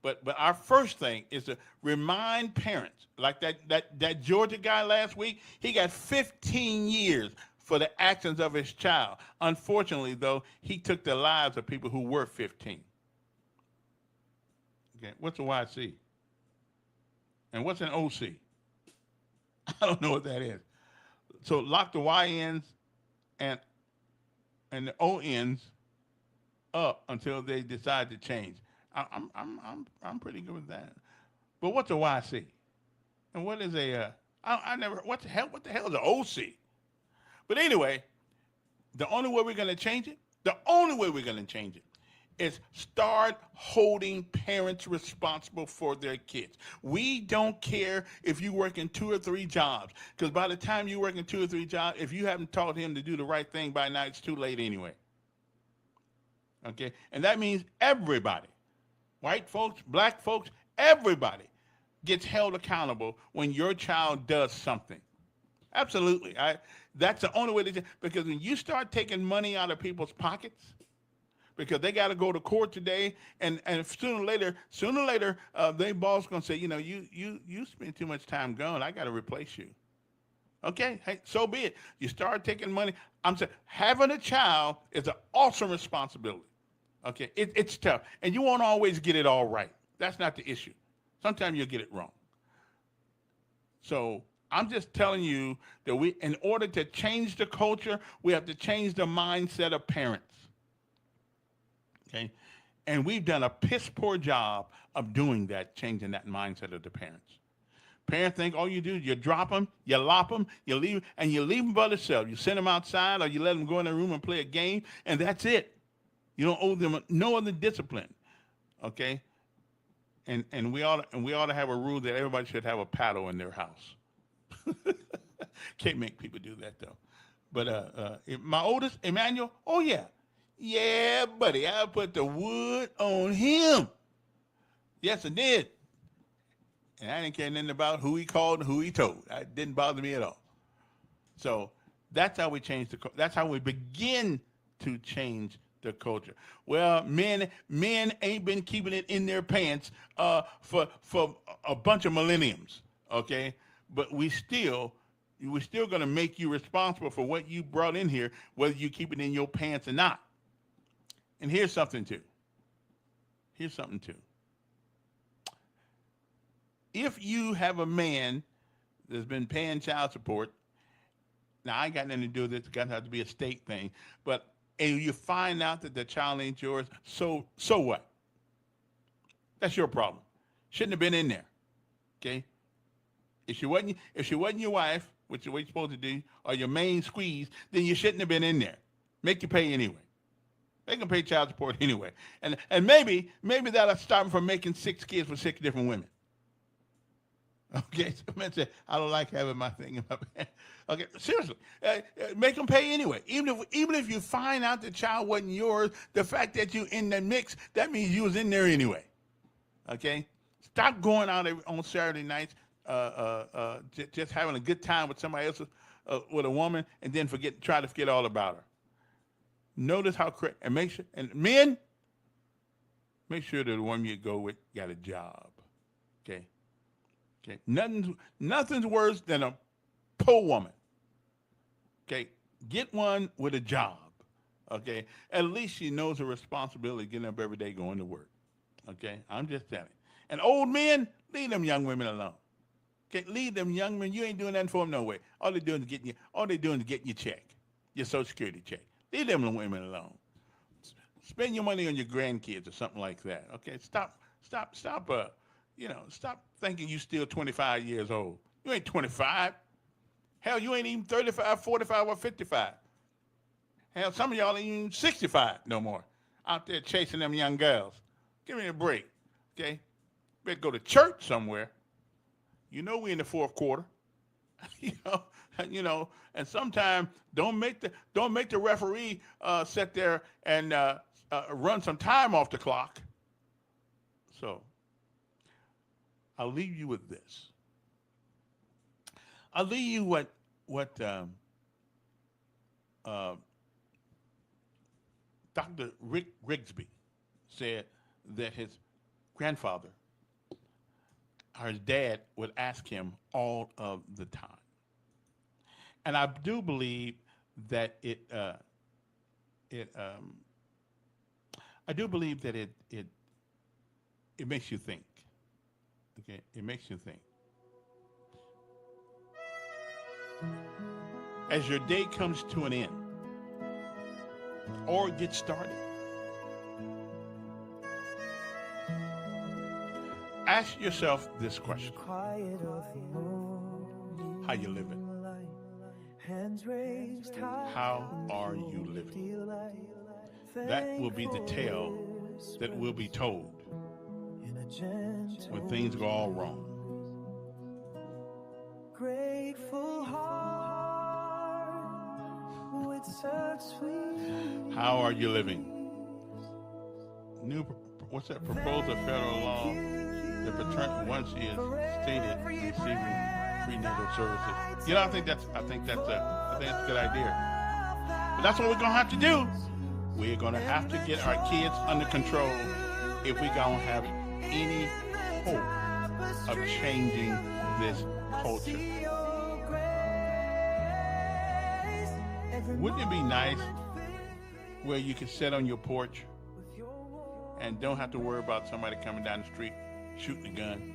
Speaker 2: But our first thing is to remind parents, like that Georgia guy last week, he got 15 years for the actions of his child. Unfortunately, though, he took the lives of people who were 15. Okay, what's a YC? And what's an OC? I don't know what that is. So lock the YNs and the ONs up until they decide to change. I'm pretty good with that. But what's a YC? And what is what the hell is an OC? But anyway, the only way we're going to change it is start holding parents responsible for their kids. We don't care if you work in 2 or 3 jobs, because by the time you work in 2 or 3 jobs, if you haven't taught him to do the right thing by now, it's too late anyway. Okay? And that means everybody, white folks, black folks, everybody gets held accountable when your child does something. Absolutely. That's the only way to, because when you start taking money out of people's pockets, because they got to go to court today, and sooner or later, their boss gonna say, you know, you spend too much time going. I got to replace you. Okay, hey, so be it. You start taking money. I'm saying having a child is an awesome responsibility. Okay, it's tough, and you won't always get it all right. That's not the issue. Sometimes you'll get it wrong. So I'm just telling you that in order to change the culture, we have to change the mindset of parents. Okay, and we've done a piss poor job of doing that, changing that mindset of the parents. Parents think all you do is you drop them, you lop them, you leave them by themselves. You send them outside, or you let them go in the room and play a game, and that's it. You don't owe them no other discipline. Okay, and we ought to have a rule that everybody should have a paddle in their house. Can't make people do that though. But my oldest, Emmanuel, oh yeah. Yeah, buddy, I put the wood on him. Yes, I did. And I didn't care nothing about who he called and who he told. It didn't bother me at all. So that's how we change that's how we begin to change the culture. Well, men ain't been keeping it in their pants for a bunch of millenniums, okay? But we're still going to make you responsible for what you brought in here, whether you keep it in your pants or not. And here's something too. If you have a man that's been paying child support, now I ain't got nothing to do with this, it's got to have to be a state thing, but and you find out that the child ain't yours, so what? That's your problem. Shouldn't have been in there. Okay? If she wasn't your wife, which is what you're supposed to do, or your main squeeze, then you shouldn't have been in there. Make you pay anyway. Make them pay child support anyway. And maybe that'll stop them from making 6 kids for 6 different women. Okay, so man said, I don't like having my thing in my pants. Okay, seriously, make them pay anyway. Even if you find out the child wasn't yours, the fact that you in the mix, that means you was in there anyway. Okay, stop going out on Saturday nights, just having a good time with somebody else, with a woman, and then try to forget all about her. Notice how correct, and make sure, and men, make sure that the woman you go with got a job. Okay. Okay, nothing's worse than a poor woman. Okay, get one with a job. Okay, at least she knows her responsibility, getting up every day, going to work. Okay, I'm just telling you. And old men, leave them young women alone. Okay, leave them young men. You ain't doing nothing for them no way. All they're doing is getting your check, your Social Security check. Leave them women alone. Spend your money on your grandkids or something like that. Okay, stop. Stop thinking you still 25 years old. You ain't 25. Hell, you ain't even 35, 45, or 55. Hell, some of y'all ain't even 65 no more. Out there chasing them young girls. Give me a break, okay? Better go to church somewhere. You know we in the fourth quarter. And sometimes don't make the referee sit there and run some time off the clock. So I'll leave you with this. I'll leave you what Dr. Rick Rigsby said that his grandfather or his dad would ask him all of the time. And I do believe that it makes you think. Okay, it makes you think. As your day comes to an end or gets started, ask yourself this question: how you living? How are you living? That will be the tale that will be told when things go all wrong.
Speaker 1: Grateful heart with such sweet.
Speaker 2: How are you living? What's that proposed federal law that once she is stated receiving prenatal services? I think that's a good idea. But that's what we're gonna have to do. We're gonna have to get our kids under control if we're gonna have any hope of changing this culture. Wouldn't it be nice where you could sit on your porch and don't have to worry about somebody coming down the street shooting a gun?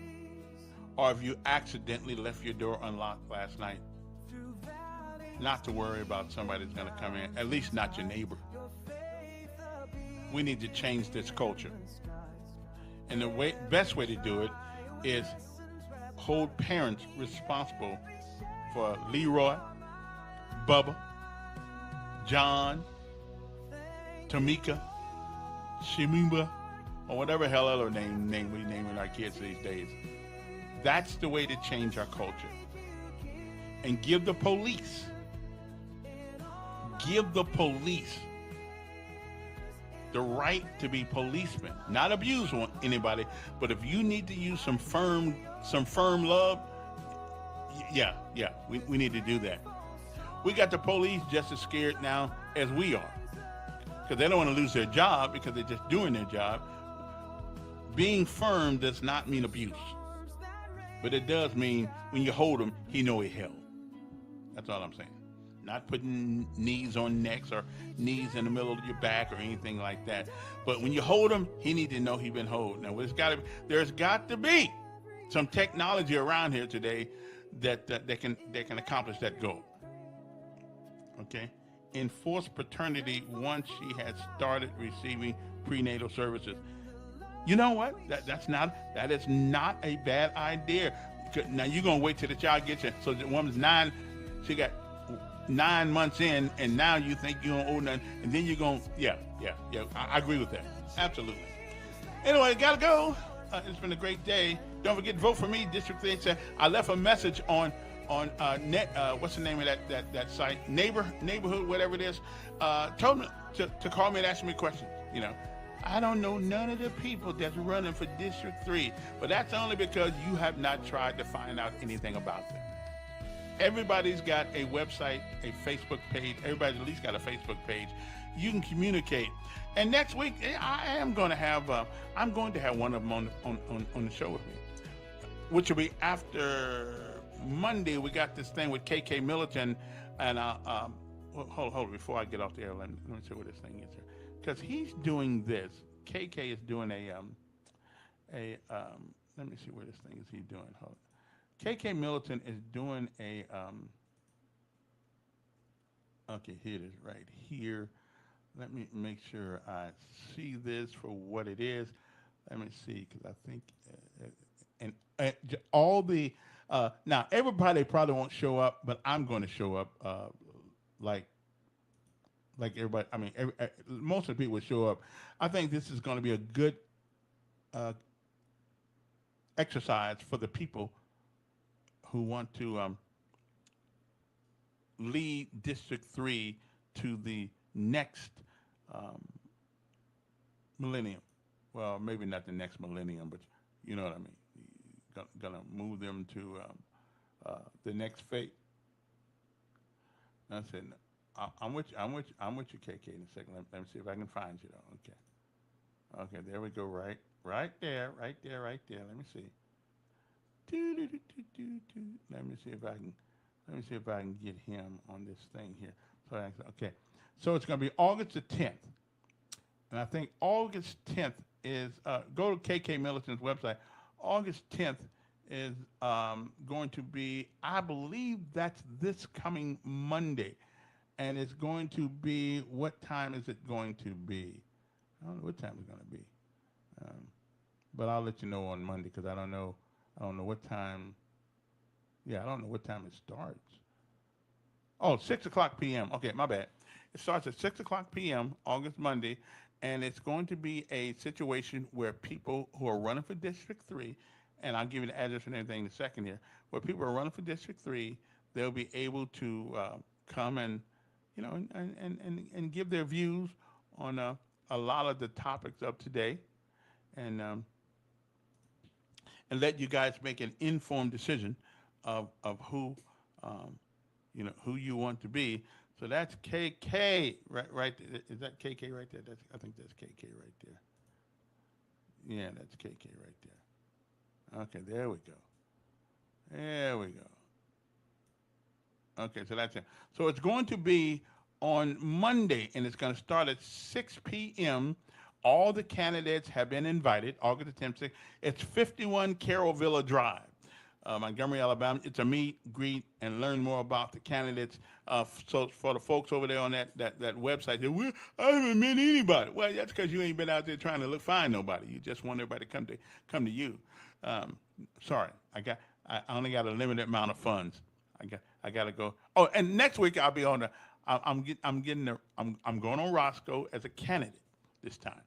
Speaker 2: Or if you accidentally left your door unlocked last night, not to worry about somebody that's going to come in, at least not your neighbor. We need to change this culture. And the best way to do it is hold parents responsible for Leroy, Bubba, John, Tamika, Shimimba, or whatever hell other name we naming our kids these days. That's the way to change our culture. And give the police the right to be policemen, not abuse anybody, but if you need to use some firm love, we need to do that. We got the police just as scared now as we are, because they don't want to lose their job because they're just doing their job. Being firm does not mean abuse, but it does mean when you hold him, he know he held. That's all I'm saying. Not putting knees on necks or knees in the middle of your back or anything like that. But when you hold him, he need to know he been held. Now, there's got to be some technology around here today that can accomplish that goal. Okay? enforce paternity once she has started receiving prenatal services. You know what? That is not a bad idea. Now you're gonna wait till the child gets in. So the woman's 9, she got 9 months in, and now you think you're gonna owe nothing, and then you're gonna yeah. I agree with that. Absolutely. Anyway, gotta go. It's been a great day. Don't forget to vote for me, District 3. I left a message on net. What's the name of that site? Neighborhood, whatever it is. Told me to call me and ask me questions. You know, I don't know none of the people that's running for District 3, but that's only because you have not tried to find out anything about them. Everybody's got a website, a Facebook page. Everybody's at least got a Facebook page. You can communicate. And next week, I'm going to have one of them on the show with me, which will be after Monday. We got this thing with KK Middleton, and hold before I get off the air. Let me see what this thing is here, because he's doing this. KK is doing let me see where this thing is. He's doing. Hold on. KK Middleton is doing okay, here it is right here. Let me make sure I see this for what it is. Let me see, because I think, all the, now everybody probably won't show up, but I'm going to show up like everybody. I mean, most of the people will show up. I think this is going to be a good exercise for the people who want to lead District 3 to the next millennium. Well, maybe not the next millennium, but you know what I mean. Gonna move them to the next phase. I said, I'm with you, KK, in a second. Let me see if I can find you though. Okay, there we go. Right there. Let me see. Let me see if I can get him on this thing here. Okay. So it's going to be August the 10th. And I think August 10th is, go to KK Middleton's website. August 10th is going to be, I believe that's this coming Monday. And it's going to be, what time is it going to be? I don't know what time it's going to be. But I'll let you know on Monday, because I don't know what time. Yeah, I don't know what time it starts. Oh, 6 o'clock p.m. Okay, my bad. It starts at 6 o'clock p.m. August Monday, and it's going to be a situation where people who are running for District 3, and I'll give you the address and everything in a second here, where people are running for District 3, they'll be able to come and, you know, and give their views on a lot of the topics of today, and let you guys make an informed decision of who, you know, who you want to be. So that's KK, right? Is that KK right there? I think that's KK right there. Yeah, that's KK right there. Okay, there we go. Okay, so that's it. So it's going to be on Monday, and it's going to start at 6 p.m. All the candidates have been invited, August the 10th. It's 51 Carroll Villa Drive, Montgomery, Alabama. It's a meet, greet, and learn more about the candidates. So for the folks over there on that website, I haven't met anybody. Well, that's because you ain't been out there trying to find nobody. You just want everybody to come to you. Sorry, I only got a limited amount of funds. I got to go. Oh, and next week I'll be on the. I'm going on Roscoe as a candidate this time.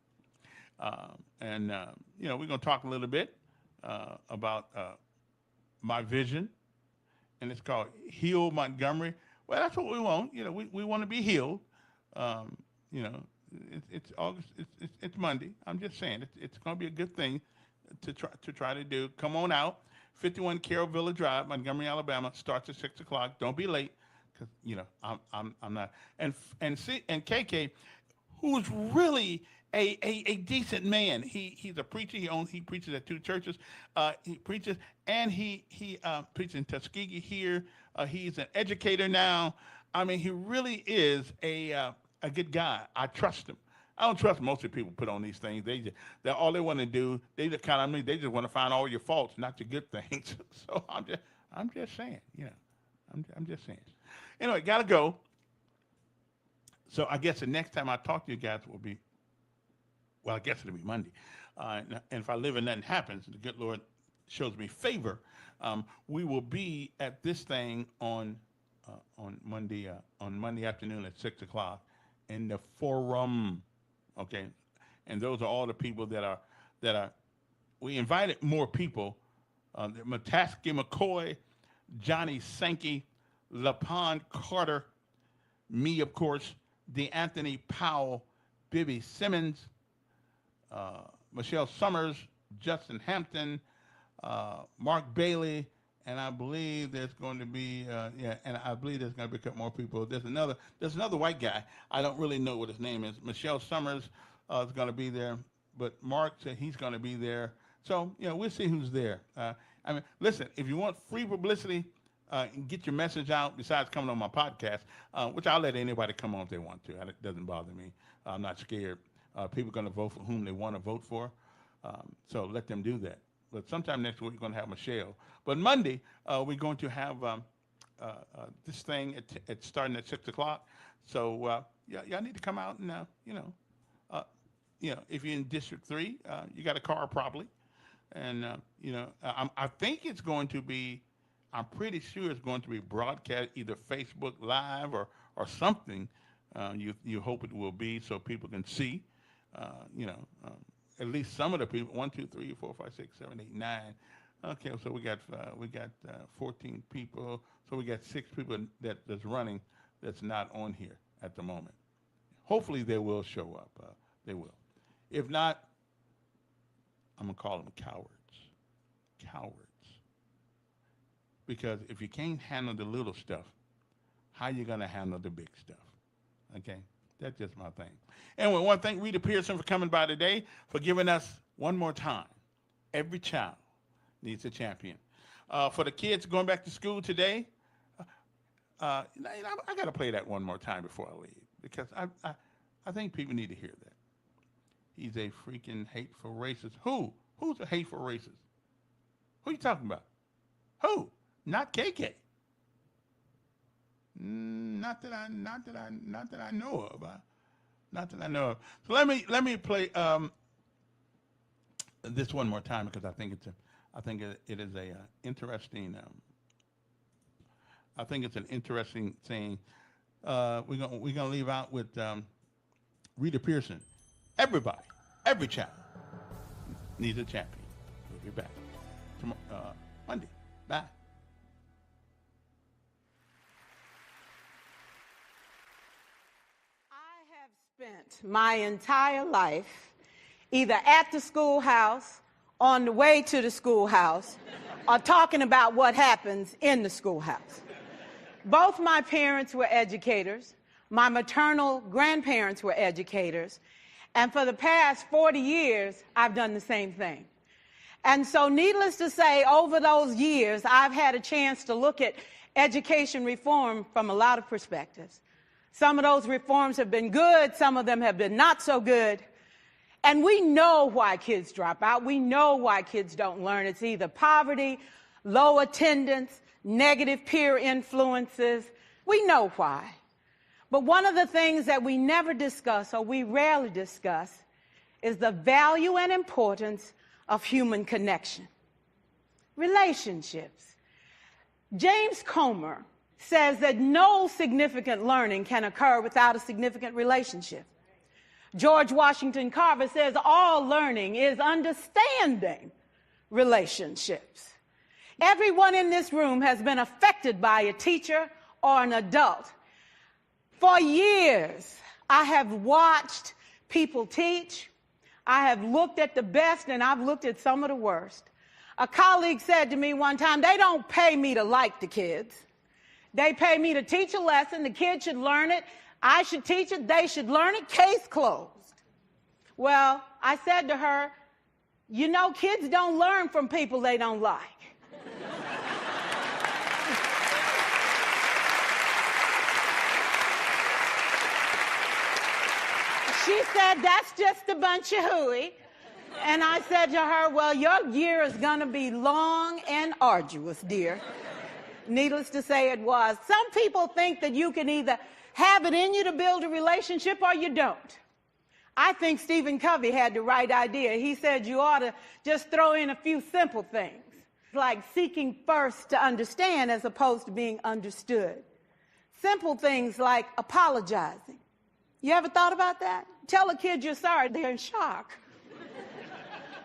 Speaker 2: You know, we're going to talk a little bit about my vision, and it's called Heal Montgomery. Well, that's what we want. You know, we want to be healed. You know, it's August. It's Monday. I'm just saying it's going to be a good thing to try to do. Come on out. 51 Carroll Villa Drive, Montgomery, Alabama. Starts at 6 o'clock. Don't be late, because you know I'm not. And KK, who's really a decent man. He's a preacher. He preaches at 2 churches. He preaches, and he preaches in Tuskegee here. He's an educator now. I mean, he really is a good guy. I trust him. I don't trust most of the people put on these things. They all they want to do. They just kind of they just want to find all your faults, not your good things. So I'm just saying. You know, I'm just saying. Anyway, gotta go. So I guess the next time I talk to you guys will be, well, I guess it'll be Monday. And if I live and nothing happens, the good Lord shows me favor, we will be at this thing on Monday afternoon at 6 o'clock in the forum. Okay, and those are all the people that are. We invited more people. Mataski McCoy, Johnny Sankey, LaPon Carter, me, of course, DeAnthony Powell, Bibby Simmons, Michelle Summers, Justin Hampton, Mark Bailey, and I believe there's going to be and I believe there's going to be a couple more people. There's another white guy. I don't really know what his name is. Michelle Summers is going to be there, but Mark said he's going to be there. So we'll see who's there. I mean, listen, if you want free publicity, and get your message out besides coming on my podcast, which I'll let anybody come on if they want to. It doesn't bother me. I'm not scared. People are going to vote for whom they want to vote for, so let them do that. But sometime next week we're going to have Michelle. But Monday we're going to have this thing at starting at 6 o'clock. So y'all need to come out and if you're in District 3, you got a car probably, and I think it's going to be. I'm pretty sure it's going to be broadcast either Facebook Live or something. You hope it will be so people can see. At least some of the people. 1, 2, 3, 4, 5, 6, 7, 8, 9. Okay, so we got 14 people. So we got 6 people that's running that's not on here at the moment. Hopefully they will show up. They will. If not, I'm gonna call them cowards. Cowards. Because if you can't handle the little stuff, how you gonna handle the big stuff? Okay, that's just my thing. Anyway, I want to thank Rita Pearson for coming by today, for giving us one more time. Every child needs a champion. For the kids going back to school today, I got to play that one more time before I leave, because I think people need to hear that. He's a freaking hateful racist. Who's a hateful racist? Who are you talking about? Who? Not KK. Not that I know of. Not that I know of. So let me play this one more time, because I think it is a interesting. I think it's an interesting thing. We're gonna leave out with Rita Pearson. Everybody, every child needs a champion. We'll be back tomorrow, Monday. Bye.
Speaker 4: Spent my entire life either at the schoolhouse, on the way to the schoolhouse, or talking about what happens in the schoolhouse. Both my parents were educators. My maternal grandparents were educators. And for the past 40 years, I've done the same thing. And so needless to say, over those years, I've had a chance to look at education reform from a lot of perspectives. Some of those reforms have been good. Some of them have been not so good. And we know why kids drop out. We know why kids don't learn. It's either poverty, low attendance, negative peer influences. We know why. But one of the things that we never discuss, or we rarely discuss, is the value and importance of human connection. Relationships. James Comer says that no significant learning can occur without a significant relationship. George Washington Carver says all learning is understanding relationships. Everyone in this room has been affected by a teacher or an adult. For years, I have watched people teach. I have looked at the best, and I've looked at some of the worst. A colleague said to me one time, they don't pay me to like the kids. They pay me to teach a lesson. The kids should learn it. I should teach it. They should learn it. Case closed. Well, I said to her, kids don't learn from people they don't like. She said, that's just a bunch of hooey. And I said to her, well, your year is going to be long and arduous, dear. Needless to say, it was. Some people think that you can either have it in you to build a relationship or you don't. I think Stephen Covey had the right idea. He said you ought to just throw in a few simple things, like seeking first to understand as opposed to being understood. Simple things like apologizing. You ever thought about that? Tell a kid you're sorry, they're in shock.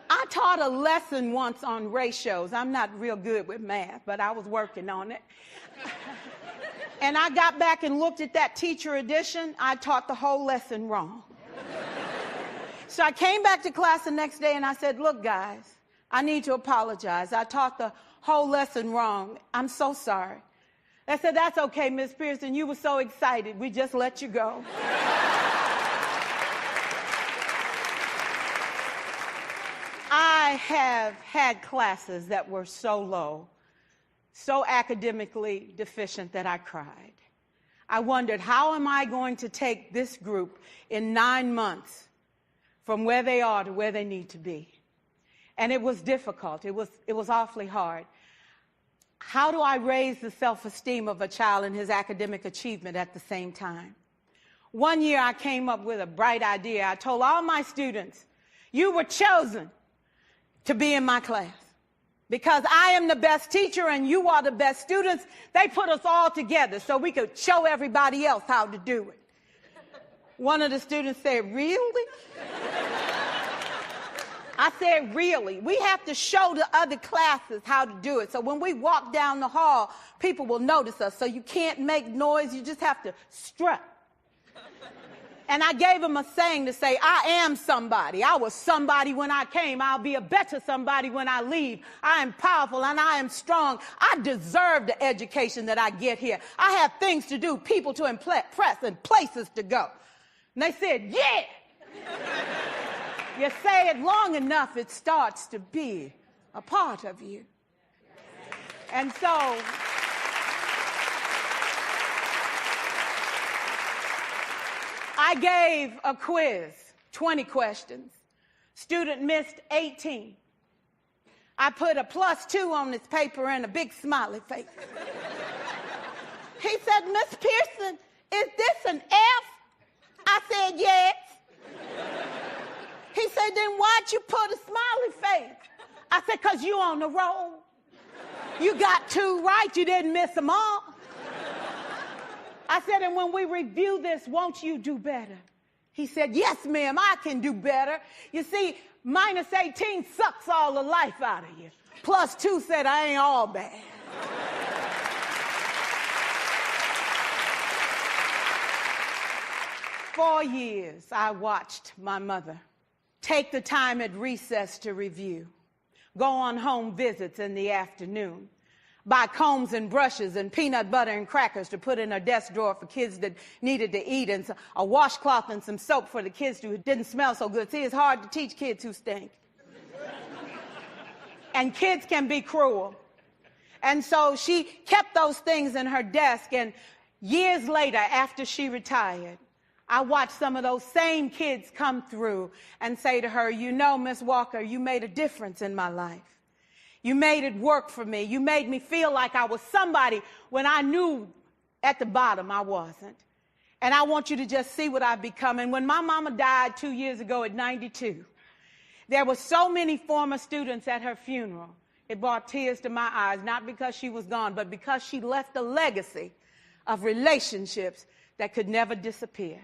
Speaker 4: I taught a lesson once on ratios. I'm not real good with math, but I was working on it. And I got back and looked at that teacher edition. I taught the whole lesson wrong. So I came back to class the next day and I said, look, guys, I need to apologize. I taught the whole lesson wrong. I'm so sorry. They said, that's okay, Miss Pearson. You were so excited. We just let you go. I have had classes that were so low, so academically deficient that I cried. I wondered, how am I going to take this group in 9 months from where they are to where they need to be? And it was difficult. It was awfully hard. How do I raise the self-esteem of a child and his academic achievement at the same time? One year I came up with a bright idea. I told all my students, you were chosen to be in my class because I am the best teacher and you are the best students. They put us all together so we could show everybody else how to do it. One of the students said, really? I said, really? We have to show the other classes how to do it. So when we walk down the hall, people will notice us. So you can't make noise. You just have to strut. And I gave him a saying to say, I am somebody. I was somebody when I came. I'll be a better somebody when I leave. I am powerful and I am strong. I deserve the education that I get here. I have things to do, people to impress, and places to go. And they said, yeah. You say it long enough, it starts to be a part of you. And so I gave a quiz, 20 questions. Student missed 18. I put a +2 on this paper and a big smiley face. He said, Miss Pearson, is this an F? I said, yes. He said, then why'd you put a smiley face? I said, because you on the roll. You got 2 right, you didn't miss them all. I said, and when we review this, won't you do better? He said, yes, ma'am, I can do better. You see, -18 sucks all the life out of you. +2 said, I ain't all bad. For years, I watched my mother take the time at recess to review, go on home visits in the afternoon, buy combs and brushes and peanut butter and crackers to put in her desk drawer for kids that needed to eat, and a washcloth and some soap for the kids who didn't smell so good. See, it's hard to teach kids who stink. And kids can be cruel. And so she kept those things in her desk, and years later, after she retired, I watched some of those same kids come through and say to her, you know, Miss Walker, you made a difference in my life. You made it work for me. You made me feel like I was somebody when I knew at the bottom I wasn't. And I want you to just see what I've become. And when my mama died 2 years ago at 92, there were so many former students at her funeral. It brought tears to my eyes, not because she was gone, but because she left a legacy of relationships that could never disappear.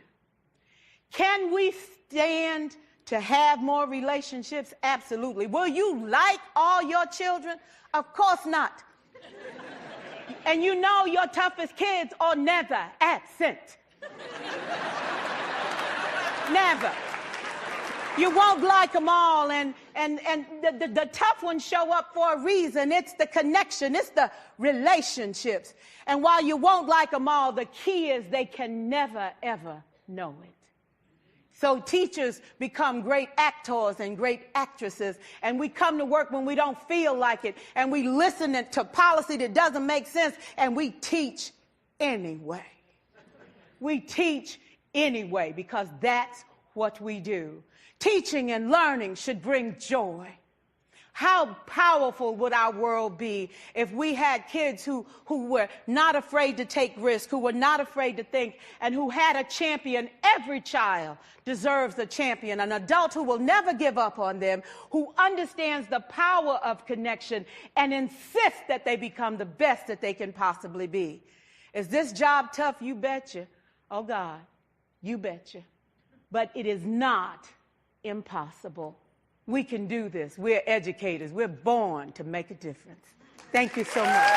Speaker 4: Can we stand to have more relationships? Absolutely. Will you like all your children? Of course not. And you know your toughest kids are never absent. Never. You won't like them all, and the tough ones show up for a reason. It's the connection. It's the relationships. And while you won't like them all, the key is they can never, ever know it. So teachers become great actors and great actresses, and we come to work when we don't feel like it, and we listen to policy that doesn't make sense, and we teach anyway. We teach anyway because that's what we do. Teaching and learning should bring joy. How powerful would our world be if we had kids who were not afraid to take risks, who were not afraid to think, and who had a champion? Every child deserves a champion, an adult who will never give up on them, who understands the power of connection and insists that they become the best that they can possibly be. Is this job tough? You betcha. Oh, God, you betcha. But it is not impossible. We can do this. We're educators. We're born to make a difference. Thank you so much.